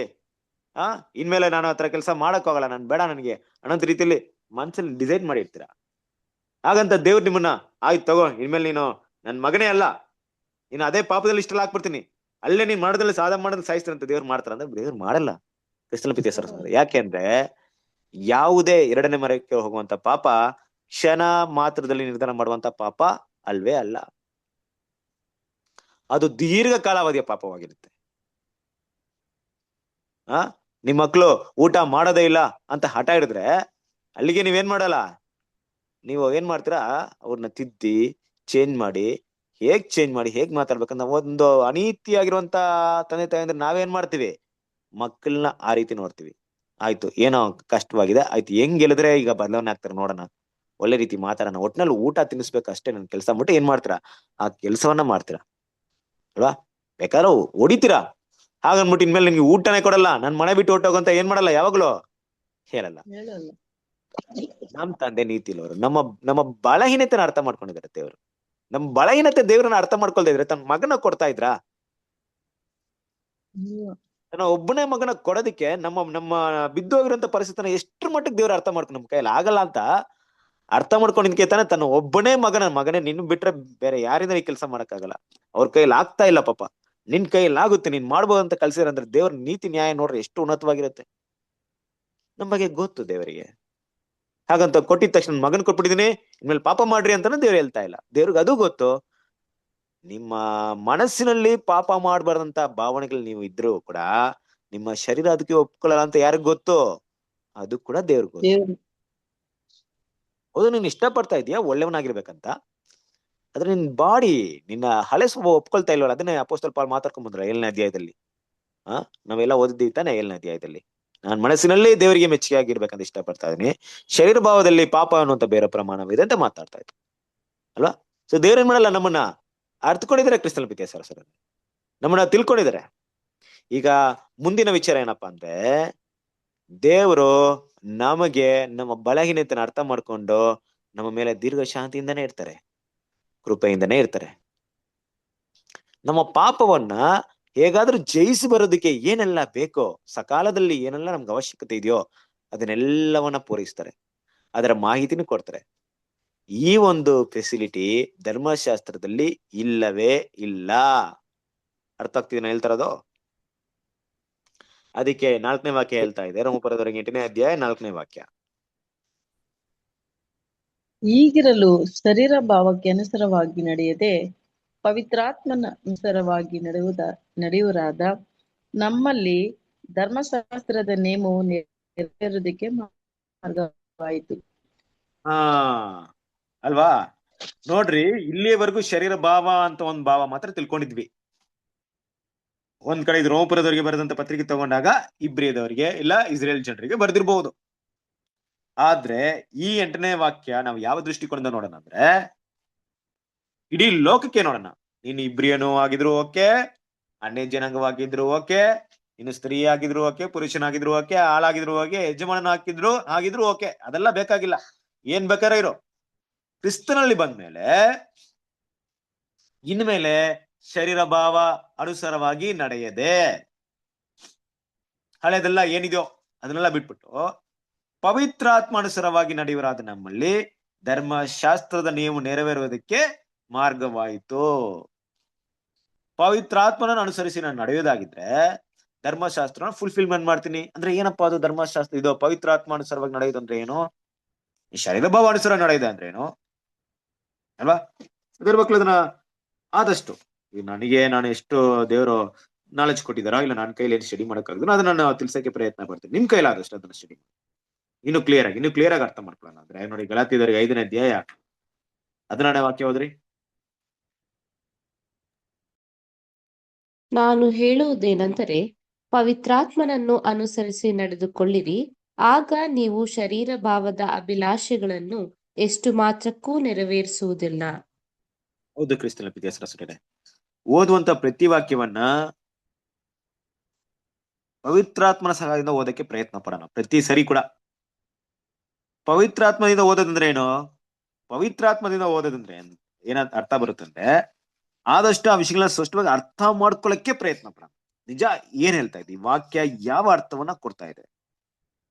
ಇನ್ಮೇಲೆ ನಾನು ಆತರ ಕೆಲಸ ಮಾಡಕ್ ಹೋಗಲ್ಲ, ನಾನು ಬೇಡ ನನಗೆ ಅನ್ನೋಂತ ರೀತಿಯಲ್ಲಿ ಮನ್ಸಲ್ಲಿ ಡಿಸೈಡ್ ಮಾಡಿರ್ತೀರಾ. ಹಾಗಂತ ದೇವ್ರು ನಿಮ್ಮನ್ನ ಆಯ್ತು ತಗೋ, ಇನ್ಮೇಲೆ ನೀನು ನನ್ ಮಗನೇ ಅಲ್ಲ, ನೀನು ಅದೇ ಪಾಪದಲ್ಲಿ ಇಷ್ಟೆಲ್ಲ ಹಾಕ್ಬಿಡ್ತೀನಿ, ಅಲ್ಲೇ ನೀನ್ ಮಾಡೋದ್ರಲ್ಲಿ ಮಾಡೋದ್ರಲ್ಲಿ ಸಾಯಿಸ್ತೀನಿ ಅಂತ ದೇವ್ರು ಮಾಡ್ತಾರ ಅಂದ್ರೆ ದೇವ್ರು ಮಾಡಲ್ಲ. ಕ್ರಿಸ್ತನ ಪ್ರೀತಿಯ ಸಹೋದರರೇ, ಯಾಕೆ ಅಂದ್ರೆ ಯಾವುದೇ ಎರಡನೇ ಮರಕ್ಕೆ ಹೋಗುವಂತ ಪಾಪ ಕ್ಷಣ ಮಾತ್ರದಲ್ಲಿ ನಿರ್ಧಾರ ಮಾಡುವಂತ ಪಾಪ ಅಲ್ವೇ ಅಲ್ಲ, ಅದು ದೀರ್ಘ ಕಾಲಾವಧಿಯ ಪಾಪವಾಗಿರುತ್ತೆ. ನಿಮ್ ಮಕ್ಳು ಊಟ ಮಾಡೋದೇ ಇಲ್ಲ ಅಂತ ಹಠ ಹಿಡಿದ್ರೆ ಅಲ್ಲಿಗೆ ನೀವೇನ್ ಮಾಡಲ್ಲ, ನೀವು ಏನ್ ಮಾಡ್ತೀರಾ, ಅವ್ರನ್ನ ತಿದ್ದಿ ಚೇಂಜ್ ಮಾಡಿ, ಹೇಗ್ ಮಾತಾಡ್ಬೇಕಂತ ಒಂದು ಅನೀತಿಯಾಗಿರುವಂತ ತಂದೆ ತಾಯಿ ಅಂದ್ರೆ ನಾವೇನ್ ಮಾಡ್ತೀವಿ, ಮಕ್ಕಳನ್ನ ಆ ರೀತಿ ನೋಡ್ತೀವಿ. ಆಯ್ತು ಏನೋ ಕಷ್ಟವಾಗಿದೆ, ಆಯ್ತು ಹೆಂಗ್ ಗೆಲ್ಲಿದ್ರೆ ಈಗ ಬದಲಾವಣೆ ಆಗ್ತಾರೆ ನೋಡೋಣ, ಒಳ್ಳೆ ರೀತಿ ಮಾತಾಡೋಣ, ಒಟ್ನಲ್ಲಿ ಊಟ ತಿನ್ನಿಸ್ಬೇಕು ಅಷ್ಟೇ ನನ್ ಕೆಲಸ ಅಂದ್ಬಿಟ್ಟು ಏನ್ ಮಾಡ್ತೀರಾ, ಆ ಕೆಲ್ಸವನ್ನ ಮಾಡ್ತೀರಾ ಅಲ್ವಾ? ಬೇಕಾದ್ರೂ ಹೊಡಿತೀರಾ, ಹಾಗನ್ಬಿಟ್ಟು ಇನ್ಮೇಲೆ ನಿಮ್ಗೆ ಊಟನೇ ಕೊಡಲ್ಲ, ನನ್ ಮನೆ ಬಿಟ್ಟು ಹೊಟ್ಟೋಗಂತ ಏನ್ ಮಾಡಲ್ಲ, ಯಾವಾಗ್ಲೂ ಹೇಳಲ್ಲ. ಹೇಳಲ್ಲ. ನಮ್ ತಂದೆ ನೀತಿ ಇಲ್ಲವರು ನಮ್ಮ ಬಲಹೀನತೆನ ಅರ್ಥ ಮಾಡ್ಕೊಂಡಿದ್ದಾರೆ ದೇವ್ರು. ನಮ್ ಬಲಹೀನತೆ ದೇವ್ರನ್ನ ಅರ್ಥ ಮಾಡ್ಕೊಳ್ತಾ ಇದ್ರೆ ತನ್ನ ಮಗನ ಕೊಡ್ತಾ ಇದ್ರಾ? ನನ್ನ ಒಬ್ಬನೇ ಮಗನ ಕೊಡೋದಕ್ಕೆ ನಮ್ಮ ಬಿದ್ದೋಗಿರೋಂತ ಪರಿಸ್ಥಿತಿನ ಎಷ್ಟ್ರ ಮಟ್ಟಿಗೆ ದೇವ್ರ ಅರ್ಥ ಮಾಡ್ಕೊಂಡು ನಮ್ ಕೈಯಲ್ಲಿ ಆಗಲ್ಲ ಅಂತ ಅರ್ಥ ಮಾಡ್ಕೊಂಡಿದ್ಕೆ ತಾನೆ ತನ್ನ ಒಬ್ಬನೇ ಮಗನೇ ನಿನ್ ಬಿಟ್ರೆ ಬೇರೆ ಯಾರಿಂದ ಈ ಕೆಲಸ ಮಾಡಕ್ಕಾಗಲ್ಲ, ಅವ್ರ ಕೈಯಲ್ಲಿ ಆಗ್ತಾ ಇಲ್ಲ ಪಾಪ, ನಿನ್ ಕೈಯಲ್ಲಿ ಆಗುತ್ತೆ, ನೀನ್ ಮಾಡ್ಬೋದು ಅಂತ ಕಲ್ಸಿರಂದ್ರೆ ದೇವ್ರ ನೀತಿ ನ್ಯಾಯ ನೋಡ್ರಿ ಎಷ್ಟು ಉನ್ನತವಾಗಿರುತ್ತೆ. ನಮ್ ಬಗ್ಗೆ ಗೊತ್ತು ದೇವರಿಗೆ, ಹಾಗಂತ ಕೊಟ್ಟಿದ ತಕ್ಷಣ ಮಗನ್ ಕೊಟ್ಬಿಟ್ಟಿದೀನಿ ಇನ್ಮೇಲೆ ಪಾಪ ಮಾಡ್ರಿ ಅಂತಾನು ದೇವ್ರು ಹೇಳ್ತಾ ಇಲ್ಲ. ದೇವ್ರಿಗೆ ಅದು ಗೊತ್ತು, ನಿಮ್ಮ ಮನಸ್ಸಿನಲ್ಲಿ ಪಾಪ ಮಾಡ್ಬಾರ್ದಂತ ಭಾವನೆಗಳು ನೀವು ಇದ್ರು ಕೂಡ ನಿಮ್ಮ ಶರೀರ ಅದಕ್ಕೆ ಒಪ್ಕೊಳ್ಳಲ್ಲ ಅಂತ ಯಾರಿಗ್ ಗೊತ್ತು? ಅದು ಕೂಡ ದೇವ್ರಿಗೆ ಗೊತ್ತು. ದೇವ್ರು ಹೌದು, ನೀನ್ ಇಷ್ಟಪಡ್ತಾ ಇದೀಯಾ ಒಳ್ಳೆವನಾಗಿರ್ಬೇಕಂತ, ಆದ್ರೆ ನಿನ್ ಬಾಡಿ ನಿನ್ನ ಹಳೆ ಸ್ವಭಾವ ಒಪ್ಕೊಳ್ತಾ ಇಲ್ವಲ್ಲ. ಅದನ್ನೇ ಅಪೊಸ್ತಲ ಪೌಲ್ ಮಾತಾಡ್ಕೊಂಡ್ ಬಂದ್ರ 7ನೇ ಅಧ್ಯಾಯದಲ್ಲಿ. ನಾವೆಲ್ಲ ಓದಿದ್ದೀವಿ ತಾನೆ 7ನೇ ಅಧ್ಯಾಯದಲ್ಲಿ, ನಾನ್ ಮನಸ್ಸಿನಲ್ಲಿ ದೇವರಿಗೆ ಮೆಚ್ಚುಗೆ ಆಗಿರ್ಬೇಕಂತ ಇಷ್ಟಪಡ್ತಾ ಇದೀನಿ, ಶರೀರ ಭಾವದಲ್ಲಿ ಪಾಪ ಅನ್ನುವಂತ ಬೇರೆ ಪ್ರಮಾಣವಿದೆ ಅಂತ ಮಾತಾಡ್ತಾ ಇದ್ರು ಅಲ್ವಾ? ಸೊ ದೇವ್ರೇನ್ ಮಾಡಲ್ಲ, ನಮ್ಮನ್ನ ಅರ್ಥಕೊಂಡಿದ್ದಾರೆ, ಕ್ರಿಸ್ತನ ಪ್ರೀತಿಯ ಸಹೋದರರೇ ನಮ್ಮನ್ನ ತಿಳ್ಕೊಂಡಿದ್ದಾರೆ. ಈಗ ಮುಂದಿನ ವಿಚಾರ ಏನಪ್ಪಾ ಅಂದ್ರೆ, ದೇವರು ನಮಗೆ ನಮ್ಮ ಬಲಹೀನತೆನ ಅರ್ಥ ಮಾಡ್ಕೊಂಡು ನಮ್ಮ ಮೇಲೆ ದೀರ್ಘ ಶಾಂತಿಯಿಂದನೇ ಇರ್ತಾರೆ, ಕೃಪೆಯಿಂದನೇ ಇರ್ತಾರೆ. ನಮ್ಮ ಪಾಪವನ್ನ ಹೇಗಾದ್ರೂ ಜಯಿಸಿ ಬರೋದಕ್ಕೆ ಏನೆಲ್ಲ ಬೇಕೋ, ಸಕಾಲದಲ್ಲಿ ಏನೆಲ್ಲ ನಮ್ಗೆ ಅವಶ್ಯಕತೆ ಇದೆಯೋ ಅದನ್ನೆಲ್ಲವನ್ನ ಪೂರೈಸ್ತಾರೆ, ಅದರ ಮಾಹಿತಿನೂ ಕೊಡ್ತಾರೆ. ಈ ಒಂದು ಫೆಸಿಲಿಟಿ ಧರ್ಮಶಾಸ್ತ್ರದಲ್ಲಿ ಇಲ್ಲವೇ ಇಲ್ಲ. ಅರ್ಥ ಆಗ್ತಿದೆ ನಾನು ಹೇಳ್ತಾರದು? ಅದಕ್ಕೆ 4ನೇ ವಾಕ್ಯ ಹೇಳ್ತಾ ಇದೆ, ರೋಮಪುರದವರೆಗೆ 8ನೇ ಅಧ್ಯಾಯ 4ನೇ ವಾಕ್ಯ. ಈಗಿರಲು ಶರೀರ ಭಾವಕ್ಕೆ ಅನುಸಾರವಾಗಿ ನಡೆಯದೆ ಪವಿತ್ರಾತ್ಮನ ಅನುಸಾರವಾಗಿ ನಡೆಯುವರಾದ ನಮ್ಮಲ್ಲಿ ಧರ್ಮಶಾಸ್ತ್ರದ ನೇಮವು ನೆರವೇರುವುದಕ್ಕೆ ಮಾರ್ಗವಾಯಿತು. ಅಲ್ವಾ? ನೋಡ್ರಿ, ಇಲ್ಲಿಯವರೆಗೂ ಶರೀರ ಭಾವ ಅಂತ ಒಂದ್ ಭಾವ ಮಾತ್ರ ತಿಳ್ಕೊಂಡಿದ್ವಿ. ಒಂದ್ ಕಡೆ ಇದು ರೋಮಪುರದವರಿಗೆ ಬರೆದಂತ ಪತ್ರಿಕೆ ತಗೊಂಡಾಗ ಇಬ್ರಿಯದವರಿಗೆ ಇಲ್ಲ ಇಸ್ರೇಲ್ ಜನರಿಗೆ ಬರೆದಿರ್ಬಹುದು. ಆದ್ರೆ ಈ 8ನೇ ವಾಕ್ಯ ನಾವು ಯಾವ ದೃಷ್ಟಿಕೋನದಿಂದ ನೋಡೋಣ ಅಂದ್ರೆ ಇಡೀ ಲೋಕಕ್ಕೆ ನೋಡೋಣ. ನೀನು ಇಬ್ರಿಯನು ಆಗಿದ್ರು ಓಕೆ, ಅನ್ಯ ಜನಾಂಗವಾಗಿದ್ರು ಓಕೆ, ಇನ್ನು ಸ್ತ್ರೀ ಆಗಿದ್ರು ಓಕೆ, ಪುರುಷನಾಗಿದ್ರು ಓಕೆ, ಆಳಾಗಿದ್ರು ಓಕೆ, ಯಜಮಾನನ ಆಗಿದ್ರು ಓಕೆ, ಅದೆಲ್ಲ ಬೇಕಾಗಿಲ್ಲ. ಏನ್ ಬೇಕಾದ್ರೆ ಇರೋ, ಕ್ರಿಸ್ತನಲ್ಲಿ ಬಂದ್ಮೇಲೆ ಇನ್ಮೇಲೆ ಶರೀರ ಭಾವ ಅನುಸಾರವಾಗಿ ನಡೆಯದೆ ಹಳೆದೆಲ್ಲ ಏನಿದೆಯೋ ಅದನ್ನೆಲ್ಲ ಬಿಟ್ಬಿಟ್ಟು ಪವಿತ್ರಾತ್ಮಾನುಸಾರವಾಗಿ ನಡೆಯುವರಾದ ನಮ್ಮಲ್ಲಿ ಧರ್ಮಶಾಸ್ತ್ರದ ನಿಯಮ ನೆರವೇರುವುದಕ್ಕೆ ಮಾರ್ಗವಾಯಿತು. ಪವಿತ್ರಾತ್ಮನನ್ನು ಅನುಸರಿಸಿ ನಾನು ನಡೆಯೋದಾಗಿದ್ರೆ ಧರ್ಮಶಾಸ್ತ್ರನ ಫುಲ್ಫಿಲ್ಮೆಂಟ್ ಮಾಡ್ತೀನಿ. ಅಂದ್ರೆ ಏನಪ್ಪಾ ಅದು ಧರ್ಮಶಾಸ್ತ್ರ? ಇದು ಪವಿತ್ರಾತ್ಮಾನುಸಾರವಾಗಿ ನಡೆಯೋದು ಅಂದ್ರೆ ಏನು? ಈ ಶರೀರ ಭಾವ ಅನುಸಾರ ನಡೆಯೋದು ಅಂದ್ರೆ ಏನು ಅಲ್ವಾ? ಅದ್ರ ಮಕ್ಳು ಅದನ್ನ ಆದಷ್ಟು ನಾನು ಎಷ್ಟು ದೇವರು ನಾಲೆಜ್ ಕೊಟ್ಟಿದಾರೋ ಇಲ್ಲ ನನ್ನ ಕೈಲಿ ಏನು ಸ್ಟಡಿ ಮಾಡೋಕ್ಕಾಗದೋ ಅದನ್ನ ನಾನು ತಿಳ್ಸಕ್ಕೆ ಪ್ರಯತ್ನ ಪಡ್ತೀನಿ. ನಿಮ್ ಕೈಲಾದಷ್ಟು ಅದನ್ನ ಸ್ಟಡಿ ಮಾಡಿ ಇನ್ನು ಕ್ಲಿಯರ್ ಆಗಿ ಅರ್ಥ ಮಾಡ್ಕೊಳ್ಳೋಣ. ಅಂದ್ರೆ ನೋಡಿ, ಗಲಾತ್ಯದವರಿಗೆ 5ನೇ ಅಧ್ಯಾಯ 14ನೇ ವಾಕ್ಯ ಹೋದ್ರಿ. ನಾನು ಹೇಳುವುದೇನೆಂದರೆ, ಪವಿತ್ರಾತ್ಮನನ್ನು ಅನುಸರಿಸಿ ನಡೆದುಕೊಳ್ಳಿರಿ, ಆಗ ನೀವು ಶರೀರ ಭಾವದ ಅಭಿಲಾಷೆಗಳನ್ನು ಎಷ್ಟು ಮಾತ್ರಕ್ಕೂ ನೆರವೇರಿಸುವುದಿಲ್ಲ. ಹೌದು ಕ್ರಿಸ್ತನ ಪ್ರೀತಿಯ ಓದುವಂತ ಪ್ರತಿ ವಾಕ್ಯವನ್ನ ಪವಿತ್ರಾತ್ಮನ ಸಹಾಯದಿಂದ ಓದಕ್ಕೆ ಪ್ರಯತ್ನ ಪಡೋಣ ಪ್ರತಿ ಸರಿ ಕೂಡ. ಪವಿತ್ರಾತ್ಮದಿಂದ ಓದೋದಂದ್ರೆ ಏನು? ಪವಿತ್ರಾತ್ಮದಿಂದ ಓದೋದಂದ್ರೆ ಏನ ಅರ್ಥ ಬರುತ್ತಂದ್ರೆ ಆದಷ್ಟು ಆ ವಿಷಯಗಳನ್ನ ಸ್ಪಷ್ಟವಾಗಿ ಅರ್ಥ ಮಾಡ್ಕೊಳ್ಳಕ್ಕೆ ಪ್ರಯತ್ನ ಪಡೋಣ. ನಿಜ ಏನ್ ಹೇಳ್ತಾ ಇದ್ದೀವಿ, ವಾಕ್ಯ ಯಾವ ಅರ್ಥವನ್ನ ಕೊಡ್ತಾ ಇದೆ,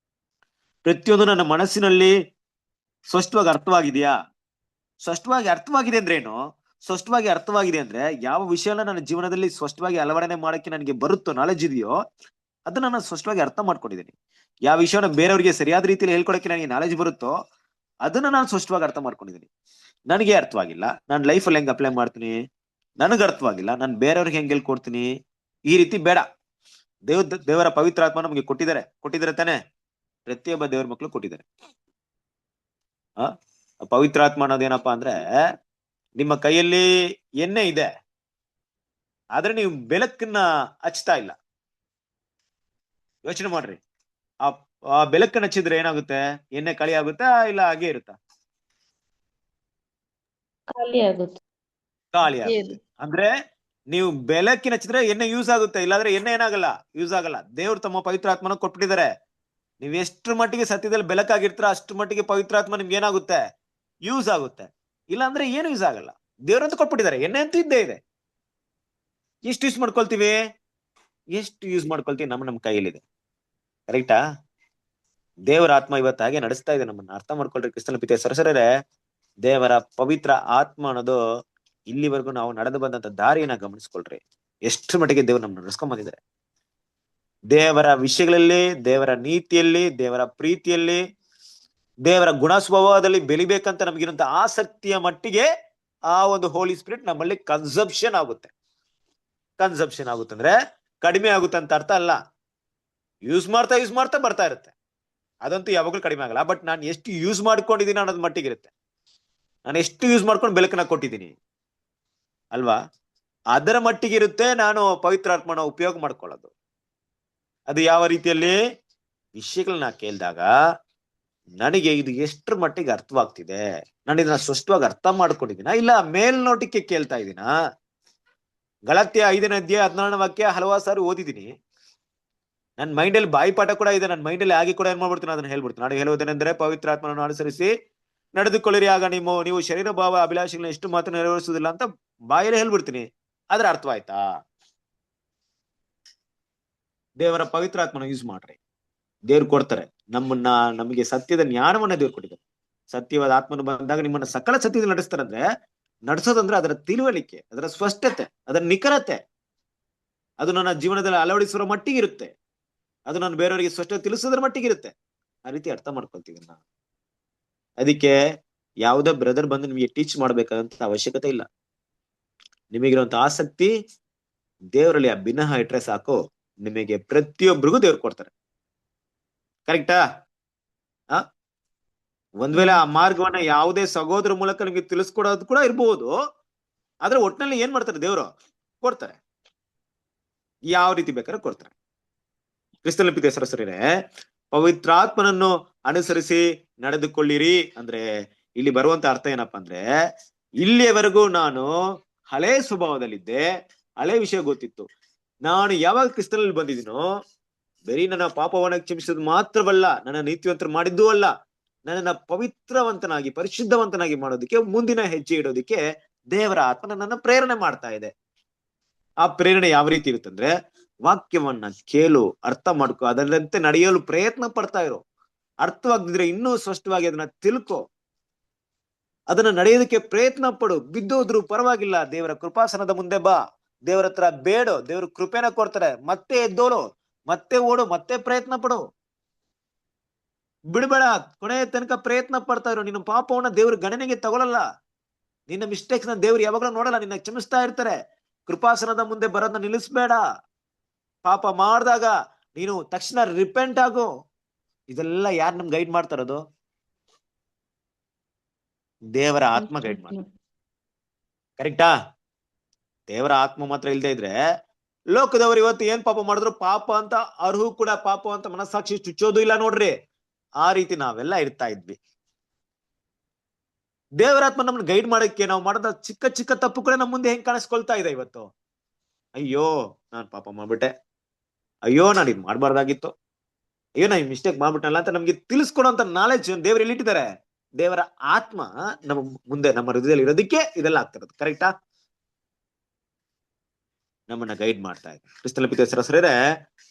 ಪ್ರತಿಯೊಂದು ನನ್ನ ಮನಸ್ಸಿನಲ್ಲಿ ಸ್ಪಷ್ಟವಾಗಿ ಅರ್ಥವಾಗಿದೆಯಾ? ಸ್ಪಷ್ಟವಾಗಿ ಅರ್ಥವಾಗಿದೆ ಅಂದ್ರೆ ಏನು? ಸ್ಪಷ್ಟವಾಗಿ ಅರ್ಥವಾಗಿದೆ ಅಂದ್ರೆ ಯಾವ ವಿಷಯನ ನನ್ನ ಜೀವನದಲ್ಲಿ ಸ್ಪಷ್ಟವಾಗಿ ಅಳವಡನೆ ಮಾಡಕ್ಕೆ ನನಗೆ ಬರುತ್ತೋ, ನಾಲೆಜ್ ಇದೆಯೋ ಅದನ್ನ ನಾನು ಸ್ಪಷ್ಟವಾಗಿ ಅರ್ಥ ಮಾಡ್ಕೊಂಡಿದ್ದೀನಿ. ಯಾವ ವಿಷಯನ ಬೇರೆಯವ್ರಿಗೆ ಸರಿಯಾದ ರೀತಿಯಲ್ಲಿ ಹೇಳ್ಕೊಡಕ್ಕೆ ನನಗೆ ನಾಲೆಜ್ ಬರುತ್ತೋ ಅದನ್ನ ನಾನು ಸ್ಪಷ್ಟವಾಗಿ ಅರ್ಥ ಮಾಡ್ಕೊಂಡಿದ್ದೀನಿ. ನನಗೆ ಅರ್ಥವಾಗಿಲ್ಲ, ನಾನು ಲೈಫಲ್ಲಿ ಹೆಂಗ್ ಅಪ್ಲೈ ಮಾಡ್ತೀನಿ, ನನಗೆ ಅರ್ಥವಾಗಿಲ್ಲ, ನಾನು ಬೇರೆಯವ್ರಿಗೆ ಹೆಂಗ್ ಹೇಳ್ಕೊಡ್ತೀನಿ, ಈ ರೀತಿ ಬೇಡ. ದೇವರ ಪವಿತ್ರಾತ್ಮ ನಮಗೆ ಕೊಟ್ಟಿದ್ದಾರೆ ತಾನೆ? ಪ್ರತಿಯೊಬ್ಬ ದೇವರ ಮಕ್ಕಳು ಕೊಟ್ಟಿದ್ದಾರೆ. ಪವಿತ್ರಾತ್ಮ ಅನ್ನೋದೇನಪ್ಪಾ ಅಂದ್ರೆ ನಿಮ್ಮ ಕೈಯಲ್ಲಿ ಎಣ್ಣೆ ಇದೆ, ಆದ್ರೆ ನೀವು ಬೆಳಕನ್ನ ಹಚ್ತಾ ಇಲ್ಲ. ಯೋಚನೆ ಮಾಡ್ರಿ, ಆ ಬೆಳಕನ್ನ ಹಚ್ಚಿದ್ರೆ ಏನಾಗುತ್ತೆ? ಎಣ್ಣೆ ಖಾಲಿ ಆಗುತ್ತಾ ಇಲ್ಲ ಹಾಗೆ ಇರುತ್ತಾ? ಖಾಲಿ ಆಗುತ್ತೆ. ಅಂದ್ರೆ ನೀವು ಬೆಳಕಿನ ಹಚ್ಚಿದ್ರೆ ಎಣ್ಣೆ ಯೂಸ್ ಆಗುತ್ತೆ, ಇಲ್ಲಾಂದ್ರೆ ಎಣ್ಣೆ ಏನಾಗಲ್ಲ, ಯೂಸ್ ಆಗಲ್ಲ. ದೇವ್ರು ತಮ್ಮ ಪವಿತ್ರಾತ್ಮನ ಕೊಟ್ಬಿಟ್ಟಿದ್ದಾರೆ. ನೀವ್ ಎಷ್ಟ್ರ ಮಟ್ಟಿಗೆ ಸತ್ಯದಲ್ಲಿ ಬೆಳಕಾಗಿರ್ತೀರ ಅಷ್ಟ್ರ ಮಟ್ಟಿಗೆ ಪವಿತ್ರಾತ್ಮ ನಿಮ್ಗೆ ಏನಾಗುತ್ತೆ? ಯೂಸ್ ಆಗುತ್ತೆ. ಇಲ್ಲಾಂದ್ರೆ ಏನು ಯೂಸ್ ಆಗಲ್ಲ. ದೇವ್ರಂತ ಕೊಟ್ಬಿಟ್ಟಿದ್ದಾರೆ, ಎಣ್ಣೆ ಅಂತೂ ಇದ್ದೇ ಇದೆ. ಎಷ್ಟು ಯೂಸ್ ಮಾಡ್ಕೊಳ್ತೀವಿ ನಮ್ಮ ಕೈಯಲ್ಲಿದೆ. ಕರೆಕ್ಟಾ? ದೇವರ ಆತ್ಮ ಇವತ್ತು ಹಾಗೆ ನಡೆಸ್ತಾ ಇದೆ ನಮ್ಮನ್ನ. ಅರ್ಥ ಮಾಡ್ಕೊಳ್ರಿ ಕ್ರಿಸ್ತನ ಪ್ರೀತಿಯ ಸರಸರರೇ, ದೇವರ ಪವಿತ್ರ ಆತ್ಮ ಅನ್ನೋದು ಇಲ್ಲಿವರೆಗೂ ನಾವು ನಡೆದು ಬಂದಂತ ದಾರಿಯನ್ನ ಗಮನಿಸ್ಕೊಳ್ರಿ. ಎಷ್ಟ್ರ ಮಟ್ಟಿಗೆ ದೇವ್ರು ನಮ್ಮನ್ನ ನಡೆಸ್ಕೊಂಡ್ ಬಂದಿದ್ದಾರೆ. ದೇವರ ವಿಷಯಗಳಲ್ಲಿ, ದೇವರ ನೀತಿಯಲ್ಲಿ, ದೇವರ ಪ್ರೀತಿಯಲ್ಲಿ, ದೇವರ ಗುಣ ಸ್ವಭಾವದಲ್ಲಿ ಬೆಳಿಬೇಕಂತ ನಮಗಿರುವಂತ ಆಸಕ್ತಿಯ ಮಟ್ಟಿಗೆ ಆ ಒಂದು ಹೋಲಿ ಸ್ಪಿರಿಟ್ ನಮ್ಮಲ್ಲಿ ಕನ್ಸಂಪ್ಷನ್ ಆಗುತ್ತೆ. ಅಂದ್ರೆ ಕಡಿಮೆ ಆಗುತ್ತೆ ಅಂತ ಅರ್ಥ ಅಲ್ಲ. ಯೂಸ್ ಮಾಡ್ತಾ ಬರ್ತಾ ಇರುತ್ತೆ. ಅದಂತೂ ಯಾವಾಗಲೂ ಕಡಿಮೆ ಆಗಲ್ಲ. ಬಟ್ ನಾನು ಎಷ್ಟು ಯೂಸ್ ಮಾಡ್ಕೊಂಡಿದ್ದೀನಿ ಅನ್ನೋದ್ ಮಟ್ಟಿಗೆ ಇರುತ್ತೆ. ನಾನು ಎಷ್ಟು ಯೂಸ್ ಮಾಡ್ಕೊಂಡು ಬೆಳಕನ್ನ ಕೊಟ್ಟಿದ್ದೀನಿ ಅಲ್ವಾ, ಅದರ ಮಟ್ಟಿಗೆ ಇರುತ್ತೆ ನಾನು ಪವಿತ್ರಾತ್ಮನ ಉಪಯೋಗ ಮಾಡ್ಕೊಳ್ಳೋದು. ಅದು ಯಾವ ರೀತಿಯಲ್ಲಿ? ವಿಷಯಗಳನ್ನ ಕೇಳಿದಾಗ ನನಗೆ ಇದು ಎಷ್ಟರ ಮಟ್ಟಿಗೆ ಅರ್ಥವಾಗ್ತಿದೆ, ನಾನು ಇದನ್ನ ಸ್ಪಷ್ಟವಾಗಿ ಅರ್ಥ ಮಾಡ್ಕೊಂಡಿದ್ದೀನ, ಇಲ್ಲ ಮೇಲ್ನೋಟಕ್ಕೆ ಕೇಳ್ತಾ ಇದ್ದೀನ? ಗಲಾತ್ಯ 5ನೇ ಅಧ್ಯಾಯ 14ನೇ ವಾಕ್ಯ ಹಲವಾರು ಸಾರಿ ಓದಿದ್ದೀನಿ. ನನ್ನ ಮೈಂಡಲ್ಲಿ ಬಾಯಿಪಾಠ ಕೂಡ ಇದೆ. ನನ್ನ ಮೈಂಡಲ್ಲಿ ಆಗಿ ಕೂಡ ಏನ್ ಮಾಡ್ಬಿಡ್ತೀನಿ, ಅದನ್ನ ಹೇಳ್ಬಿಡ್ತೀನಿ. ನಾನು ಹೇಳುವುದೇನೆಂದ್ರೆ ಪವಿತ್ರಾತ್ಮನನ್ನು ಅನುಸರಿಸಿ ನಡೆದುಕೊಳ್ಳಿರಿ, ಆಗ ನೀವು ಶರೀರ ಭಾವ ಅಭಿಲಾಷೆಗಳನ್ನ ಎಷ್ಟು ಮಾತ್ರ ನೆರವೇರಿಸುವುದಿಲ್ಲ ಅಂತ ಬಾಯಲ್ಲಿ ಹೇಳ್ಬಿಡ್ತೀನಿ. ಆದ್ರೆ ಅರ್ಥವಾಯ್ತಾ? ದೇವರ ಪವಿತ್ರಾತ್ಮನ ಯೂಸ್ ಮಾಡ್ರಿ. ದೇವ್ರು ಕೊಡ್ತಾರೆ ನಮಗೆ ಸತ್ಯದ ಜ್ಞಾನವನ್ನ ದೇವ್ರು ಕೊಟ್ಟಿದ್ದಾರೆ. ಸತ್ಯವಾದ ಆತ್ಮನ ಬಂದಾಗ ನಿಮ್ಮನ್ನ ಸಕಲ ಸತ್ಯದಲ್ಲಿ ನಡೆಸ್ತಾರಂದ್ರೆ, ನಡೆಸೋದಂದ್ರೆ ಅದರ ತಿಳುವಳಿಕೆ, ಅದರ ಸ್ಪಷ್ಟತೆ, ಅದರ ನಿಖರತೆ, ಅದು ನನ್ನ ಜೀವನದಲ್ಲಿ ಅಳವಡಿಸುವ ಮಟ್ಟಿಗೆ ಇರುತ್ತೆ. ಅದು ನಾನು ಬೇರೆಯವರಿಗೆ ಸ್ಪಷ್ಟ ತಿಳಿಸೋದ್ರ ಮಟ್ಟಿಗೆ ಇರುತ್ತೆ. ಆ ರೀತಿ ಅರ್ಥ ಮಾಡ್ಕೊಳ್ತೀವಿ ನಾವು. ಅದಕ್ಕೆ ಯಾವುದೇ ಬ್ರದರ್ ಬಂದು ನಿಮಗೆ ಟೀಚ್ ಮಾಡ್ಬೇಕಾದಂತ ಅವಶ್ಯಕತೆ ಇಲ್ಲ. ನಿಮಗಿರುವಂತ ಆಸಕ್ತಿ ದೇವರಲ್ಲಿ ಆ ಭಿನ್ನ ಇಟ್ರೆ ಸಾಕು, ನಿಮಗೆ ಪ್ರತಿಯೊಬ್ಬರಿಗೂ ದೇವ್ರು ಕೊಡ್ತಾರೆ. ಕರೆಕ್ಟಾ? ಒಂದ್ ವೇಳೆ ಆ ಮಾರ್ಗವನ್ನ ಯಾವುದೇ ಸಹೋದರ ಮೂಲಕ ನಿಮಗೆ ತಿಳಿಸ್ಕೊಡೋದು ಕೂಡ ಇರ್ಬೋದು. ಆದ್ರೆ ಒಟ್ಟಿನಲ್ಲಿ ಏನ್ ಮಾಡ್ತಾರೆ? ದೇವ್ರು ಕೊಡ್ತಾರೆ. ಯಾವ ರೀತಿ ಬೇಕಾದ್ರೆ ಕೊಡ್ತಾರೆ. ಕ್ರಿಸ್ತನ ಪ್ರೀತಿಯ ಸಹೋದರರೇ, ಪವಿತ್ರಾತ್ಮನನ್ನು ಅನುಸರಿಸಿ ನಡೆದುಕೊಳ್ಳಿರಿ ಅಂದ್ರೆ ಇಲ್ಲಿ ಬರುವಂತ ಅರ್ಥ ಏನಪ್ಪಾ ಅಂದ್ರೆ, ಇಲ್ಲಿಯವರೆಗೂ ನಾನು ಹಳೆ ಸ್ವಭಾವದಲ್ಲಿದ್ದೆ, ಹಳೆ ವಿಷಯ ಗೊತ್ತಿತ್ತು. ನಾನು ಯಾವಾಗ ಕ್ರಿಸ್ತನಲ್ಲಿ ಬಂದಿದ್ದೀನೋ, ಬರೀ ನನ್ನ ಪಾಪವನ್ನ ಕ್ಷಮಿಸೋದು ಮಾತ್ರವಲ್ಲ, ನನ್ನ ನೀತಿವಂತರು ಮಾಡಿದ್ದೂ ಅಲ್ಲ, ನನ್ನನ್ನ ಪವಿತ್ರವಂತನಾಗಿ ಪರಿಶುದ್ಧವಂತನಾಗಿ ಮಾಡೋದಕ್ಕೆ ಮುಂದಿನ ಹೆಜ್ಜೆ ಇಡೋದಕ್ಕೆ ದೇವರ ಆತ್ಮ ನನ್ನನ್ನ ಪ್ರೇರಣೆ ಮಾಡ್ತಾ ಇದೆ. ಆ ಪ್ರೇರಣೆ ಯಾವ ರೀತಿ ಇರುತ್ತಂದ್ರೆ, ವಾಕ್ಯವನ್ನ ಕೇಳು, ಅರ್ಥ ಮಾಡ್ಕೊ, ಅದರಂತೆ ನಡೆಯಲು ಪ್ರಯತ್ನ ಪಡ್ತಾ ಇರೋ. ಅರ್ಥವಾಗದಿದ್ರೆ ಇನ್ನೂ ಸ್ಪಷ್ಟವಾಗಿ ಅದನ್ನ ತಿಳ್ಕೊ, ಅದನ್ನ ನಡೆಯೋದಕ್ಕೆ ಪ್ರಯತ್ನ ಪಡು. ಬಿದ್ದೋದ್ರು ಪರವಾಗಿಲ್ಲ, ದೇವರ ಕೃಪಾಸನದ ಮುಂದೆ ಬಾ, ದೇವರ ಹತ್ರ ಬೇಡು, ದೇವ್ರ ಕೃಪೆನ ಕೊಡ್ತಾರೆ. ಮತ್ತೆ ಎದ್ದೋಳು, ಮತ್ತೆ ಓಡು, ಮತ್ತೆ ಪ್ರಯತ್ನ ಪಡು, ಬಿಡಬೇಡ. ಕೊನೆಯ ತನಕ ಪ್ರಯತ್ನ ಪಡ್ತಾ ಇರೋ. ನಿನ್ನ ಪಾಪವನ್ನ ದೇವ್ರ ಗಣನೆಗೆ ತಗೊಳಲ್ಲ, ನಿನ್ನ ಮಿಸ್ಟೇಕ್ಸ್ ನ ದೇವ್ರು ಯಾವಾಗಲೂ ನೋಡಲ್ಲ, ನಿನ್ನ ಕ್ಷಮಿಸ್ತಾ ಇರ್ತಾರೆ. ಕೃಪಾಸನದ ಮುಂದೆ ಬರೋದನ್ನ ನಿಲ್ಲಿಸ್ಬೇಡ. ಪಾಪ ಮಾಡಿದಾಗ ನೀನು ತಕ್ಷಣ ರಿಪೆಂಟ್ ಆಗು. ಇದೆಲ್ಲ ಯಾರು ನಮ್ಗೆ ಗೈಡ್ ಮಾಡ್ತಾ ಇರೋದು? ದೇವರ ಆತ್ಮ ಗೈಡ್ ಮಾಡ್ತಾರೆ. ಕರೆಕ್ಟಾ? ದೇವರ ಆತ್ಮ ಮಾತ್ರ ಇಲ್ದೇ ಇದ್ರೆ ಲೋಕದವರು ಇವತ್ತು ಏನ್ ಪಾಪ ಮಾಡಿದ್ರು ಪಾಪ ಅಂತ ಅರ್ಹು ಕೂಡ ಪಾಪ ಅಂತ ಮನಸ್ಸಾಕ್ಷಿ ಚುಚ್ಚೋದು ಇಲ್ಲ ನೋಡ್ರಿ. ಆ ರೀತಿ ನಾವೆಲ್ಲ ಇರ್ತಾ ಇದ್ವಿ. ದೇವರಾತ್ಮ ನಮ್ಮನ್ನ ಗೈಡ್ ಮಾಡಕ್ಕೆ ನಾವು ಮಾಡಿದ ಚಿಕ್ಕ ಚಿಕ್ಕ ತಪ್ಪು ಕೂಡ ನಮ್ಮ ಮುಂದೆ ಹೆಂಗ್ ಕಾಣಿಸ್ಕೊಳ್ತಾ ಇದೆ ಇವತ್ತು. ಅಯ್ಯೋ ನಾನ್ ಪಾಪ ಮಾಡ್ಬಿಟ್ಟೆ, ಅಯ್ಯೋ ನಾನು ಇದು ಮಾಡ್ಬಾರ್ದಾಗಿತ್ತು, ಅಯ್ಯೋ ನಾ ಮಿಸ್ಟೇಕ್ ಮಾಡ್ಬಿಟ್ಟಲ್ಲ ಅಂತ ನಮ್ಗೆ ತಿಳಿಸ್ಕೊಡುವಂತ ನಾಲೆಡ್ಜ್ ದೇವರು ಎಲ್ಲಿಟ್ಟಿದ್ದಾರೆ? ದೇವರ ಆತ್ಮ ನಮ್ಮ ಮುಂದೆ, ನಮ್ಮ ಹೃದಯದಲ್ಲಿ ಇರೋದಕ್ಕೆ ಇದೆಲ್ಲ ಆಗ್ತಿರೋದು. ಕರೆಕ್ಟಾ? ನಮ್ಮನ್ನ ಗೈಡ್ ಮಾಡ್ತಾ ಇದೆ. ಕ್ರಿಸ್ತನ ಪ್ರೀತಿಯ ಸಹೋದರರೇ,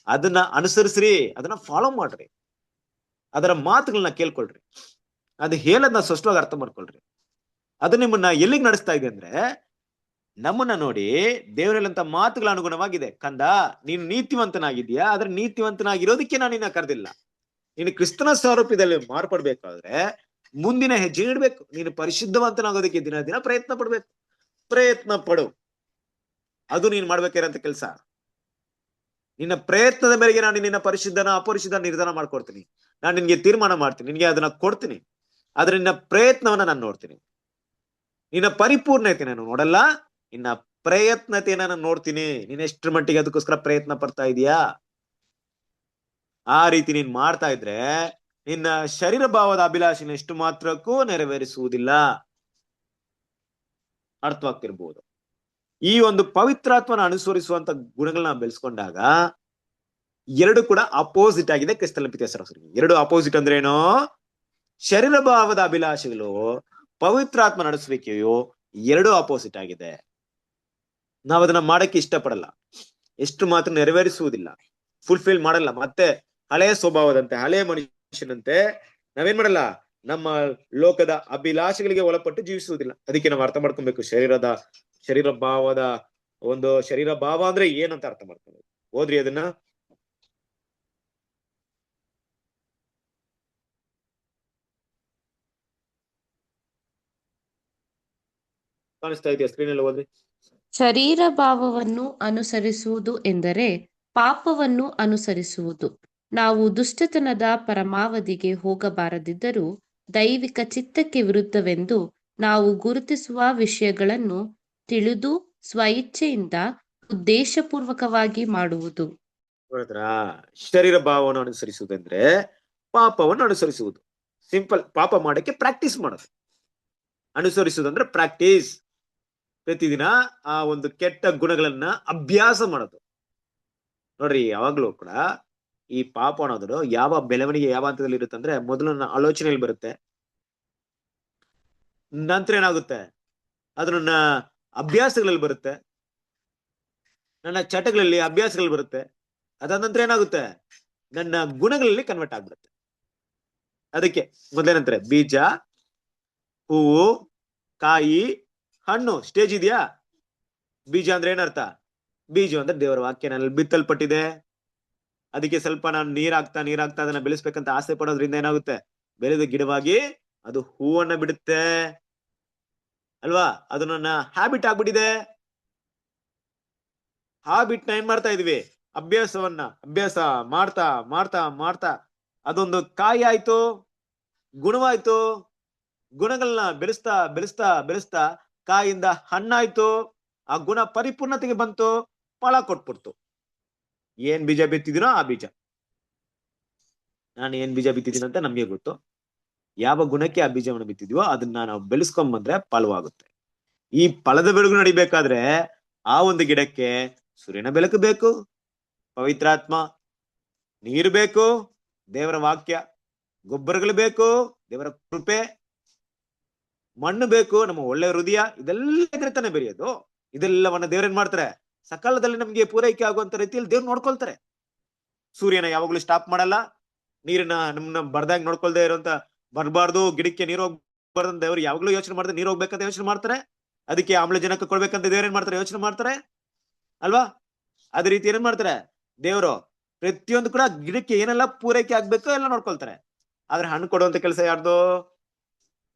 ಅದನ್ನ ಅನುಸರಿಸ್ರಿ, ಅದನ್ನ ಫಾಲೋ ಮಾಡ್ರಿ, ಅದರ ಮಾತುಗಳನ್ನ ಕೇಳ್ಕೊಳ್ರಿ, ಅದು ಹೇಳದ್ನ ಸ್ಪಷ್ಟವಾಗಿ ಅರ್ಥ ಮಾಡ್ಕೊಳ್ರಿ. ಅದು ನಿಮ್ಮನ್ನ ಎಲ್ಲಿಗೆ ನಡೆಸ್ತಾ ಇದೆ ಅಂದ್ರೆ, ನಮ್ಮನ್ನ ನೋಡಿ ದೇವರಲ್ಲಂತ ಮಾತುಗಳ ಅನುಗುಣವಾಗಿದೆ. ಕಂದ, ನೀನು ನೀತಿವಂತನಾಗಿದ್ಯಾ, ಆದ್ರೆ ನೀತಿವಂತನಾಗಿರೋದಕ್ಕೆ ನಾನು ನಿನ್ನ ಕರೆದಿಲ್ಲ. ನೀನು ಕ್ರಿಸ್ತನ ಸ್ವರೂಪದಲ್ಲಿ ಮಾರ್ಪಡ್ಬೇಕಾದ್ರೆ ಮುಂದಿನ ಹೆಜ್ಜೆ ಇಡ್ಬೇಕು. ನೀನು ಪರಿಶುದ್ಧವಂತನಾಗೋದಕ್ಕೆ ದಿನ ದಿನ ಪ್ರಯತ್ನ ಪಡ್ಬೇಕು. ಪ್ರಯತ್ನ ಪಡು, ಅದು ನೀನ್ ಮಾಡ್ಬೇಕಿರೋಂತ ಕೆಲಸ. ನಿನ್ನ ಪ್ರಯತ್ನದ ಮೇರೆಗೆ ನಾನು ನಿನ್ನ ಪರಿಶುದ್ಧನ ಅಪರಿಶುದ್ಧ ನಿರ್ಧಾರ ಮಾಡ್ಕೊಡ್ತೀನಿ. ನಾನು ನಿನ್ಗೆ ತೀರ್ಮಾನ ಮಾಡ್ತೀನಿ, ನಿನ್ಗೆ ಅದನ್ನ ಕೊಡ್ತೀನಿ. ಆದ್ರೆ ನಿನ್ನ ಪ್ರಯತ್ನವನ್ನ ನಾನು ನೋಡ್ತೀನಿ. ನಿನ್ನ ಪರಿಪೂರ್ಣತೆ ನಾನು ನೋಡಲ್ಲ, ನಿನ್ನ ಪ್ರಯತ್ನತೆಯನ್ನ ನಾನು ನೋಡ್ತೀನಿ. ನೀನ್ ಎಷ್ಟರ ಮಟ್ಟಿಗೆ ಅದಕ್ಕೋಸ್ಕರ ಪ್ರಯತ್ನ ಪಡ್ತಾ ಇದೀಯಾ. ಆ ರೀತಿ ನೀನ್ ಮಾಡ್ತಾ ಇದ್ರೆ ನಿನ್ನ ಶರೀರ ಭಾವದ ಅಭಿಲಾಷೆನ ಎಷ್ಟು ಮಾತ್ರಕ್ಕೂ ನೆರವೇರಿಸುವುದಿಲ್ಲ. ಅರ್ಥವಾಗ್ತಿರ್ಬೋದು. ಈ ಒಂದು ಪವಿತ್ರಾತ್ಮನ ಅನುಸರಿಸುವಂತ ಗುಣಗಳನ್ನ ಬೆಳೆಸ್ಕೊಂಡಾಗ ಎರಡು ಕೂಡ ಅಪೋಸಿಟ್ ಆಗಿದೆ. ಕ್ರಿಸ್ತನ ಪ್ರೀತಿಯ ಸಹೋದರರೇ, ಎರಡು ಅಪೋಸಿಟ್ ಅಂದ್ರೆ ಏನು? ಶರೀರ ಭಾವದ ಅಭಿಲಾಷೆಗಳು, ಪವಿತ್ರಾತ್ಮ ನಡೆಸುವಿಕೆಯು ಎರಡು ಅಪೋಸಿಟ್ ಆಗಿದೆ. ನಾವ್ ಅದನ್ನ ಮಾಡಕ್ಕೆ ಇಷ್ಟಪಡಲ್ಲ, ಎಷ್ಟು ಮಾತ್ರ ನೆರವೇರಿಸುವುದಿಲ್ಲ, ಫುಲ್ಫಿಲ್ ಮಾಡಲ್ಲ. ಮತ್ತೆ ಹಳೆಯ ಸ್ವಭಾವದಂತೆ, ಹಳೆಯ ಮನುಷ್ಯನಂತೆ ನಾವೇನ್ ಮಾಡಲ್ಲ, ನಮ್ಮ ಲೋಕದ ಅಭಿಲಾಷೆಗಳಿಗೆ ಒಳಪಟ್ಟು ಜೀವಿಸುವುದಿಲ್ಲ. ಅದಕ್ಕೆ ನಾವು ಅರ್ಥ ಮಾಡ್ಕೊಬೇಕು, ಶರೀರ ಭಾವದ ಒಂದು ಶರೀರ ಭಾವ ಅಂದ್ರೆ ಏನಂತ ಅರ್ಥ ಮಾಡ್ಕೊಬೇಕು. ಹೋದ್ರಿ ಅದನ್ನ? ಕಾಣಿಸ್ತಾ ಇದೆಯಾ ಸ್ಕ್ರೀನ್ ಅಲ್ಲಿ? ಹೋದ್ರಿ. ಶರೀರ ಭಾವವನ್ನು ಅನುಸರಿಸುವುದು ಎಂದರೆ ಪಾಪವನ್ನು ಅನುಸರಿಸುವುದು. ನಾವು ದುಷ್ಟತನದ ಪರಮಾವಧಿಗೆ ಹೋಗಬಾರದಿದ್ದರೂ ದೈವಿಕ ಚಿತ್ತಕ್ಕೆ ವಿರುದ್ಧವೆಂದು ನಾವು ಗುರುತಿಸುವ ವಿಷಯಗಳನ್ನು ತಿಳಿದು ಸ್ವಇಚ್ಛೆಯಿಂದ ಉದ್ದೇಶಪೂರ್ವಕವಾಗಿ ಮಾಡುವುದು. ಶರೀರ ಭಾವವನ್ನು ಅನುಸರಿಸುವುದಂದ್ರೆ ಪಾಪವನ್ನು ಅನುಸರಿಸುವುದು. ಸಿಂಪಲ್. ಪಾಪ ಮಾಡಕ್ಕೆ ಪ್ರಾಕ್ಟೀಸ್ ಮಾಡೋದು. ಅನುಸರಿಸುವುದಂದ್ರೆ ಪ್ರಾಕ್ಟೀಸ್, ಪ್ರತಿದಿನ ಆ ಒಂದು ಕೆಟ್ಟ ಗುಣಗಳನ್ನ ಅಭ್ಯಾಸ ಮಾಡೋದು. ನೋಡ್ರಿ, ಯಾವಾಗ್ಲೂ ಕೂಡ ಈ ಪಾಪ ಅನ್ನೋದು ಯಾವ ಬೆಳವಣಿಗೆ ಯಾವ ಹಂತದಲ್ಲಿ ಇರುತ್ತೆ ಅಂದ್ರೆ, ಮೊದಲು ನನ್ನ ಆಲೋಚನೆಯಲ್ಲಿ ಬರುತ್ತೆ, ನಂತರ ಏನಾಗುತ್ತೆ ಅದು ನನ್ನ ಅಭ್ಯಾಸಗಳಲ್ಲಿ ಬರುತ್ತೆ, ನನ್ನ ಚಟಗಳಲ್ಲಿ ಅಭ್ಯಾಸಗಳು ಬರುತ್ತೆ. ಅದಾದ ನಂತರ ಏನಾಗುತ್ತೆ, ನನ್ನ ಗುಣಗಳಲ್ಲಿ ಕನ್ವರ್ಟ್ ಆಗ್ಬಿಡುತ್ತೆ. ಅದಕ್ಕೆ ಮೊದಲೇನಂತಾರೆ, ಬೀಜ, ಹೂವು, ಕಾಯಿ, ಹಣ್ಣು ಸ್ಟೇಜ್ ಇದೆಯಾ? ಬೀಜ ಅಂದ್ರೆ ಏನರ್ಥ? ಬೀಜ ಅಂದ್ರೆ ದೇವರ ವಾಕ್ಯ ನನ್ನಲ್ಲಿ ಬಿತ್ತಲ್ಪಟ್ಟಿದೆ. ಅದಕ್ಕೆ ಸ್ವಲ್ಪ ನಾನು ನೀರಾಗ್ತಾ ಅದನ್ನ ಬೆಳೆಸ್ಬೇಕಂತ ಆಸೆ ಪಡೋದ್ರಿಂದ ಏನಾಗುತ್ತೆ, ಬೆಳೆದ ಗಿಡವಾಗಿ ಅದು ಹೂವನ್ನ ಬಿಡುತ್ತೆ ಅಲ್ವಾ? ಅದು ನನ್ನ ಹ್ಯಾಬಿಟ್ ಆಗ್ಬಿಟ್ಟಿದೆ. ಹ್ಯಾಬಿಟ್ ನ ಏನ್ ಮಾಡ್ತಾ ಇದೀವಿ? ಅಭ್ಯಾಸ ಮಾಡ್ತಾ ಮಾಡ್ತಾ ಮಾಡ್ತಾ ಅದೊಂದು ಕಾಯಿ ಆಯ್ತು, ಗುಣವಾಯ್ತು. ಗುಣಗಳನ್ನ ಬೆಳೆಸ್ತಾ ಬೆಳೆಸ್ತಾ ಬೆಳೆಸ್ತಾ ಕಾಯಿಂದ ಹಣ್ಣಾಯ್ತು. ಆ ಗುಣ ಪರಿಪೂರ್ಣತೆಗೆ ಬಂತು, ಫಲ ಕೊಟ್ಬಿಡ್ತು. ಏನ್ ಬೀಜ ಬಿತ್ತಿದಿನೋ ಆ ಬೀಜ. ನಾನು ಏನ್ ಬೀಜ ಬಿತ್ತಿದ್ದೀನಿ ಅಂತ ನಮ್ಗೆ ಗೊತ್ತು. ಯಾವ ಗುಣಕ್ಕೆ ಆ ಬೀಜವನ್ನು ಬಿತ್ತಿದ್ವೋ ಅದನ್ನ ನಾವು ಬೆಳೆಸ್ಕೊಂಡ್ ಬಂದ್ರೆ ಫಲವಾಗುತ್ತೆ. ಈ ಫಲದ ಬೆಳಗು ನಡಿಬೇಕಾದ್ರೆ ಆ ಒಂದು ಗಿಡಕ್ಕೆ ಸೂರ್ಯನ ಬೆಳಕು ಬೇಕು, ಪವಿತ್ರಾತ್ಮ, ನೀರು ಬೇಕು, ದೇವರ ವಾಕ್ಯ, ಗೊಬ್ಬರಗಳು ಬೇಕು, ದೇವರ ಕೃಪೆ, ಮಣ್ಣು ಬೇಕು, ನಮ್ಮ ಒಳ್ಳೆ ಹೃದಯ. ಇದೆಲ್ಲ ಇದ್ರೆ ತಾನೇ ಬೆರೆಯೋದು. ಇದೆಲ್ಲವನ್ನ ದೇವ್ರೇನ್ ಮಾಡ್ತಾರೆ? ಸಕಾಲದಲ್ಲಿ ನಮ್ಗೆ ಪೂರೈಕೆ ಆಗುವಂತ ರೀತಿಯಲ್ಲಿ ದೇವ್ರು ನೋಡ್ಕೊಳ್ತಾರೆ. ಸೂರ್ಯನ ಯಾವಾಗ್ಲೂ ಸ್ಟಾಪ್ ಮಾಡಲ್ಲ. ನೀರನ್ನ ನಮ್ನ ಬರ್ದಾಗ ನೋಡ್ಕೊಳ್ದೆ ಇರುವಂತ ಬರ್ಬಾರ್ದು, ಗಿಡಕ್ಕೆ ನೀರು ಹೋಗ್ಬಾರ್ದು ದೇವ್ರು ಯಾವಾಗ್ಲೂ ಯೋಚನೆ ಮಾಡ್ತಾರೆ. ನೀರು ಹೋಗ್ಬೇಕಂತ ಯೋಚನೆ ಮಾಡ್ತಾರೆ. ಅದಕ್ಕೆ ಆಮ್ಲಜನಕ ಕೊಡ್ಬೇಕಂತ ದೇವ್ರ ಏನ್ ಮಾಡ್ತಾರೆ? ಯೋಚನೆ ಮಾಡ್ತಾರೆ ಅಲ್ವಾ? ಅದೇ ರೀತಿ ಏನ್ ಮಾಡ್ತಾರೆ ದೇವ್ರು? ಪ್ರತಿಯೊಂದು ಕೂಡ ಗಿಡಕ್ಕೆ ಏನೆಲ್ಲ ಪೂರೈಕೆ ಆಗ್ಬೇಕು ಎಲ್ಲ ನೋಡ್ಕೊಳ್ತಾರೆ. ಆದ್ರೆ ಹಣ್ಣು ಕೊಡುವಂತ ಕೆಲಸ ಯಾರ್ದು?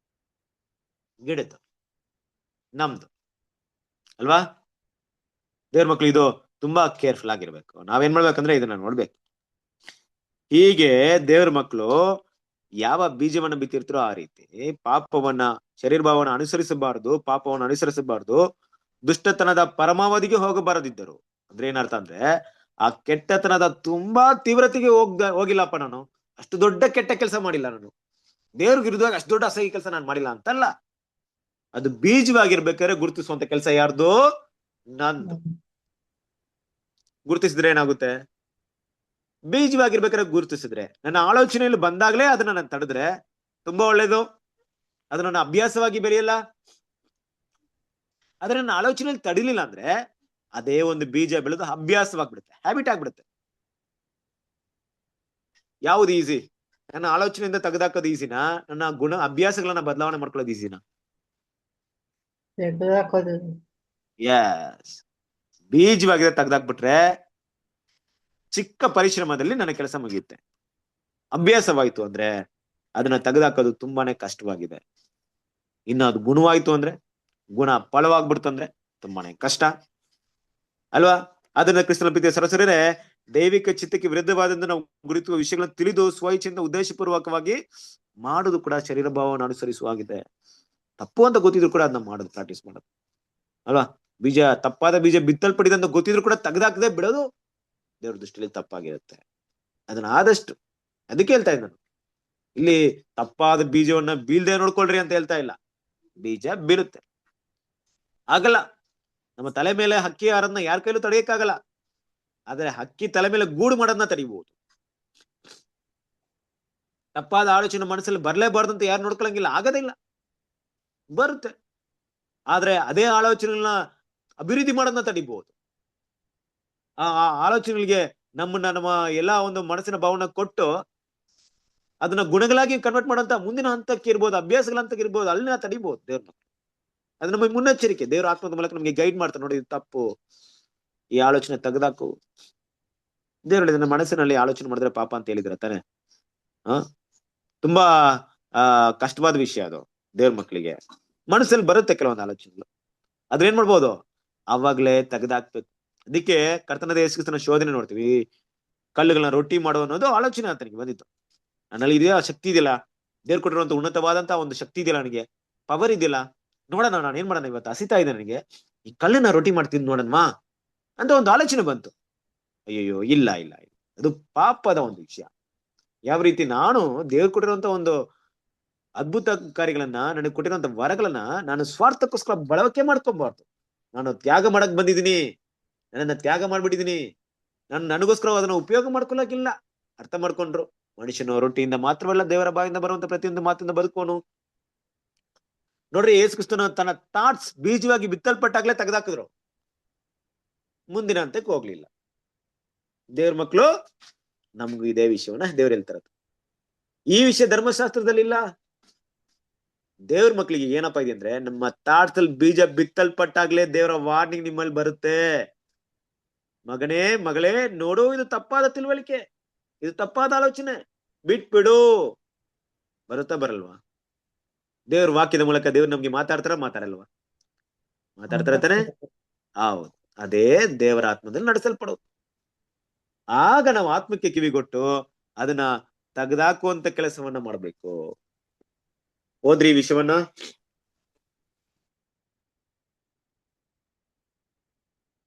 ಗಿಡದ್ದು, ನಮ್ದು ಅಲ್ವಾ? ದೇವ್ರ ಮಕ್ಳು ಇದು ತುಂಬಾ ಕೇರ್ಫುಲ್ ಆಗಿರ್ಬೇಕು. ನಾವೇನ್ ಮಾಡ್ಬೇಕಂದ್ರೆ ಇದನ್ನ ನೋಡ್ಬೇಕು. ಹೀಗೆ ದೇವ್ರ ಮಕ್ಕಳು ಯಾವ ಬೀಜವನ್ನ ಬಿತ್ತಿರ್ತಾರೋ ಆ ರೀತಿ ಪಾಪವನ್ನ, ಶರೀರ ಭಾವನ ಅನುಸರಿಸಬಾರದು, ಪಾಪವನ್ನು ಅನುಸರಿಸಬಾರದು, ದುಷ್ಟತನದ ಪರಮಾವಧಿಗೆ ಹೋಗಬಾರದಿದ್ದರು. ಅಂದ್ರೆ ಏನರ್ಥ ಅಂದ್ರೆ ಆ ಕೆಟ್ಟತನದ ತುಂಬಾ ತೀವ್ರತೆಗೆ ಹೋಗಿಲ್ಲಪ್ಪ, ನಾನು ಅಷ್ಟು ದೊಡ್ಡ ಕೆಟ್ಟ ಕೆಲಸ ಮಾಡಿಲ್ಲ, ನಾನು ದೇವ್ರ ವಿರುದ್ಧವಾಗಿ ಅಷ್ಟು ದೊಡ್ಡ ಅಸಹ್ಯ ಕೆಲಸ ನಾನು ಮಾಡಿಲ್ಲ ಅಂತಲ್ಲ. ಅದು ಬೀಜವಾಗಿರ್ಬೇಕಾದ್ರೆ ಗುರುತಿಸುವಂತ ಕೆಲಸ ಯಾರ್ದು? ನಂದು. ಗುರುತಿಸಿದ್ರೆ ಏನಾಗುತ್ತೆ? ಬೀಜವಾಗಿರ್ಬೇಕಾದ್ರೆ ಗುರುತಿಸಿದ್ರೆ, ನನ್ನ ಆಲೋಚನೆಯಲ್ಲಿ ಬಂದಾಗ್ಲೇ ಅದನ್ನ ನಾನು ತಡೆದ್ರೆ ತುಂಬಾ ಒಳ್ಳೇದು. ಅದು ನನ್ನ ಅಭ್ಯಾಸವಾಗಿ ಬೆಳೆಯಲ್ಲ. ಆದ್ರೆ ನನ್ನ ಆಲೋಚನೆಯಲ್ಲಿ ತಡಿಲಿಲ್ಲ ಅಂದ್ರೆ ಅದೇ ಒಂದು ಬೀಜ ಬೆಳೆದು ಅಭ್ಯಾಸವಾಗ್ಬಿಡುತ್ತೆ, ಹ್ಯಾಬಿಟ್ ಆಗ್ಬಿಡುತ್ತೆ. ಯಾವ್ದು ಈಸಿ? ನನ್ನ ಆಲೋಚನೆಯಿಂದ ತೆಗೆದಾಕೋದು ಈಸಿನಾ? ನನ್ನ ಗುಣ ಅಭ್ಯಾಸಗಳನ್ನ ಬದಲಾವಣೆ ಮಾಡ್ಕೊಳ್ಳೋದು ಈಸಿನಾ? ಎಸ್, ಬೀಜವಾಗಿದೆ ತೆಗೆದಾಕ್ಬಿಟ್ರೆ ಚಿಕ್ಕ ಪರಿಶ್ರಮದಲ್ಲಿ ನನ್ನ ಕೆಲಸ ಮುಗಿಯುತ್ತೆ. ಅಭ್ಯಾಸವಾಯ್ತು ಅಂದ್ರೆ ಅದನ್ನ ತೆಗೆದಾಕೋದು ತುಂಬಾನೇ ಕಷ್ಟವಾಗಿದೆ. ಇನ್ನು ಅದು ಗುಣವಾಯ್ತು ಅಂದ್ರೆ, ಗುಣ ಫಲವಾಗ್ಬಿಡ್ತು ಅಂದ್ರೆ ತುಂಬಾನೇ ಕಷ್ಟ ಅಲ್ವಾ? ಅದನ್ನ ಕ್ರಿಸ್ತನ ಪ್ರೀತಿಯ ಸರಸರೇ, ದೈವಿಕ ಚಿತ್ತಕ್ಕೆ ವಿರುದ್ಧವಾದಂತ ನಾವು ಗುರುತಿಸುವ ವಿಷಯಗಳನ್ನು ತಿಳಿದು ಸ್ವಇಚ್ಛೆಯಿಂದ ಉದ್ದೇಶಪೂರ್ವಕವಾಗಿ ಮಾಡುದು ಕೂಡ ಶರೀರ ಭಾವವನ್ನು ಅನುಸರಿಸುವಾಗಿದೆ. ತಪ್ಪು ಅಂತ ಗೊತ್ತಿದ್ರು ಕೂಡ ಅದನ್ನ ಮಾಡೋದು, ಪ್ರಾಕ್ಟೀಸ್ ಮಾಡೋದು ಅಲ್ವಾ? ಬೀಜ, ತಪ್ಪಾದ ಬೀಜ ಬಿತ್ತಲ್ಪಡಿದಂತ ಗೊತ್ತಿದ್ರು ಕೂಡ ತೆಗೆದಾಕದೆ ಬಿಡೋದು ದೇವ್ರ ದೃಷ್ಟಿಯಲ್ಲಿ ತಪ್ಪಾಗಿರುತ್ತೆ. ಅದನ್ನ ಆದಷ್ಟು, ಅದಕ್ಕೆ ಹೇಳ್ತಾ ಇದ್ದ ನಾನು ಇಲ್ಲಿ, ತಪ್ಪಾದ ಬೀಜವನ್ನ ಬೀಳ್ದೆ ನೋಡ್ಕೊಳ್ರಿ ಅಂತ ಹೇಳ್ತಾ ಇಲ್ಲ. ಬೀಜ ಬೀರುತ್ತೆ, ಆಗಲ್ಲ. ನಮ್ಮ ತಲೆ ಮೇಲೆ ಹಕ್ಕಿ ಹಾರೋದನ್ನ ಯಾರ ಕೈಲೂ ತಡೆಯಕ್ಕಾಗಲ್ಲ. ಆದ್ರೆ ಹಕ್ಕಿ ತಲೆ ಮೇಲೆ ಗೂಡು ಮಾಡೋದನ್ನ ತಡಿಬಹುದು. ತಪ್ಪಾದ ಆಲೋಚನೆ ಮನಸ್ಸಲ್ಲಿ ಬರ್ಲೇಬಾರ್ದು ಅಂತ ಯಾರು ನೋಡ್ಕೊಳಂಗಿಲ್ಲ, ಆಗೋದಿಲ್ಲ, ಬರುತ್ತೆ. ಆದ್ರೆ ಅದೇ ಆಲೋಚನೆಗಳನ್ನ ಅಭಿವೃದ್ಧಿ ಮಾಡೋದನ್ನ ತಡಿಬಹುದು. ಆ ಆಲೋಚನೆಗಳಿಗೆ ನಮ್ಮ ಎಲ್ಲಾ ಒಂದು ಮನಸ್ಸಿನ ಭಾವನ ಕೊಟ್ಟು ಅದನ್ನ ಗುಣಗಳಾಗಿ ಕನ್ವರ್ಟ್ ಮಾಡೋಂತ ಮುಂದಿನ ಹಂತಕ್ಕೆ ಇರ್ಬೋದು, ಅಭ್ಯಾಸಗಳ ಹಂತಕ್ಕೆ ಇರ್ಬೋದು, ಅಲ್ಲಿ ನಾವು ತಡಿಬಹುದು ದೇವ್ರ ಮಕ್ಕಳು. ಅದು ನಮಗೆ ಮುನ್ನೆಚ್ಚರಿಕೆ. ದೇವ್ರ ಆತ್ಮದ ಮೂಲಕ ನಮಗೆ ಗೈಡ್ ಮಾಡ್ತಾರೆ, ನೋಡಿ ಇದು ತಪ್ಪು, ಈ ಆಲೋಚನೆ ತೆಗೆದಾಕು. ದೇವ್ರ ಹೇಳಿದ ಮನಸ್ಸಿನಲ್ಲಿ ಆಲೋಚನೆ ಮಾಡಿದ್ರೆ ಪಾಪ ಅಂತ ಹೇಳಿದ್ರ ತಾನೆ. ತುಂಬಾ ಕಷ್ಟವಾದ ವಿಷಯ ಅದು. ದೇವ್ರ ಮಕ್ಕಳಿಗೆ ಮನಸ್ಸಲ್ಲಿ ಬರುತ್ತೆ ಕೆಲವೊಂದು ಆಲೋಚನೆಗಳು, ಅದ್ರೇನ್ ಮಾಡ್ಬೋದು? ಅವಾಗ್ಲೇ ತೆಗೆದಾಕ್ಬೇಕು. ಅದಕ್ಕೆ ಕರ್ತನದ ಯೇಸು ಕ್ರಿಸ್ತನ ಶೋಧನೆ ನೋಡ್ತೀವಿ. ಕಲ್ಲುಗಳನ್ನ ರೊಟ್ಟಿ ಮಾಡೋ ಅನ್ನೋದು ಆಲೋಚನೆ ಅಂತ ನನಗೆ ಬಂದಿತ್ತು. ನನ್ನಲ್ಲಿ ಇದೆಯಾ ಶಕ್ತಿ ಇದೆಯಲ್ಲ, ದೇವ್ರು ಕೊಟ್ಟಿರುವಂತ ಉನ್ನತವಾದಂತ ಒಂದು ಶಕ್ತಿ ಇದೆಯಲ್ಲ, ನನಗೆ ಪವರ್ ಇದೆಯಲ್ಲ, ನೋಡೋಣ ನಾನು ಏನ್ ಮಾಡೋಣ, ಇವತ್ತು ಹಸಿತಾ ಇದೆ ನನಗೆ, ಈ ಕಲ್ಲನ್ನ ರೊಟ್ಟಿ ಮಾಡ್ತೀನಿ ನೋಡನ್ವಾ ಅಂತ ಒಂದು ಆಲೋಚನೆ ಬಂತು. ಅಯ್ಯಯ್ಯೋ, ಇಲ್ಲ ಇಲ್ಲ ಇಲ್ಲ, ಅದು ಪಾಪದ ಒಂದು ವಿಷಯ. ಯಾವ ರೀತಿ ನಾನು ದೇವ್ರು ಕೊಟ್ಟಿರುವಂತ ಒಂದು ಅದ್ಭುತ ಕಾರ್ಯಗಳನ್ನ, ನನಗೆ ಕೊಟ್ಟಿರುವಂತ ವರಗಳನ್ನ ನಾನು ಸ್ವಾರ್ಥಕ್ಕೋಸ್ಕರ ಬಳಕೆ ಮಾಡ್ಕೊಬಾರ್ದು. ನಾನು ತ್ಯಾಗ ಮಾಡಕ್ ಬಂದಿದ್ದೀನಿ, ನನ್ನನ್ನ ತ್ಯಾಗ ಮಾಡ್ಬಿಟ್ಟಿದೀನಿ, ನಾನು ನನಗೋಸ್ಕರ ಅದನ್ನ ಉಪಯೋಗ ಮಾಡ್ಕೊಳಕಿಲ್ಲ. ಅರ್ಥ ಮಾಡ್ಕೊಂಡ್ರು, ಮನುಷ್ಯನು ರೊಟ್ಟಿಯಿಂದ ಮಾತ್ರವಲ್ಲ ದೇವರ ಬಾಯಿಂದ ಬರುವಂತ ಪ್ರತಿಯೊಂದು ಮಾತಿಂದ ಬದುಕೋನು. ನೋಡ್ರಿ, ಯೇಸು ಕ್ರಿಸ್ತನು ತನ್ನ ಥಾಟ್ಸ್ ಬೀಜವಾಗಿ ಬಿತ್ತಲ್ಪಟ್ಟಾಗ್ಲೇ ತೆಗೆದಾಕಿದ್ರು, ಮುಂದಿನ ಹಂತಕ್ಕೆ ಹೋಗ್ಲಿಲ್ಲ. ದೇವ್ರ ಮಕ್ಕಳು ನಮ್ಗೂ ಇದೇ ವಿಷಯವನ್ನ ದೇವ್ರು ಹೇಳ್ತಾರದು. ಈ ವಿಷಯ ಧರ್ಮಶಾಸ್ತ್ರದಲ್ಲಿ ಇಲ್ಲ. ದೇವ್ರ ಮಕ್ಳಿಗೆ ಏನಪ್ಪಾ ಇದೆ ಅಂದ್ರೆ, ನಮ್ಮ ಥಾಟ್ಸ್ ಅಲ್ಲಿ ಬೀಜ ಬಿತ್ತಲ್ಪಟ್ಟಾಗ್ಲೇ ದೇವರ ವಾರ್ನಿಂಗ್ ನಿಮ್ಮಲ್ಲಿ ಬರುತ್ತೆ. ಮಗನೇ ಮಗಳೇ, ನೋಡು, ಇದು ತಪ್ಪಾದ ತಿಳುವಳಿಕೆ, ಇದು ತಪ್ಪಾದ ಆಲೋಚನೆ, ಬಿಟ್ಬಿಡು. ಬರುತ್ತಾ ಬರಲ್ವಾ? ದೇವ್ರ ವಾಕ್ಯದ ಮೂಲಕ ದೇವ್ರು ನಮ್ಗೆ ಮಾತಾಡಲ್ವಾ? ಮಾತಾಡ್ತಾರೆ ತಾನೆ. ಹೌದು, ಅದೇ ದೇವರ ಆತ್ಮದಲ್ಲಿ ನಡೆಸಲ್ಪಡೋದು. ಆಗ ನಾವು ಆತ್ಮಕ್ಕೆ ಕಿವಿಗೊಟ್ಟು ಅದನ್ನ ತೆಗೆದಾಕುವಂತ ಕೆಲಸವನ್ನ ಮಾಡ್ಬೇಕು. ಓದ್ರಿ ಈ ವಿಷಯವನ್ನ.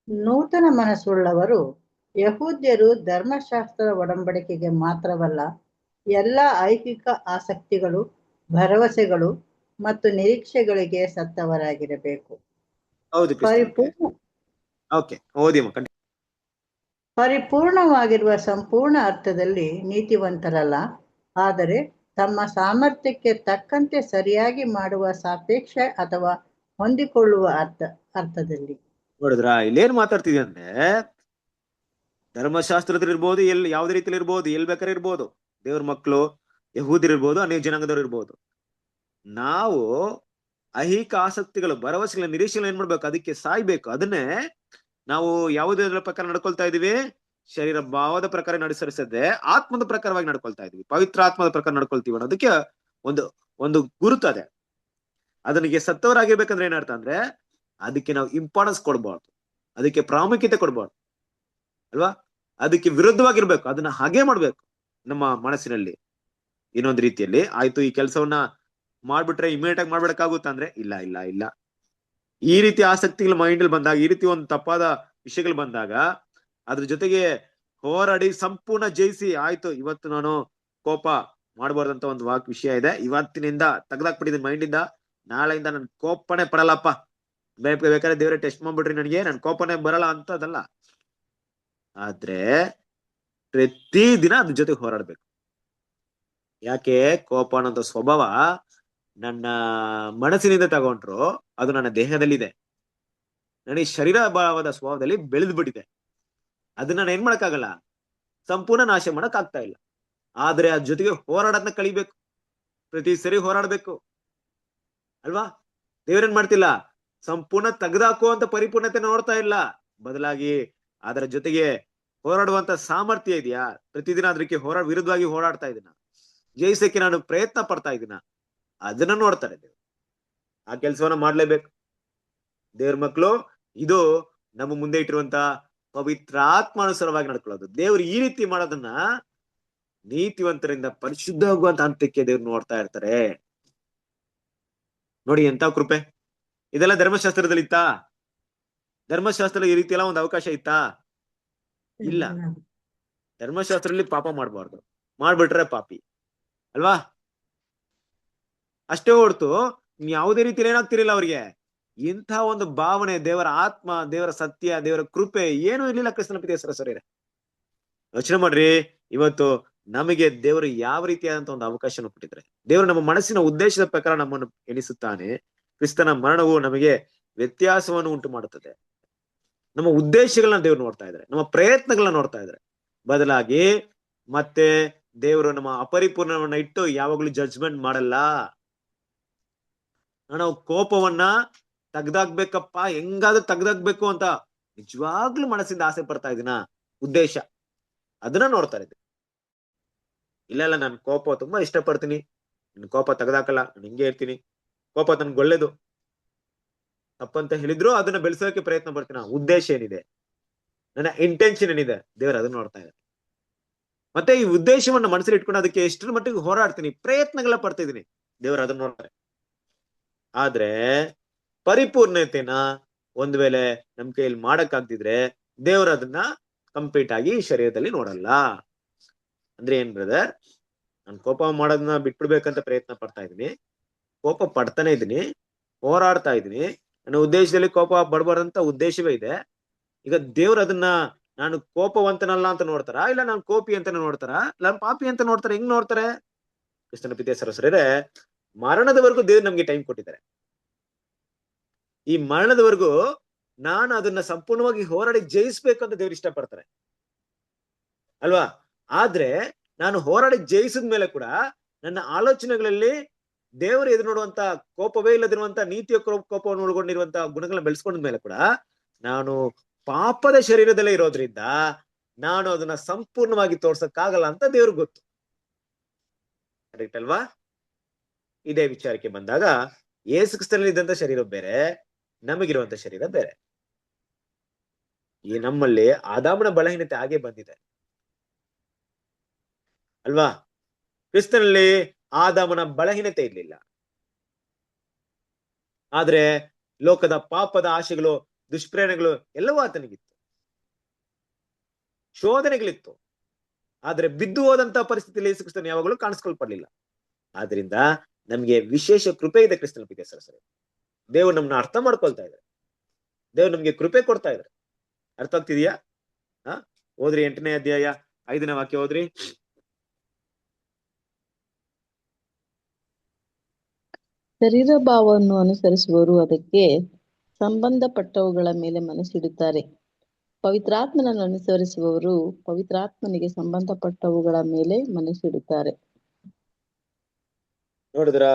ನೂತನ ಮನಸ್ಸುಳ್ಳವರು ಯಹೂದ್ಯರು ಧರ್ಮಶಾಸ್ತ್ರದ ಒಡಂಬಡಿಕೆಗೆ ಮಾತ್ರವಲ್ಲ, ಎಲ್ಲ ಐಹಿಕ ಆಸಕ್ತಿಗಳು, ಭರವಸೆಗಳು ಮತ್ತು ನಿರೀಕ್ಷೆಗಳಿಗೆ ಸತ್ತವರಾಗಿರಬೇಕು. ಹೌದು ಪರಿಪೂರ್ಣ ಓಕೆ ಓದಿ ಪರಿಪೂರ್ಣವಾಗಿರುವ ಸಂಪೂರ್ಣ ಅರ್ಥದಲ್ಲಿ ನೀತಿವಂತರಲ್ಲ, ಆದರೆ ತಮ್ಮ ಸಾಮರ್ಥ್ಯಕ್ಕೆ ತಕ್ಕಂತೆ ಸರಿಯಾಗಿ ಮಾಡುವ ಸಾಪೇಕ್ಷ ಅಥವಾ ಹೊಂದಿಕೊಳ್ಳುವ ಅರ್ಥದಲ್ಲಿ. ನೋಡಿದ್ರ ಇಲ್ಲೇನ್ ಮಾತಾಡ್ತಿದ್ವಿ ಅಂದ್ರೆ, ಧರ್ಮಶಾಸ್ತ್ರದಲ್ಲಿ ಇರ್ಬೋದು, ಯಾವ್ದೇ ರೀತಿಯಲ್ಲಿ ಇರ್ಬೋದು, ಎಲ್ ಬೇಕಾದ್ರೆ ಇರ್ಬೋದು, ದೇವ್ರ ಮಕ್ಕಳು ಯಹೂದ್ಯರು ಇರ್ಬೋದು, ಅನೇಕ ಜನಾಂಗದವ್ರು ಇರ್ಬೋದು. ನಾವು ಐಹಿಕ ಆಸಕ್ತಿಗಳು, ಭರವಸೆಗಳ ನಿರೀಕ್ಷೆಗಳು ಏನ್ ಮಾಡ್ಬೇಕು? ಅದಕ್ಕೆ ಸಾಯ್ಬೇಕು. ಅದನ್ನೇ ನಾವು ಯಾವುದರ ಪ್ರಕಾರ ನಡ್ಕೊಳ್ತಾ ಇದೀವಿ? ಶರೀರ ಭಾವದ ಪ್ರಕಾರ ನಡೆಸರಿಸದೆ ಆತ್ಮದ ಪ್ರಕಾರವಾಗಿ ನಡ್ಕೊಳ್ತಾ ಇದೀವಿ, ಪವಿತ್ರ ಆತ್ಮದ ಪ್ರಕಾರ ನಡ್ಕೊಳ್ತೀವಿ ಅನ್ನೋದಕ್ಕೆ ಒಂದು ಒಂದು ಗುರುತದೆ. ಅದನಿಗೆ ಸತ್ತವರಾಗಿರ್ಬೇಕಂದ್ರೆ ಏನರ್ಥ ಅಂದ್ರೆ, ಅದಕ್ಕೆ ನಾವು ಇಂಪಾರ್ಟೆನ್ಸ್ ಕೊಡ್ಬಾರ್ದು, ಅದಕ್ಕೆ ಪ್ರಾಮುಖ್ಯತೆ ಕೊಡ್ಬಾರ್ದು ಅಲ್ವಾ? ಅದಕ್ಕೆ ವಿರುದ್ಧವಾಗಿರ್ಬೇಕು, ಅದನ್ನ ಹಾಗೆ ಮಾಡ್ಬೇಕು ನಮ್ಮ ಮನಸ್ಸಿನಲ್ಲಿ. ಇನ್ನೊಂದು ರೀತಿಯಲ್ಲಿ ಆಯ್ತು, ಈ ಕೆಲಸವನ್ನ ಮಾಡ್ಬಿಟ್ರೆ ಇಮಿಡಿಯೇಟ್ ಆಗಿ ಮಾಡ್ಬೇಕಾಗುತ್ತ ಅಂದ್ರೆ ಇಲ್ಲ ಇಲ್ಲ ಇಲ್ಲ. ಈ ರೀತಿ ಆಸಕ್ತಿಗಳು ಮೈಂಡ್ ಅಲ್ಲಿ ಬಂದಾಗ, ಈ ರೀತಿ ಒಂದು ತಪ್ಪಾದ ವಿಷಯಗಳು ಬಂದಾಗ ಅದ್ರ ಜೊತೆಗೆ ಹೋರಾಡಿ ಸಂಪೂರ್ಣ ಜಯಿಸಿ, ಆಯ್ತು ಇವತ್ತು ನಾನು ಕೋಪ ಮಾಡಬಾರ್ದಂತ ಒಂದು ವಿಷಯ ಇದೆ, ಇವತ್ತಿನಿಂದ ತೆಗ್ದಾಕ್ಬಿಟ್ಟಿದ್ದೀನಿ ಮೈಂಡ್ ಇಂದ, ನಾಳೆಯಿಂದ ನನ್ ಕೋಪನೇ ಪಡಲ್ಲಪ್ಪ, ಬೇಕಾದ್ರೆ ದೇವರೇ ಟೆಸ್ಟ್ ಮಾಡ್ಬಿಟ್ರಿ ನನಗೆ, ನನ್ ಕೋಪನೇ ಬರಲ್ಲ ಅಂತದಲ್ಲ. ಆದ್ರೆ ಪ್ರತಿ ದಿನ ಅದ್ರ ಜೊತೆ ಹೋರಾಡ್ಬೇಕು. ಯಾಕೆ? ಕೋಪ ಅನ್ನೋ ಸ್ವಭಾವ ನನ್ನ ಮನಸ್ಸಿನಿಂದ ತಗೊಂಡ್ರು ಅದು ನನ್ನ ದೇಹದಲ್ಲಿದೆ, ನನಗೆ ಶರೀರ ಭಾವದ ಸ್ವಭಾವದಲ್ಲಿ ಬೆಳೆದು ಬಿಟ್ಟಿದೆ. ಅದನ್ನ ನಾನು ಏನ್ ಮಾಡಕ್ಕಾಗಲ್ಲ, ಸಂಪೂರ್ಣ ನಾಶ ಮಾಡಕ್ ಆಗ್ತಾ ಇಲ್ಲ. ಆದ್ರೆ ಅದ್ರ ಜೊತೆಗೆ ಹೋರಾಡೋದನ್ನ ಕಲಿಬೇಕು, ಪ್ರತಿ ಸರಿ ಹೋರಾಡ್ಬೇಕು ಅಲ್ವಾ? ದೇವ್ರೇನ್ ಮಾಡ್ತಿಲ್ಲ, ಸಂಪೂರ್ಣ ತೆಗೆದಾಕುವಂತ ಪರಿಪೂರ್ಣತೆ ನೋಡ್ತಾ ಇಲ್ಲ, ಬದಲಾಗಿ ಅದರ ಜೊತೆಗೆ ಹೋರಾಡುವಂತ ಸಾಮರ್ಥ್ಯ ಇದೆಯಾ? ಪ್ರತಿದಿನ ಅದಕ್ಕೆ ವಿರುದ್ಧವಾಗಿ ಹೋರಾಡ್ತಾ ಇದೀನ, ಜಯಿಸಕ್ಕೆ ನಾನು ಪ್ರಯತ್ನ ಪಡ್ತಾ ಇದ್ದೀನ, ಅದನ್ನ ನೋಡ್ತಾರೆ ದೇವ್ರು. ಆ ಕೆಲಸವನ್ನ ಮಾಡ್ಲೇಬೇಕು ದೇವ್ರ ಮಕ್ಕಳು. ಇದು ನಮ್ಮ ಮುಂದೆ ಇಟ್ಟಿರುವಂತ ಪವಿತ್ರಾತ್ಮಾನುಸಾರವಾಗಿ ನಡ್ಕೊಳ್ಳೋದು. ದೇವ್ರು ಈ ರೀತಿ ಮಾಡೋದನ್ನ ನೀತಿವಂತರಿಂದ ಪರಿಶುದ್ಧ ಆಗುವಂತ ಹಂತಕ್ಕೆ ದೇವ್ರು ನೋಡ್ತಾ ಇರ್ತಾರೆ. ನೋಡಿ ಎಂತ ಕೃಪೆ! ಇದೆಲ್ಲ ಧರ್ಮಶಾಸ್ತ್ರದಲ್ಲಿ ಇತ್ತಾ? ಧರ್ಮಶಾಸ್ತ್ರದಲ್ಲಿ ಈ ರೀತಿ ಎಲ್ಲ ಒಂದು ಅವಕಾಶ ಇತ್ತಾ? ಇಲ್ಲ. ಧರ್ಮಶಾಸ್ತ್ರದಲ್ಲಿ ಪಾಪ ಮಾಡ್ಬಾರ್ದು, ಮಾಡ್ಬಿಟ್ರೆ ಪಾಪಿ ಅಲ್ವಾ? ಅಷ್ಟೇ ಹೊರತು ಯಾವುದೇ ರೀತಿಯಲ್ಲಿ ಏನಾಗ್ತಿರ್ಲಿಲ್ಲ ಅವ್ರಿಗೆ. ಇಂಥ ಒಂದು ಭಾವನೆ, ದೇವರ ಆತ್ಮ, ದೇವರ ಸತ್ಯ, ದೇವರ ಕೃಪೆ ಏನೂ ಇರ್ಲಿಲ್ಲ ಕ್ರಿಸ್ತನ ಪ್ರೀತಿಯ ಸರಿ. ಯೋಚನೆ ಮಾಡ್ರಿ, ಇವತ್ತು ನಮಗೆ ದೇವರು ಯಾವ ರೀತಿಯಾದಂತ ಒಂದು ಅವಕಾಶನ ಕೊಟ್ಟಿದ್ರೆ, ದೇವರು ನಮ್ಮ ಮನಸ್ಸಿನ ಉದ್ದೇಶದ ಪ್ರಕಾರ ನಮ್ಮನ್ನು ಎಣಿಸುತ್ತಾನೆ. ಕ್ರಿಸ್ತನ ಮರಣವು ನಮಗೆ ವ್ಯತ್ಯಾಸವನ್ನು ಉಂಟು ಮಾಡುತ್ತದೆ. ನಮ್ಮ ಉದ್ದೇಶಗಳನ್ನ ದೇವ್ರು ನೋಡ್ತಾ ಇದ್ದಾರೆ, ನಮ್ಮ ಪ್ರಯತ್ನಗಳನ್ನ ನೋಡ್ತಾ ಇದ್ದಾರೆ. ಬದಲಾಗಿ ಮತ್ತೆ ದೇವರು ನಮ್ಮ ಅಪರಿಪೂರ್ಣವನ್ನ ಇಟ್ಟು ಯಾವಾಗ್ಲೂ ಜಡ್ಜ್ಮೆಂಟ್ ಮಾಡಲ್ಲ. ನಾವು ಕೋಪವನ್ನ ತೆಗ್ದಾಕ್ಬೇಕಪ್ಪ, ಹೆಂಗಾದ್ರೂ ತೆಗ್ದಾಕ್ಬೇಕು ಅಂತ ನಿಜವಾಗ್ಲೂ ಮನಸ್ಸಿಂದ ಆಸೆ ಪಡ್ತಾ ಇದೀನ, ಉದ್ದೇಶ ಅದನ್ನ ನೋಡ್ತಾ ಇದ್ದೆ. ಇಲ್ಲ ನಾನು ಕೋಪ ತುಂಬಾ ಇಷ್ಟಪಡ್ತೀನಿ, ನನ್ ಕೋಪ ತೆಗ್ದಾಕಲ್ಲ, ನಾನು ಹಿಂಗೆ ಇರ್ತೀನಿ, ಕೋಪ ನನ್ಗೆ ಒಳ್ಳೇದು ತಪ್ಪಂತ ಹೇಳಿದ್ರು ಅದನ್ನ ಬೆಳೆಸೋಕೆ ಪ್ರಯತ್ನ ಪಡ್ತೀನಿ. ಉದ್ದೇಶ ಏನಿದೆ, ನನ್ನ ಇಂಟೆನ್ಷನ್ ಏನಿದೆ, ದೇವರು ಅದನ್ನ ನೋಡ್ತಾ ಇದ್ದಾರೆ. ಮತ್ತೆ ಈ ಉದ್ದೇಶವನ್ನ ಮನಸ್ಸಲ್ಲಿ ಇಟ್ಕೊಂಡು ಅದಕ್ಕೆ ಎಷ್ಟರ ಮಟ್ಟಿಗೆ ಹೋರಾಡ್ತೀನಿ, ಪ್ರಯತ್ನಗಳ ಪಡ್ತಾ ಇದೀನಿ, ದೇವರು ಅದನ್ನ ನೋಡ್ತಾರೆ. ಆದ್ರೆ ಪರಿಪೂರ್ಣತೆನ ಒಂದ್ ವೇಳೆ ನಮ್ ಕೈಯಲ್ಲಿ ಮಾಡಕ್ ಆಗ್ತಿದ್ರೆ ದೇವ್ರ ಅದನ್ನ ಕಂಪ್ಲೀಟ್ ಆಗಿ ಶರೀರದಲ್ಲಿ ನೋಡಲ್ಲ. ಅಂದ್ರೆ ಏನ್ ಬ್ರದರ್, ನಾನು ಕೋಪ ಮಾಡೋದನ್ನ ಬಿಟ್ಬಿಡ್ಬೇಕಂತ ಪ್ರಯತ್ನ ಪಡ್ತಾ ಇದೀನಿ, ಕೋಪ ಪಡ್ತಾನೆ ಇದೀನಿ, ಹೋರಾಡ್ತಾ ಇದೀನಿ, ನನ್ನ ಉದ್ದೇಶದಲ್ಲಿ ಕೋಪ ಬಡಬಾರ್ದಂತ ಉದ್ದೇಶವೇ ಇದೆ. ಈಗ ದೇವ್ರ ಅದನ್ನ ನಾನು ಕೋಪವಂತನಲ್ಲ ಅಂತ ನೋಡ್ತಾರ, ಇಲ್ಲ ನಾನು ಕೋಪಿ ಅಂತಾನೆ ನೋಡ್ತಾರ, ಇಲ್ಲ ಪಾಪಿ ಅಂತ ನೋಡ್ತಾರೆ? ಹೆಂಗ್ ನೋಡ್ತಾರೆ? ಕ್ರಿಸ್ತನ ಪ್ರೀತಿಯ ಸಹೋದರರೇ, ಮರಣದವರೆಗೂ ದೇವ್ರು ನಮ್ಗೆ ಟೈಮ್ ಕೊಟ್ಟಿದ್ದಾರೆ. ಈ ಮರಣದವರೆಗೂ ನಾನು ಅದನ್ನ ಸಂಪೂರ್ಣವಾಗಿ ಹೋರಾಡಿ ಜಯಿಸ್ಬೇಕು ಅಂತ ದೇವ್ರು ಇಷ್ಟಪಡ್ತಾರೆ ಅಲ್ವಾ? ಆದ್ರೆ ನಾನು ಹೋರಾಡಿ ಜಯಿಸಿದ ಮೇಲೆ ಕೂಡ ನನ್ನ ಆಲೋಚನೆಗಳಲ್ಲಿ ದೇವರು ಎದುರು ನೋಡುವಂತ ಕೋಪವೇ ಇಲ್ಲದಿರುವಂತ ನೀತಿಯ ಕೋಪವನ್ನು ಒಳಗೊಂಡಿರುವಂತ ಗುಣಗಳನ್ನ ಬೆಳೆಸ್ಕೊಂಡ ಮೇಲೆ ಕೂಡ ನಾನು ಪಾಪದ ಶರೀರದಲ್ಲೇ ಇರೋದ್ರಿಂದ ನಾನು ಅದನ್ನ ಸಂಪೂರ್ಣವಾಗಿ ತೋರ್ಸಕ್ಕಾಗಲ್ಲ ಅಂತ ದೇವ್ರಿಗೆ ಗೊತ್ತು. ಕರೆಕ್ಟ್ ಅಲ್ವಾ? ಇದೇ ವಿಚಾರಕ್ಕೆ ಬಂದಾಗ ಯೇಸು ಕ್ರಿಸ್ತನಲ್ಲಿ ಇದ್ದಂತ ಶರೀರ ಬೇರೆ, ನಮಗಿರುವಂತ ಶರೀರ ಬೇರೆ. ಈ ನಮ್ಮಲ್ಲಿ ಆದಾಮನ ಬಲಹೀನತೆ ಹಾಗೆ ಬಂದಿದೆ ಅಲ್ವಾ? ಕ್ರಿಸ್ತನಲ್ಲಿ ಆದಾಮನ ಬಲಹೀನತೆ ಇರ್ಲಿಲ್ಲ, ಆದ್ರೆ ಲೋಕದ ಪಾಪದ ಆಶೆಗಳು, ದುಷ್ಪ್ರೇರಣೆಗಳು ಎಲ್ಲವೂ ಆತನಿಗಿತ್ತು. ಶೋಧನೆಗಳಿತ್ತು. ಆದ್ರೆ ಬಿದ್ದು ಹೋದಂತ ಪರಿಸ್ಥಿತಿಯಲ್ಲಿ ಯೇಸು ಕ್ರಿಸ್ತನು ಯಾವಾಗಲೂ ಕಾಣಿಸ್ಕೊಳ್ಪಡ್ಲಿಲ್ಲ. ಆದ್ರಿಂದ ನಮ್ಗೆ ವಿಶೇಷ ಕೃಪೆ ಇದೆ ಕ್ರಿಸ್ತನ ಪ್ರೀತಿಯ ಸಹೋದರರೇ. ದೇವ್ರು ನಮ್ನ ಅರ್ಥ ಮಾಡ್ಕೊಳ್ತಾ ಇದ್ದಾರೆ. ದೇವ್ರು ನಮ್ಗೆ ಕೃಪೆ ಕೊಡ್ತಾ ಇದ್ದಾರೆ. ಅರ್ಥ ಆಗ್ತಿದೆಯಾ? ಓದ್ರಿ 8ನೇ ಅಧ್ಯಾಯ 5ನೇ ವಾಕ್ಯ ಓದ್ರಿ. ಶರೀರ ಭಾವವನ್ನು ಅನುಸರಿಸುವವರು ಅದಕ್ಕೆ ಸಂಬಂಧಪಟ್ಟವುಗಳ ಮೇಲೆ ಮನಸ್ಸಿಡುತ್ತಾರೆ. ಪವಿತ್ರಾತ್ಮನನ್ನು ಅನುಸರಿಸುವವರು ಪವಿತ್ರಾತ್ಮನಿಗೆ ಸಂಬಂಧಪಟ್ಟವುಗಳ ಮೇಲೆ ಮನಸ್ಸಿಡುತ್ತಾರೆ. ನೋಡಿದ್ರ,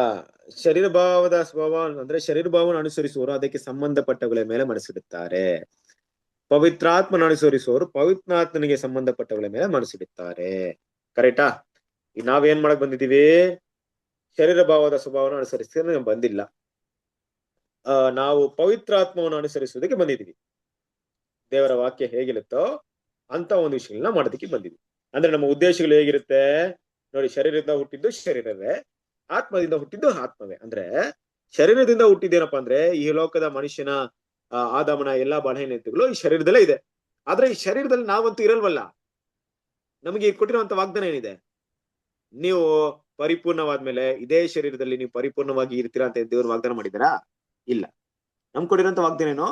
ಶರೀರ ಭಾವದ ಸ್ವಭಾವ ಅಂದ್ರೆ ಶರೀರ ಭಾವವನ್ನು ಅನುಸರಿಸುವವರು ಅದಕ್ಕೆ ಸಂಬಂಧಪಟ್ಟವುಗಳ ಮೇಲೆ ಮನಸ್ಸಿಡುತ್ತಾರೆ. ಪವಿತ್ರಾತ್ಮನ ಅನುಸರಿಸುವವರು ಪವಿತ್ರಾತ್ಮನಿಗೆ ಸಂಬಂಧಪಟ್ಟವುಗಳ ಮೇಲೆ ಮನಸ್ಸಿಡುತ್ತಾರೆ. ಕರೆಕ್ಟಾ? ನಾವೇನ್ ಮಾಡಕ್ ಬಂದಿದೀವಿ? ಶರೀರ ಭಾವದ ಸ್ವಭಾವವನ್ನು ಅನುಸರಿಸಿ ಬಂದಿಲ್ಲ. ನಾವು ಪವಿತ್ರಾತ್ಮವನ್ನು ಅನುಸರಿಸುವುದಕ್ಕೆ ಬಂದಿದ್ದೀವಿ. ದೇವರ ವಾಕ್ಯ ಹೇಗಿರುತ್ತೋ ಅಂತ ಒಂದು ವಿಷಯಗಳನ್ನ ಮಾಡೋದಕ್ಕೆ ಬಂದಿದ್ವಿ. ಅಂದ್ರೆ ನಮ್ಮ ಉದ್ದೇಶಗಳು ಹೇಗಿರುತ್ತೆ ನೋಡಿ. ಶರೀರದಿಂದ ಹುಟ್ಟಿದ್ದು ಶರೀರವೇ, ಆತ್ಮದಿಂದ ಹುಟ್ಟಿದ್ದು ಆತ್ಮವೇ. ಅಂದ್ರೆ ಶರೀರದಿಂದ ಹುಟ್ಟಿದ್ದೇನಪ್ಪಾ ಅಂದ್ರೆ ಈ ಲೋಕದ ಮನುಷ್ಯನ ಆದಾಮನ ಎಲ್ಲಾ ಬಲಹೀನತೆಗಳು ಈ ಶರೀರದಲ್ಲೇ ಇದೆ. ಆದ್ರೆ ಈ ಶರೀರದಲ್ಲಿ ನಾವಂತೂ ಇರಲ್ವಲ್ಲ. ನಮಗೆ ಕೊಟ್ಟಿರುವಂತ ವಾಗ್ದಾನ ಏನಿದೆ? ನೀವು ಪರಿಪೂರ್ಣವಾದ್ಮೇಲೆ ಇದೇ ಶರೀರದಲ್ಲಿ ನೀವು ಪರಿಪೂರ್ಣವಾಗಿ ಇರ್ತೀರಾ ಅಂತ ದೇವರು ವಾಗ್ದಾನ ಮಾಡಿದಾರಾ? ಇಲ್ಲ. ನಮ್ಗೆ ಕೊಟ್ಟಿರೋಂತ ವಾಗ್ದಾನ ಏನೋ,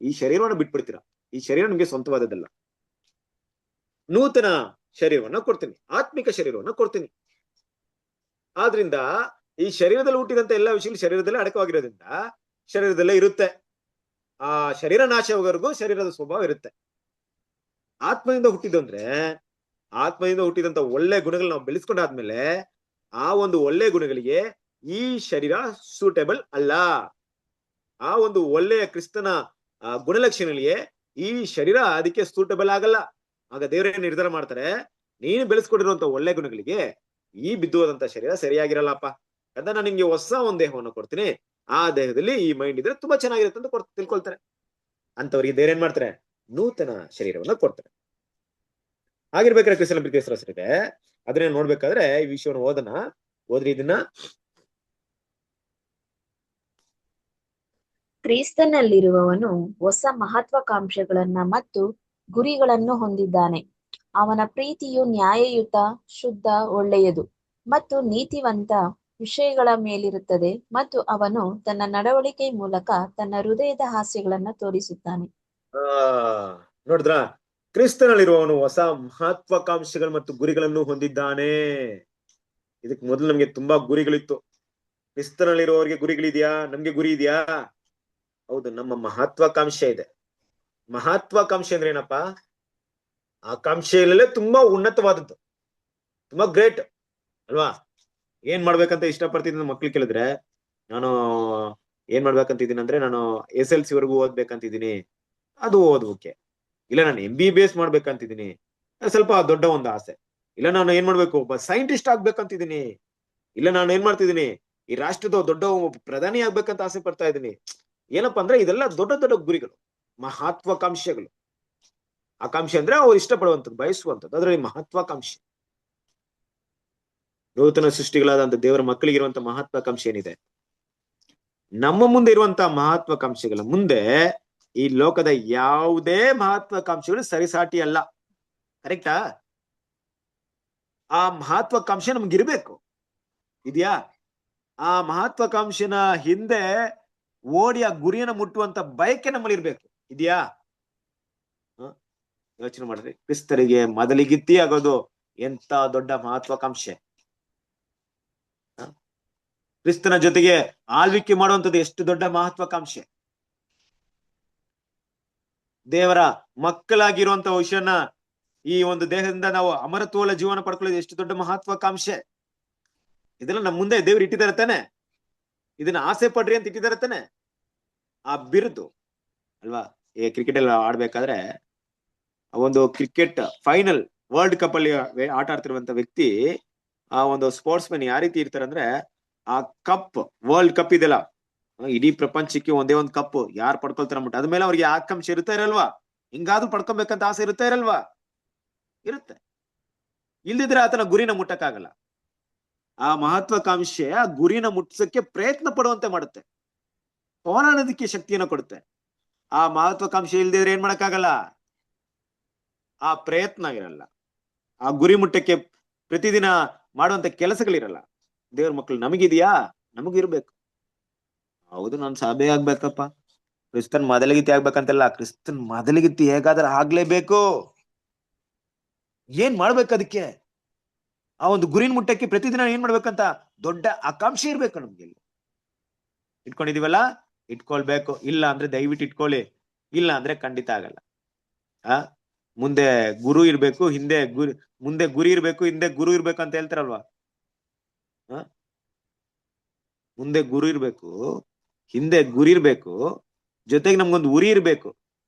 ಈ ಶರೀರವನ್ನು ಬಿಟ್ಬಿಡ್ತೀರಾ. ಈ ಶರೀರ ನಿಮ್ಗೆ ಸ್ವಂತವಾದದ್ದಲ್ಲ. ನೂತನ ಶರೀರವನ್ನ ಕೊಡ್ತೀನಿ, ಆತ್ಮಿಕ ಶರೀರವನ್ನ ಕೊಡ್ತೀನಿ. ಆದ್ರಿಂದ ಈ ಶರೀರದಲ್ಲಿ ಹುಟ್ಟಿದಂತ ಎಲ್ಲಾ ವಿಷಯಗಳು ಶರೀರದಲ್ಲೇ ಅಡಕವಾಗಿರೋದ್ರಿಂದ ಶರೀರದಲ್ಲೇ ಇರುತ್ತೆ. ಆ ಶರೀರ ನಾಶವರೆಗೂ ಶರೀರದ ಸ್ವಭಾವ ಇರುತ್ತೆ. ಆತ್ಮದಿಂದ ಹುಟ್ಟಿದ್ದು ಅಂದ್ರೆ ಆತ್ಮದಿಂದ ಹುಟ್ಟಿದಂತ ಒಳ್ಳೆ ಗುಣಗಳು ನಾವು ಬೆಳೆಸ್ಕೊಂಡಾದ್ಮೇಲೆ ಆ ಒಂದು ಒಳ್ಳೆ ಗುಣಗಳಿಗೆ ಈ ಶರೀರ ಸೂಟೇಬಲ್ ಅಲ್ಲ. ಆ ಒಂದು ಒಳ್ಳೆಯ ಕ್ರಿಸ್ತನ ಗುಣಲಕ್ಷಣಗಳಿಗೆ ಈ ಶರೀರ ಅದಕ್ಕೆ ಸೂಟಬಲ್ ಆಗಲ್ಲ. ಆಗ ದೇವರೇ ನಿರ್ಧಾರ ಮಾಡ್ತಾರೆ, ನೀನು ಬೆಳೆಸ್ಕೊಂಡಿರುವಂತ ಒಳ್ಳೆ ಗುಣಗಳಿಗೆ ಈ ಬಿದ್ದು ಹೋದಂತ ಶರೀರ ಸರಿಯಾಗಿರಲ್ಲಪ್ಪ ಅಂತ ನಾನು ನಿಮ್ಗೆ ಹೊಸ ಒಂದು ದೇಹವನ್ನು ಕೊಡ್ತೀನಿ. ಆ ದೇಹದಲ್ಲಿ ಈ ಮೈಂಡ್ ಇದ್ರೆ ತುಂಬಾ ಚೆನ್ನಾಗಿರುತ್ತೆ ಅಂತ ತಿಳ್ಕೊಳ್ತಾರೆ. ಅಂತವ್ರಿಗೆ ದೇವ್ರ ಏನ್ ಮಾಡ್ತಾರೆ? ನೂತನ ಶರೀರವನ್ನ ಕೊಡ್ತಾರೆ. ಆಗಿರ್ಬೇಕಾದ್ರೆ ಕ್ರಿಸ್ತನ ಪ್ರೀತಿಯ ಸಹೋದರರೇ, ಅದನ್ನ ನೋಡ್ಬೇಕಾದ್ರೆ ಈ ವಿಷಯವನ್ನು ಓದ್ರಿ ಇದನ್ನ. ಕ್ರಿಸ್ತನಲ್ಲಿರುವವನು ಹೊಸ ಮಹತ್ವಾಕಾಂಕ್ಷೆಗಳನ್ನ ಮತ್ತು ಗುರಿಗಳನ್ನು ಹೊಂದಿದ್ದಾನೆ. ಅವನ ಪ್ರೀತಿಯು ನ್ಯಾಯಯುತ, ಶುದ್ಧ, ಒಳ್ಳೆಯದು ಮತ್ತು ನೀತಿವಂತ ವಿಷಯಗಳ ಮೇಲಿರುತ್ತದೆ ಮತ್ತು ಅವನು ತನ್ನ ನಡವಳಿಕೆ ಮೂಲಕ ತನ್ನ ಹೃದಯದ ಹಾಸ್ಯಗಳನ್ನ ತೋರಿಸುತ್ತಾನೆ. ನೋಡಿದ್ರ, ಕ್ರಿಸ್ತನಲ್ಲಿರುವವನು ಹೊಸ ಮಹತ್ವಾಕಾಂಕ್ಷೆಗಳು ಮತ್ತು ಗುರಿಗಳನ್ನು ಹೊಂದಿದ್ದಾನೆ. ಇದಕ್ ಮೊದಲು ನಮ್ಗೆ ತುಂಬಾ ಗುರಿಗಳಿತ್ತು. ಕ್ರಿಸ್ತನಲ್ಲಿರುವವರಿಗೆ ಗುರಿಗಳಿದ್ಯಾ? ನಮ್ಗೆ ಗುರಿ ಇದೆಯಾ? ಹೌದು, ನಮ್ಮ ಮಹತ್ವಾಕಾಂಕ್ಷೆ ಇದೆ. ಮಹತ್ವಾಕಾಂಕ್ಷೆ ಅಂದ್ರೆ ಏನಪ್ಪಾ? ಆಕಾಂಕ್ಷೆಯಲ್ಲೇ ತುಂಬಾ ಉನ್ನತವಾದದ್ದು, ತುಂಬಾ ಗ್ರೇಟ್ ಅಲ್ವಾ? ಏನ್ ಮಾಡ್ಬೇಕಂತ ಇಷ್ಟಪಡ್ತಿದ್ದೀನಿ ಮಕ್ಳು ಕೇಳಿದ್ರೆ, ನಾನು ಏನ್ ಮಾಡ್ಬೇಕಂತಿದ್ದೀನಿ ಅಂದ್ರೆ ನಾನು SLC ವರೆಗೂ ಓದ್ಬೇಕಂತಿದ್ದೀನಿ, ಅದು ಓದೋಕೆ. ಇಲ್ಲ ನಾನು MBBS ಮಾಡ್ಬೇಕಂತಿದ್ದೀನಿ, ಸ್ವಲ್ಪ ದೊಡ್ಡ ಒಂದು ಆಸೆ. ಇಲ್ಲ ನಾನು ಏನ್ ಮಾಡ್ಬೇಕು, ಒಬ್ಬ ಸೈಂಟಿಸ್ಟ್ ಆಗ್ಬೇಕಂತಿದ್ದೀನಿ. ಇಲ್ಲ ನಾನು ಏನ್ ಮಾಡ್ತಿದ್ದೀನಿ, ಈ ರಾಷ್ಟ್ರದ ದೊಡ್ಡ ಪ್ರಧಾನಿ ಆಗ್ಬೇಕಂತ ಆಸೆ ಪಡ್ತಾ ಇದ್ದೀನಿ. ಏನಪ್ಪಾ ಅಂದ್ರೆ ಇದೆಲ್ಲ ದೊಡ್ಡ ದೊಡ್ಡ ಗುರಿಗಳು, ಮಹತ್ವಾಕಾಂಕ್ಷೆಗಳು. ಆಕಾಂಕ್ಷೆ ಅಂದ್ರೆ ಅವ್ರು ಇಷ್ಟಪಡುವಂಥದ್ದು, ಬಯಸುವಂಥದ್ದು, ಅದರಲ್ಲಿ ಮಹತ್ವಾಕಾಂಕ್ಷೆ. ನೂತನ ಸೃಷ್ಟಿಗಳಾದಂತ ದೇವರ ಮಕ್ಕಳಿಗಿರುವಂತ ಮಹತ್ವಾಕಾಂಕ್ಷೆ ಏನಿದೆ, ನಮ್ಮ ಮುಂದೆ ಇರುವಂತಹ ಮಹತ್ವಾಕಾಂಕ್ಷೆಗಳ ಮುಂದೆ ಈ ಲೋಕದ ಯಾವುದೇ ಮಹತ್ವಾಕಾಂಕ್ಷೆಗಳು ಸರಿಸಾಟಿ ಅಲ್ಲ. ಕರೆಕ್ಟಾ? ಆ ಮಹತ್ವಾಕಾಂಕ್ಷೆ ನಮ್ಗಿರ್ಬೇಕು. ಇದೆಯಾ? ಆ ಮಹತ್ವಾಕಾಂಕ್ಷೆನ ಹಿಂದೆ ಓಡಿ ಆ ಗುರಿಯನ್ನು ಮುಟ್ಟುವಂತ ಬಯಕೆ ನಮ್ಮಲ್ಲಿ ಇರ್ಬೇಕು. ಇದೆಯಾ? ಯೋಚನೆ ಮಾಡ್ರಿ. ಕ್ರಿಸ್ತರಿಗೆ ಮೊದಲಿಗಿತ್ತಿ ಆಗೋದು ಎಂತ ದೊಡ್ಡ ಮಹತ್ವಾಕಾಂಕ್ಷೆ. ಕ್ರಿಸ್ತನ ಜೊತೆಗೆ ಆಳ್ವಿಕೆ ಮಾಡುವಂಥದ್ದು ಎಷ್ಟು ದೊಡ್ಡ ಮಹತ್ವಾಕಾಂಕ್ಷೆ. ದೇವರ ಮಕ್ಕಳಾಗಿರುವಂತ ವಿಷಯನ ಈ ಒಂದು ದೇಹದಿಂದ ನಾವು ಅಮರತ್ವದ ಜೀವನ ಪಡ್ಕೊಳ್ಳೋದು ಎಷ್ಟು ದೊಡ್ಡ ಮಹತ್ವಾಕಾಂಕ್ಷೆ. ಇದೆಲ್ಲ ನಮ್ಮ ಮುಂದೆ ದೇವ್ರು ಇಟ್ಟಿದ್ದಾರೆ ತಾನೆ. ಇದನ್ನ ಆಸೆ ಪಡ್ರಿ ಅಂತ ಇಟ್ಟಿದ್ದಾರೆ ತಾನೆ. ಆ ಬಿರುದು ಅಲ್ವಾ? ಈ ಕ್ರಿಕೆಟ್ ಎಲ್ಲ ಆಡ್ಬೇಕಾದ್ರೆ ಒಂದು ಕ್ರಿಕೆಟ್ ಫೈನಲ್ ವರ್ಲ್ಡ್ ಕಪ್ ಅಲ್ಲಿ ಆಟ ಆಡ್ತಿರುವಂತ ವ್ಯಕ್ತಿ, ಆ ಒಂದು ಸ್ಪೋರ್ಟ್ಸ್ ಮ್ಯಾನ್ ಯಾವ ರೀತಿ ಇರ್ತಾರೆ ಅಂದ್ರೆ, ಆ ಕಪ್, ವರ್ಲ್ಡ್ ಕಪ್ ಇದೆಲ್ಲ, ಇಡೀ ಪ್ರಪಂಚಕ್ಕೆ ಒಂದೇ ಒಂದು ಕಪ್ ಯಾರು ಪಡ್ಕೊಳ್ತಾರ ಅಂದ್ಬಿಟ್ಟು ಅದ್ಮೇಲೆ ಅವ್ರಿಗೆ ಆಕಾಂಕ್ಷೆ ಇರುತ್ತಾ ಇರಲ್ವಾ? ಹಿಂಗಾದ್ರೂ ಪಡ್ಕೊಬೇಕಂತ ಆಸೆ ಇರುತ್ತಾ ಇರಲ್ವಾ? ಇರುತ್ತೆ. ಇಲ್ದಿದ್ರೆ ಆತನ ಗುರಿನ ಮುಟ್ಟಕ್ಕಾಗಲ್ಲ. ಆ ಮಹತ್ವಾಕಾಂಕ್ಷೆ ಆ ಗುರಿನ ಮುಟ್ಸಕ್ಕೆ ಪ್ರಯತ್ನ ಪಡುವಂತೆ ಮಾಡುತ್ತೆ, ಹೋರಾಡೋದಕ್ಕೆ ಶಕ್ತಿಯನ್ನು ಕೊಡುತ್ತೆ. ಆ ಮಹತ್ವಾಕಾಂಕ್ಷೆ ಇಲ್ದಿದ್ರೆ ಏನ್ ಮಾಡಕ್ಕಾಗಲ್ಲ. ಆ ಪ್ರಯತ್ನ ಇರಲ್ಲ, ಆ ಗುರಿ ಮುಟ್ಟಕ್ಕೆ ಪ್ರತಿದಿನ ಮಾಡುವಂತ ಕೆಲಸಗಳಿರಲ್ಲ. ದೇವ್ರ ಮಕ್ಕಳು ನಮಗಿದೆಯಾ? ನಮಗಿರ್ಬೇಕು. ಹೌದು, ನಾನು ಸಭೆ ಆಗ್ಬೇಕಪ್ಪ, ಕ್ರಿಸ್ತನ್ ಮೊದಲಿಗಿತ್ತಿ ಆಗ್ಬೇಕಂತೆಲ್ಲ. ಕ್ರಿಸ್ತನ್ ಮೊದಲಿಗಿತ್ತಿ ಹೇಗಾದ್ರೆ ಆಗ್ಲೇಬೇಕು. ಏನ್ ಮಾಡ್ಬೇಕು ಅದಕ್ಕೆ? ಆ ಒಂದು ಗುರಿನ ಮುಟ್ಟಕ್ಕೆ ಪ್ರತಿದಿನ ಏನ್ ಮಾಡ್ಬೇಕಂತ ದೊಡ್ಡ ಆಕಾಂಕ್ಷೆ ಇರ್ಬೇಕು ನಮ್ಗೆ. ಇಟ್ಕೊಂಡಿದೀವಲ್ಲ, ಇಟ್ಕೊಳ್ಬೇಕು. ಇಲ್ಲ ಅಂದ್ರೆ ದಯವಿಟ್ಟು ಇಟ್ಕೊಳ್ಳಿ, ಇಲ್ಲ ಅಂದ್ರೆ ಖಂಡಿತ ಆಗಲ್ಲ. ಮುಂದೆ ಗುರು ಇರ್ಬೇಕು, ಮುಂದೆ ಗುರಿ ಇರ್ಬೇಕು, ಹಿಂದೆ ಗುರು ಇರ್ಬೇಕು ಅಂತ ಹೇಳ್ತಾರಲ್ವಾ. ಮುಂದೆ ಗುರು ಇರ್ಬೇಕು, ಹಿಂದೆ ಗುರಿ ಇರ್ಬೇಕು, ಜೊತೆಗೆ ನಮ್ಗೊಂದು ಉರಿ ಇರ್ಬೇಕು.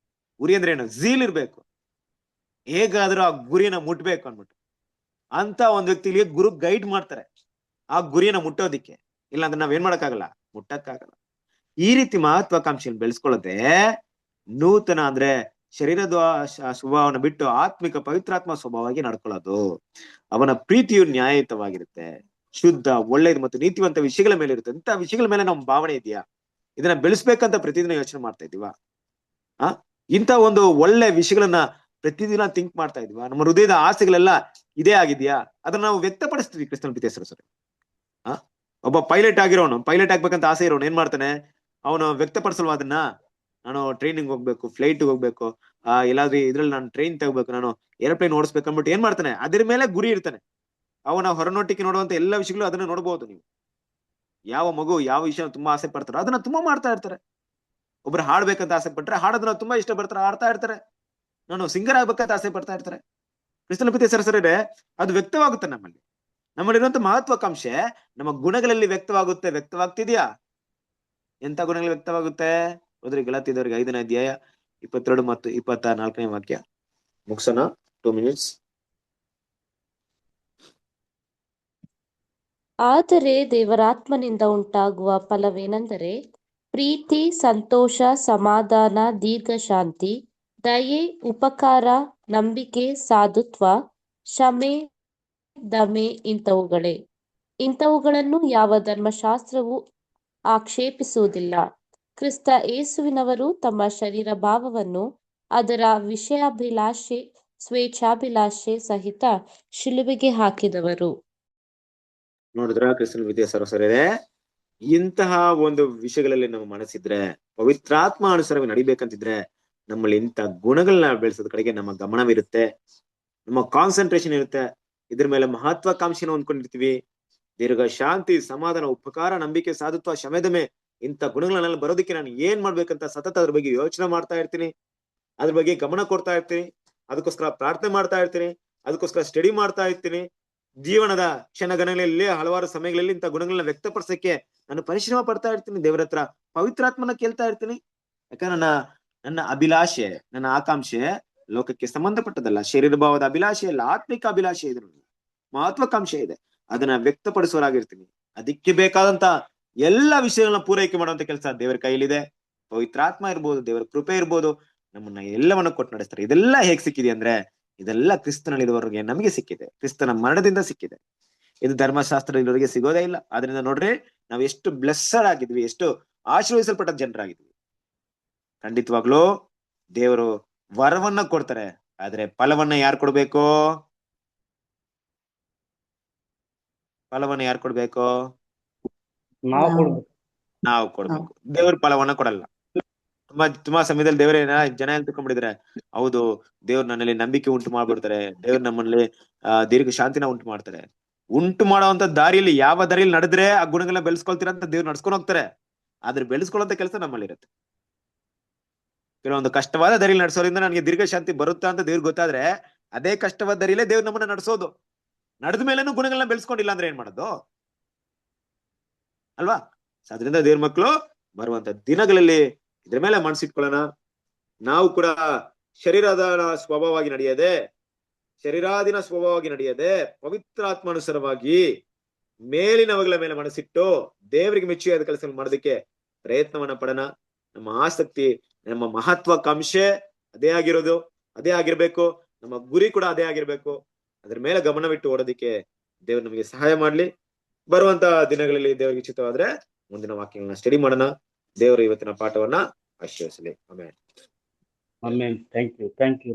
ಉರಿ ಅಂದ್ರೆ ಏನು? ಝೀಲ್ ಇರ್ಬೇಕು. ಹೇಗಾದ್ರೂ ಆ ಗುರಿನ ಮುಟ್ಬೇಕು ಅನ್ಬಿಟ್ಟು ಅಂತ ಒಂದ್ ವ್ಯಕ್ತಿಗೆ ಗುರು ಗೈಡ್ ಮಾಡ್ತಾರೆ ಆ ಗುರಿನ ಮುಟ್ಟೋದಿಕ್ಕೆ. ಇಲ್ಲ ಅಂದ್ರೆ ನಾವೇನ್ ಮಾಡಕ್ಕಾಗಲ್ಲ, ಮುಟ್ಟಕ್ಕಾಗಲ್ಲ. ಈ ರೀತಿ ಮಹತ್ವಾಕಾಂಕ್ಷೆಯನ್ನು ಬೆಳೆಸ್ಕೊಳ್ಳದೆ ನೂತನ ಅಂದ್ರೆ ಶರೀರದ ಸ್ವಭಾವನ ಬಿಟ್ಟು ಆತ್ಮಿಕ ಪವಿತ್ರಾತ್ಮ ಸ್ವಭಾವವಾಗಿ ನಡ್ಕೊಳ್ಳೋದು. ಅವನ ಪ್ರೀತಿಯು ನ್ಯಾಯಯುತವಾಗಿರುತ್ತೆ, ಶುದ್ಧ, ಒಳ್ಳೆಯದು ಮತ್ತು ನೀತಿವಂತ ವಿಷಯಗಳ ಮೇಲೆ ಇರುತ್ತೆ. ಇಂಥ ವಿಷಯಗಳ ಮೇಲೆ ನಮ್ಮ ಭಾವನೆ ಇದೆಯಾ? ಇದನ್ನ ಬೆಳೆಸ್ಬೇಕಂತ ಪ್ರತಿದಿನ ಯೋಚನೆ ಮಾಡ್ತಾ ಇದೀವ? ಇಂಥ ಒಂದು ಒಳ್ಳೆ ವಿಷಯಗಳನ್ನ ಪ್ರತಿದಿನ ಥಿಂಕ್ ಮಾಡ್ತಾ ಇದೀವ? ನಮ್ಮ ಹೃದಯದ ಆಸೆಗಳೆಲ್ಲ ಇದೇ ಆಗಿದ್ಯಾ? ಅದನ್ನ ನಾವು ವ್ಯಕ್ತಪಡಿಸ್ತೀವಿ ಕ್ರಿಸ್ತನ ಪ್ರೀತಿಯ ಸರಿ. ಒಬ್ಬ ಪೈಲಟ್ ಆಗ್ಬೇಕಂತ ಆಸೆ ಇರೋನು ಏನ್ ಮಾಡ್ತಾನೆ? ಅವನು ವ್ಯಕ್ತಪಡಿಸಲ್ವಾ ಅದನ್ನ? ನಾನು ಟ್ರೈನಿಂಗ್ ಹೋಗ್ಬೇಕು, ಫ್ಲೈಟ್ ಹೋಗ್ಬೇಕು, ಎಲ್ಲಾದ್ರೂ ಇದ್ರಲ್ಲಿ ನಾನು ಟ್ರೈನ್ ತಗೋಬೇಕು, ನಾನು ಏರೋಪ್ಲೇನ್ ಓಡಿಸ್ಬೇಕು ಅಂದ್ಬಿಟ್ಟು ಏನ್ ಮಾಡ್ತಾನೆ? ಅದ್ರ ಮೇಲೆ ಗುರಿ ಇರ್ತಾನೆ. ಅವನ ಹೊರನೋಟಿಗೆ ನೋಡುವಂತ ಎಲ್ಲಾ ವಿಷಯಗಳು ಅದನ್ನ ನೋಡ್ಬೋದು ನೀವು. ಯಾವ ಮಗು ಯಾವ ವಿಷಯ ತುಂಬಾ ಆಸೆ ಪಡ್ತಾರೋ ಅದನ್ನ ತುಂಬಾ ಮಾಡ್ತಾ ಇರ್ತಾರೆ. ಒಬ್ರು ಹಾಡ್ಬೇಕಂತ ಆಸೆ ಪಟ್ರೆ ಹಾಡೋದನ್ನ ತುಂಬಾ ಇಷ್ಟ ಪಡ್ತಾರೆ, ಹಾಡ್ತಾ ಇರ್ತಾರೆ. ನಾನು ಸಿಂಗರ್ ಆಗ್ಬೇಕಂತ ಆಸೆ ಪಡ್ತಾ ಇರ್ತಾರೆ. ಕ್ರಿಸ್ತನ ಪ್ರೀತಿಯ ಸರಸರೇ, ಅದು ವ್ಯಕ್ತವಾಗುತ್ತೆ ನಮ್ಮಲ್ಲಿರುವಂತ ಮಹತ್ವಾಕಾಂಕ್ಷೆ ನಮ್ಮ ಗುಣಗಳಲ್ಲಿ ವ್ಯಕ್ತವಾಗ್ತಿದ್ಯಾ? ಎಂತ ಗುಣಗಳು ವ್ಯಕ್ತವಾಗುತ್ತೆ? ಹೋದ್ರಿ ಗಲಾತ್ಯದವರಿಗೆ 5ನೇ ಅಧ್ಯಾಯ 22 ಮತ್ತು 24ನೇ ವಾಕ್ಯ. ಮುಗಿಸೋಣ, 2 minutes. ಆದರೆ ದೇವರಾತ್ಮನಿಂದ ಉಂಟಾಗುವ ಫಲವೇನೆಂದರೆ ಪ್ರೀತಿ, ಸಂತೋಷ, ಸಮಾಧಾನ, ದೀರ್ಘಶಾಂತಿ, ದಯೆ, ಉಪಕಾರ, ನಂಬಿಕೆ, ಸಾಧುತ್ವ, ಕ್ಷಮೆ, ದಮೆ ಇಂಥವುಗಳನ್ನು ಯಾವ ಧರ್ಮಶಾಸ್ತ್ರವೂ ಆಕ್ಷೇಪಿಸುವುದಿಲ್ಲ. ಕ್ರಿಸ್ತ ಯೇಸುವಿನವರು ತಮ್ಮ ಶರೀರ ಭಾವವನ್ನು ಅದರ ವಿಷಯಾಭಿಲಾಷೆ, ಸ್ವೇಚ್ಛಾಭಿಲಾಷೆ ಸಹಿತ ಶಿಲುಬೆಗೆ ಹಾಕಿದವರು. ನೋಡಿದ್ರ ಕ್ರಿಸ್ತನ ಪ್ರೀತಿಯ ಸರಸರೇ, ಇಂತಹ ಒಂದು ವಿಷಯಗಳಲ್ಲಿ ನಮ್ಮ ಮನಸ್ಸಿದ್ರೆ, ಪವಿತ್ರಾತ್ಮ ಅನುಸಾರವಾಗಿ ನಡಿಬೇಕಂತಿದ್ರೆ ನಮ್ಮಲ್ಲಿ ಇಂಥ ಗುಣಗಳನ್ನ ಬೆಳೆಸೋದ್ ಕಡೆಗೆ ನಮ್ಮ ಗಮನವಿರುತ್ತೆ, ನಮ್ಮ ಕಾನ್ಸಂಟ್ರೇಷನ್ ಇರುತ್ತೆ. ಇದ್ರ ಮೇಲೆ ಮಹತ್ವಾಕಾಂಕ್ಷೆನ ಹೊಂದ್ಕೊಂಡಿರ್ತೀವಿ. ದೀರ್ಘ ಶಾಂತಿ, ಸಮಾಧಾನ, ಉಪಕಾರ, ನಂಬಿಕೆ, ಸಾಧುತ್ವ, ಶಮೆದಮೆ ಇಂಥ ಗುಣಗಳನ್ನೆಲ್ಲ ಬರೋದಕ್ಕೆ ನಾನು ಏನ್ ಮಾಡ್ಬೇಕಂತ ಸತತ ಅದ್ರ ಬಗ್ಗೆ ಯೋಚನೆ ಮಾಡ್ತಾ ಇರ್ತೀನಿ, ಅದ್ರ ಬಗ್ಗೆ ಗಮನ ಕೊಡ್ತಾ ಇರ್ತೀನಿ, ಅದಕ್ಕೋಸ್ಕರ ಪ್ರಾರ್ಥನೆ ಮಾಡ್ತಾ ಇರ್ತೀನಿ, ಅದಕ್ಕೋಸ್ಕರ ಸ್ಟಡಿ ಮಾಡ್ತಾ ಇರ್ತೀನಿ. ಜೀವನದ ಕ್ಷಣಗಣಗಳಲ್ಲಿ ಹಲವಾರು ಸಮಯಗಳಲ್ಲಿ ಇಂಥ ಗುಣಗಳನ್ನ ವ್ಯಕ್ತಪಡಿಸಕ್ಕೆ ನಾನು ಪರಿಶ್ರಮ ಪಡ್ತಾ ಇರ್ತೀನಿ. ದೇವರ ಹತ್ರ ಪವಿತ್ರಾತ್ಮನ ಕೇಳ್ತಾ ಇರ್ತೀನಿ. ಯಾಕಂದ್ರೆ ನನ್ನ ಅಭಿಲಾಷೆ, ನನ್ನ ಆಕಾಂಕ್ಷೆ ಲೋಕಕ್ಕೆ ಸಂಬಂಧಪಟ್ಟದಲ್ಲ, ಶರೀರ ಭಾವದ ಅಭಿಲಾಷೆ ಇಲ್ಲ, ಆತ್ಮಿಕ ಅಭಿಲಾಷೆ ಇದೆ, ಮಹತ್ವಾಕಾಂಕ್ಷೆ ಇದೆ. ಅದನ್ನ ವ್ಯಕ್ತಪಡಿಸುವರಾಗಿರ್ತೀನಿ. ಅದಕ್ಕೆ ಬೇಕಾದಂತ ಎಲ್ಲಾ ವಿಷಯಗಳನ್ನ ಪೂರೈಕೆ ಮಾಡುವಂತ ಕೆಲಸ ದೇವರ ಕೈಲಿದೆ. ಪವಿತ್ರಾತ್ಮ ಇರ್ಬೋದು, ದೇವರ ಕೃಪೆ ಇರ್ಬೋದು, ನಮ್ಮನ್ನ ಎಲ್ಲವನ್ನ ಕೊಟ್ಟು ನಡೆಸ್ತಾರೆ. ಇದೆಲ್ಲ ಹೇಗ್ ಸಿಕ್ಕಿದೆ ಅಂದ್ರೆ ಇದೆಲ್ಲ ಕ್ರಿಸ್ತನಲ್ಲಿರುವವರಿಗೆ ನಮಗೆ ಸಿಕ್ಕಿದೆ, ಕ್ರಿಸ್ತನ ಮರಣದಿಂದ ಸಿಕ್ಕಿದೆ. ಇದು ಧರ್ಮಶಾಸ್ತ್ರದವರಿಗೆ ಸಿಗೋದೇ ಇಲ್ಲ. ಆದ್ರಿಂದ ನೋಡ್ರಿ, ನಾವು ಎಷ್ಟು ಬ್ಲೆಸ್ಸಡ್ ಆಗಿದ್ವಿ, ಎಷ್ಟು ಆಶೀರ್ವದಿಸಲ್ಪಟ್ಟ ಜನರಾಗಿದ್ವಿ. ಖಂಡಿತವಾಗ್ಲೂ ದೇವರು ವರವನ್ನ ಕೊಡ್ತಾರೆ, ಆದ್ರೆ ಫಲವನ್ನ ಯಾರು ಕೊಡ್ಬೇಕು? ಫಲವನ್ನ ಯಾರು ಕೊಡ್ಬೇಕು? ನಾವು ಕೊಡ್ಬೇಕು. ದೇವ್ರ ಫಲವನ್ನ ಕೊಡಲ್ಲ. ತುಂಬಾ ಸಮಯದಲ್ಲಿ ದೇವರೇನ ಜನ ಏನ್ ತಿಳ್ಕೊಂಡ್ಬಿಟ್ಟಿದ್ರೆ, ಹೌದು ದೇವ್ರು ನನ್ನಲ್ಲಿ ನಂಬಿಕೆ ಉಂಟು ಮಾಡ್ಬಿಡ್ತಾರೆ, ದೇವ್ರು ನಮ್ಮಲ್ಲಿ ದೀರ್ಘ ಶಾಂತಿನ ಉಂಟು ಮಾಡ್ತಾರೆ. ಉಂಟು ಮಾಡುವಂತ ದಾರಿಯಲ್ಲಿ ಯಾವ ದಾರಿಯಲ್ಲಿ ನಡೆದ್ರೆ ಆ ಗುಣಗಳನ್ನ ಬೆಳೆಸ್ಕೊಳ್ತೀರಾ ಅಂತ ದೇವ್ರು ನಡ್ಸ್ಕೊಂಡು ಹೋಗ್ತಾರೆ. ಆದ್ರೆ ಬೆಳೆಸ್ಕೊಳ್ಳುವಂತ ಕೆಲಸ ನಮ್ಮಲ್ಲಿ ಇರುತ್ತೆ. ಕೆಲವೊಂದು ಕಷ್ಟವಾದ ದಾರಿಯಲ್ಲಿ ನಡೆಸೋದ್ರಿಂದ ನನಗೆ ದೀರ್ಘ ಶಾಂತಿ ಬರುತ್ತಾ ಅಂತ ದೇವ್ರಿಗೆ ಗೊತ್ತಾದ್ರೆ ಅದೇ ಕಷ್ಟವಾದ ದಾರಿಯಲ್ಲೇ ದೇವ್ರು ನಮ್ಮನ್ನ ನಡೆಸೋದು. ನಡೆದ ಮೇಲೇನು ಗುಣಗಳನ್ನ ಬೆಳೆಸ್ಕೊಂಡಿಲ್ಲ ಅಂದ್ರೆ ಏನ್ ಮಾಡೋದು ಅಲ್ವಾ? ಅದರಿಂದ ದೇವ್ರ ಮಕ್ಕಳು ಬರುವಂತ ದಿನಗಳಲ್ಲಿ ಇದ್ರ ಮೇಲೆ ಮನಸ್ಸಿಟ್ಕೊಳ್ಳೋಣ. ನಾವು ಕೂಡ ಶರೀರಾದಿನ ಸ್ವಭಾವವಾಗಿ ನಡೆಯದೆ ಪವಿತ್ರಾತ್ಮಾನುಸಾರವಾಗಿ ಮೇಲಿನವುಗಳ ಮೇಲೆ ಮನಸ್ಸಿಟ್ಟು ದೇವರಿಗೆ ಮೆಚ್ಚುಗೆಯಾದ ಕೆಲಸ ಮಾಡೋದಕ್ಕೆ ಪ್ರಯತ್ನವನ್ನ ಪಡೋಣ. ನಮ್ಮ ಆಸಕ್ತಿ, ನಮ್ಮ ಮಹತ್ವಾಕಾಂಕ್ಷೆ ಅದೇ ಆಗಿರ್ಬೇಕು. ನಮ್ಮ ಗುರಿ ಕೂಡ ಅದೇ ಆಗಿರ್ಬೇಕು. ಅದ್ರ ಮೇಲೆ ಗಮನವಿಟ್ಟು ಓಡೋದಿಕ್ಕೆ ದೇವ್ರು ನಮಗೆ ಸಹಾಯ ಮಾಡ್ಲಿ. ಬರುವಂತ ದಿನಗಳಲ್ಲಿ ದೇವರಿಗೆ ಉಚಿತವಾದ್ರೆ ಮುಂದಿನ ವಾಕ್ಯಗಳನ್ನ ಸ್ಟಡಿ ಮಾಡೋಣ. ದೇವರು ಇವತ್ತಿನ ಪಾಠವನ್ನ ಆಶೀರ್ವದಿಸಲಿ. ಆಮೆನ್. Thank you.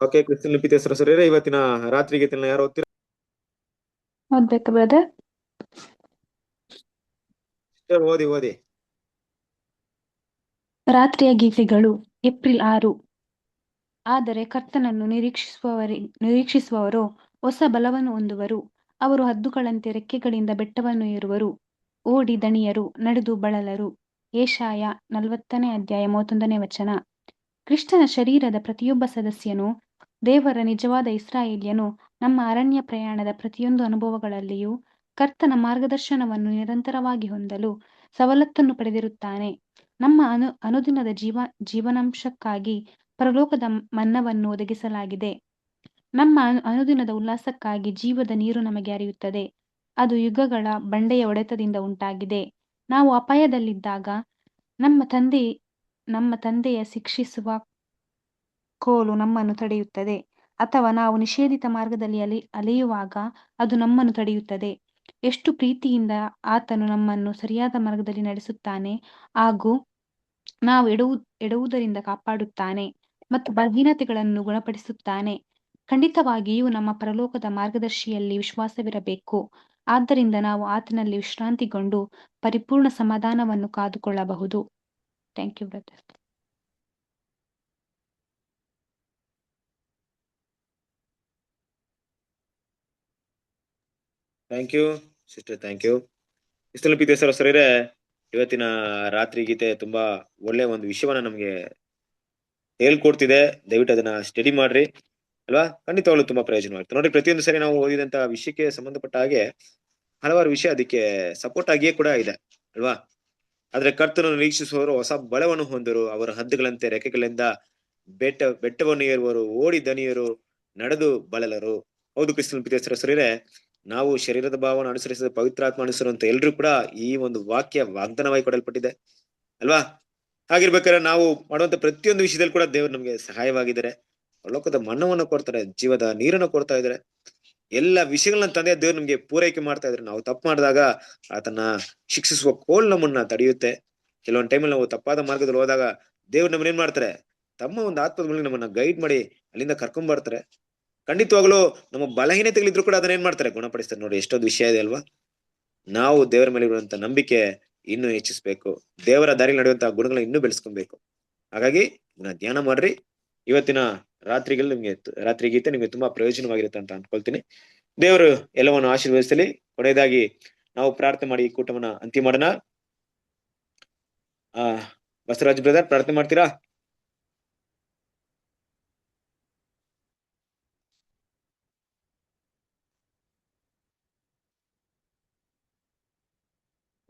ಓಕೆ, ಕ್ರಿಸ್ತನ್ ಲಿಪಿತೇಶ್ವರ ಸರಿಯೇ ಇವತ್ತಿನ ರಾತ್ರಿ ಗೀತೆನ ಯಾರು ಓದ್ತೀರಾ? ಓದ್ಬೇಕಾ ಬ್ರದರ್? ಓದಿ ಓದಿ. ರಾತ್ರಿಯ ಗೀತೆಗಳು ಏಪ್ರಿಲ್ 6. ಆದರೆ ಕರ್ತನನ್ನು ನಿರೀಕ್ಷಿಸುವವರು ಹೊಸ ಬಲವನ್ನು ಹೊಂದುವರು. ಅವರು ಹದ್ದುಗಳಂತೆ ರೆಕ್ಕೆಗಳಿಂದ ಬೆಟ್ಟವನ್ನು ಏರುವರು. ಓಡಿ ದಣಿಯರು, ನಡೆದು ಬಳಲರು. ಯೆಶಾಯ 40:31. ಕ್ರಿಸ್ತನ ಶರೀರದ ಪ್ರತಿಯೊಬ್ಬ ಸದಸ್ಯನು, ದೇವರ ನಿಜವಾದ ಇಸ್ರಾಯೇಲ್ಯನು, ನಮ್ಮ ಅರಣ್ಯ ಪ್ರಯಾಣದ ಪ್ರತಿಯೊಂದು ಅನುಭವಗಳಲ್ಲಿಯೂ ಕರ್ತನ ಮಾರ್ಗದರ್ಶನವನ್ನು ನಿರಂತರವಾಗಿ ಹೊಂದಲು ಸವಲತ್ತನ್ನು ಪಡೆದಿರುತ್ತಾನೆ. ನಮ್ಮ ಅನುದಿನದ ಜೀವನಾಂಶಕ್ಕಾಗಿ ಪರಲೋಕದ ಮನ್ನವನ್ನು ಒದಗಿಸಲಾಗಿದೆ. ನಮ್ಮ ಅನುದಿನದ ಉಲ್ಲಾಸಕ್ಕಾಗಿ ಜೀವದ ನೀರು ನಮಗೆ ಹರಿಯುತ್ತದೆ. ಅದು ಯುಗಗಳ ಬಂಡೆಯ ಹೊಡೆತದಿಂದ ಉಂಟಾಗಿದೆ. ನಾವು ಅಪಾಯದಲ್ಲಿದ್ದಾಗ ನಮ್ಮ ತಂದೆಯ ಶಿಕ್ಷಿಸುವ ಕೋಲು ನಮ್ಮನ್ನು ತಡೆಯುತ್ತದೆ, ಅಥವಾ ನಾವು ನಿಷೇಧಿತ ಮಾರ್ಗದಲ್ಲಿ ಅಲೆಯುವಾಗ ಅದು ನಮ್ಮನ್ನು ತಡೆಯುತ್ತದೆ. ಎಷ್ಟು ಪ್ರೀತಿಯಿಂದ ಆತನು ನಮ್ಮನ್ನು ಸರಿಯಾದ ಮಾರ್ಗದಲ್ಲಿ ನಡೆಸುತ್ತಾನೆ, ಹಾಗೂ ನಾವು ಎಡುವುದರಿಂದ ಕಾಪಾಡುತ್ತಾನೆ ಮತ್ತು ಬಲಹೀನತೆಗಳನ್ನು ಗುಣಪಡಿಸುತ್ತಾನೆ. ಖಂಡಿತವಾಗಿಯೂ ನಮ್ಮ ಪರಲೋಕದ ಮಾರ್ಗದರ್ಶಿಯಲ್ಲಿ ವಿಶ್ವಾಸವಿರಬೇಕು. ಆದ್ದರಿಂದ ನಾವು ಆತನಲ್ಲಿ ವಿಶ್ರಾಂತಿಗೊಂಡು ಪರಿಪೂರ್ಣ ಸಮಾಧಾನವನ್ನು ಕಾದುಕೊಳ್ಳಬಹುದು. Thank you brother. Thank you sister, thank you. ಕ್ರಿಸ್ತನ್ ಲಿಪಿತೇಶ್ವರ ಸರಿಯೇ ಇವತ್ತಿನ ರಾತ್ರಿ ಗೀತೆ ತುಂಬಾ ಒಳ್ಳೆ ಒಂದು ವಿಷಯವನ್ನ ನಮ್ಗೆ ಹೇಳ್ಕೊಡ್ತಿದೆ. ದಯವಿಟ್ಟು ಅದನ್ನ ಸ್ಟಡಿ ಮಾಡ್ರಿ ಅಲ್ವಾ, ಖಂಡಿತವಾಗ್ಲೂ ತುಂಬಾ ಪ್ರಯೋಜನವಾಗುತ್ತೆ. ನೋಡಿ, ಪ್ರತಿಯೊಂದು ಸರಿ ನಾವು ಓದಿದಂತ ವಿಷಯಕ್ಕೆ ಸಂಬಂಧಪಟ್ಟ ಹಾಗೆ ಹಲವಾರು ವಿಷಯ ಅದಕ್ಕೆ ಸಪೋರ್ಟ್ ಆಗಿಯೇ ಕೂಡ ಇದೆ ಅಲ್ವಾ. ಆದ್ರೆ ಕರ್ತನನ್ನು ನಿರೀಕ್ಷಿಸುವವರು ಹೊಸ ಬಲವನ್ನು ಹೊಂದರು. ಅವರ ಹದ್ದುಗಳಂತೆ ರೆಕ್ಕೆಗಳಿಂದ ಬೆಟ್ಟವನ್ನು ಏರುವರು, ಓಡಿ ದಣಿಯರು, ನಡೆದು ಬಳಲರು. ಹೌದು ಕ್ರಿಸ್ತನ ಲಿಪಿತೇಶ್ವರ ಸರಿಯೇ ನಾವು ಶರೀರದ ಭಾವವನ್ನು ಅನುಸರಿಸಿದ ಪವಿತ್ರಾತ್ಮ ಅನುಸರುವಂತ ಎಲ್ರು ಕೂಡ ಈ ಒಂದು ವಾಕ್ಯ ವಾಗ್ದಾನವಾಗಿ ಕೊಡಲ್ಪಟ್ಟಿದೆ ಅಲ್ವಾ. ಹಾಗಿರ್ಬೇಕಾದ್ರೆ ನಾವು ಮಾಡುವಂತ ಪ್ರತಿಯೊಂದು ವಿಷಯದಲ್ಲಿ ಕೂಡ ದೇವರು ನಮ್ಗೆ ಸಹಾಯವಾಗಿದ್ದಾರೆ. ಲೋಕದ ಮನ್ನವನ್ನು ಕೊಡ್ತಾರೆ, ಜೀವದ ನೀರನ್ನು ಕೊಡ್ತಾ ಇದ್ದಾರೆ. ಎಲ್ಲ ವಿಷಯಗಳನ್ನ ತಂದೆ ದೇವ್ರು ನಮ್ಗೆ ಪೂರೈಕೆ ಮಾಡ್ತಾ ಇದ್ರೆ, ನಾವು ತಪ್ಪು ಮಾಡಿದಾಗ ಆತನ ಶಿಕ್ಷಿಸುವ ಕೋಲ್ ನಮ್ಮನ್ನ ತಡೆಯುತ್ತೆ. ಕೆಲವೊಂದು ಟೈಮಲ್ಲಿ ನಾವು ತಪ್ಪಾದ ಮಾರ್ಗದಲ್ಲಿ ಹೋದಾಗ ದೇವ್ರು ನಮ್ಮನ್ನ ಏನ್ ಮಾಡ್ತಾರೆ, ತಮ್ಮ ಒಂದು ಆತ್ಮದ ಮೂಲಕ ನಮ್ಮನ್ನ ಗೈಡ್ ಮಾಡಿ ಅಲ್ಲಿಂದ ಕರ್ಕೊಂಡ್ ಬರ್ತಾರೆ. ಖಂಡಿತವಾಗ್ಲೂ ನಮ್ಮ ಬಲಹೀನತೆಗಳಿದ್ರು ಕೂಡ ಅದನ್ನ ಏನ್ ಮಾಡ್ತಾರೆ, ಗುಣಪಡಿಸ್ತಾರೆ. ನೋಡಿ, ಎಷ್ಟೊಂದು ವಿಷಯ ಇದೆ ಅಲ್ವಾ. ನಾವು ದೇವರ ಮೇಲೆ ಇರುವಂತ ನಂಬಿಕೆ ಇನ್ನೂ ಹೆಚ್ಚಿಸ್ಬೇಕು, ದೇವರ ದಾರಿ ನಡೆಯುವಂತಹ ಗುಣಗಳನ್ನ ಇನ್ನೂ ಬೆಳೆಸ್ಕೊಬೇಕು. ಹಾಗಾಗಿ ಇದನ್ನ ಧ್ಯಾನ ಮಾಡ್ರಿ. ಇವತ್ತಿನ ರಾತ್ರಿ ಗೀತೆ ನಿಮ್ಗೆ ತುಂಬಾ ಪ್ರಯೋಜನವಾಗಿರುತ್ತೆ ಅಂತ ಅನ್ಕೊಳ್ತೀನಿ. ದೇವರು ಎಲ್ಲವನ್ನು ಆಶೀರ್ವದಿಸಲಿ. ಕೊನೆಯದಾಗಿ ನಾವು ಪ್ರಾರ್ಥನೆ ಮಾಡಿ ಈ ಕೂಟವನ್ನ ಅಂತ್ಯ ಮಾಡೋಣ. ಬಸವರಾಜ್ ಬ್ರದರ್, ಪ್ರಾರ್ಥನೆ ಮಾಡ್ತೀರಾ?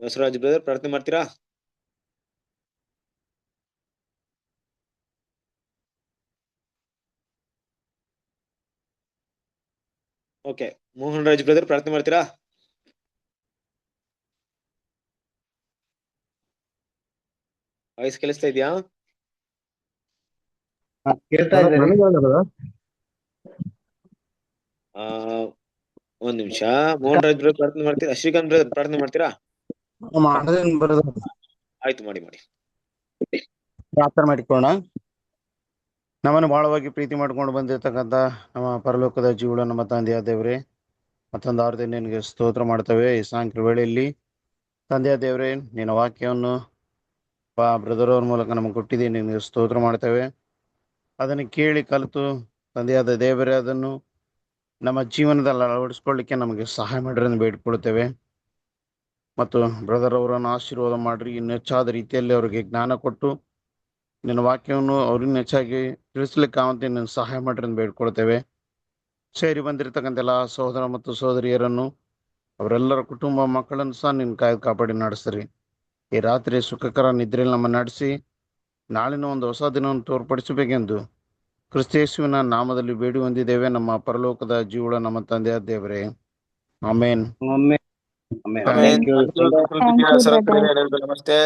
ಬಸವರಾಜ್ ಬ್ರದರ್, ಪ್ರಾರ್ಥನೆ ಮಾಡ್ತೀರಾ? ಓಕೆ, ಮೋಹನ್ ರಾಜ್ ಬ್ರದರ್, ಪ್ರಾರ್ಥನೆ ಮಾಡ್ತೀರಾ? ವಾಯ್ಸ್ ಕೇಳಿಸ್ತಾ ಇದೆಯಾ? ಕೇಳ್ತಾ ಇದ್ದಾರೆ. ಒಂದ್ ನಿಮಿಷ. ಮೋಹನ್ ರಾಜ್ ಬ್ರದರ್ ಪ್ರಾರ್ಥನೆ ಮಾಡ್ತೀರಾ? ಶ್ರೀಕಾಂತ್ ಬ್ರದರ್ ಪ್ರಾರ್ಥನೆ ಮಾಡ್ತೀರಾ? ಆಯ್ತು, ಮಾಡಿ. ಪ್ರಾರ್ಥನೆ ಮಾಡಿಕೊಳ್ಳೋಣ. ನಮ್ಮನ್ನು ಬಹಳವಾಗಿ ಪ್ರೀತಿ ಮಾಡ್ಕೊಂಡು ಬಂದಿರತಕ್ಕಂಥ ನಮ್ಮ ಪರಲೋಕದ ಜೀವನ ನಮ್ಮ ತಂದೆಯ ದೇವರೇ, ಮತ್ತೊಂದು ಆರು ನಿನಗೆ ಸ್ತೋತ್ರ ಮಾಡ್ತೇವೆ. ಈ ಸಾಯಂಕಾಲ ವೇಳೆಯಲ್ಲಿ ತಂದೆಯ ದೇವರೇ, ನಿನ್ನ ವಾಕ್ಯವನ್ನು ಬ್ರದರ್ ಅವ್ರ ಮೂಲಕ ನಮಗೆ ಕೊಟ್ಟಿದ್ದೀವಿ, ನಿನಗೆ ಸ್ತೋತ್ರ ಮಾಡ್ತೇವೆ. ಅದನ್ನು ಕೇಳಿ ಕಲಿತು ತಂದೆಯಾದ ದೇವರೇ ಅದನ್ನು ನಮ್ಮ ಜೀವನದಲ್ಲಿ ಅಳವಡಿಸ್ಕೊಳ್ಳಿಕ್ಕೆ ನಮಗೆ ಸಹಾಯ ಮಾಡಿರಿ ಎಂದು ಬೇಡಿಕೊಳ್ತೇವೆ. ಮತ್ತು ಬ್ರದರ್ ಅವರನ್ನು ಆಶೀರ್ವಾದ ಮಾಡಿರಿ, ಇನ್ನು ಹೆಚ್ಚಾದ ರೀತಿಯಲ್ಲಿ ಅವರಿಗೆ ಜ್ಞಾನ ಕೊಟ್ಟು ನಿನ್ನ ವಾಕ್ಯವನ್ನು ಅವ್ರನ್ನ ಹೆಚ್ಚಾಗಿ ತಿಳಿಸ್ಲಿಕ್ಕೆ ಆವಂತೆ ನಿನ್ನ ಸಹಾಯ ಮಾಡಿರಿ ಎಂದು ಬೇಡ್ಕೊಳ್ತೇವೆ. ಸೇರಿ ಬಂದಿರತಕ್ಕಂಥ ಎಲ್ಲ ಸಹೋದರ ಮತ್ತು ಸಹೋದರಿಯರನ್ನು, ಅವರೆಲ್ಲರ ಕುಟುಂಬ ಮಕ್ಕಳನ್ನು ಸಹ ನಿನ್ನ ಕಾಪಾಡಿ ನಡೆಸ್ರಿ. ಈ ರಾತ್ರಿ ಸುಖಕರ ನಿದ್ರೆಯಲ್ಲಿ ನಮ್ಮ ನಡೆಸಿ ನಾಳಿನ ಒಂದು ಹೊಸ ದಿನವನ್ನು ತೋರ್ಪಡಿಸಬೇಕೆಂದು ಕ್ರಿಸ್ತೇಸುವಿನ ನಾಮದಲ್ಲಿ ಬೇಡಿ ಹೊಂದಿದ್ದೇವೆ, ನಮ್ಮ ಪರಲೋಕದ ಜೀವಳ ನಮ್ಮ ತಂದೆಯ ದೇವರೇ. ಆಮೇನ್. ನಮಸ್ತೆ.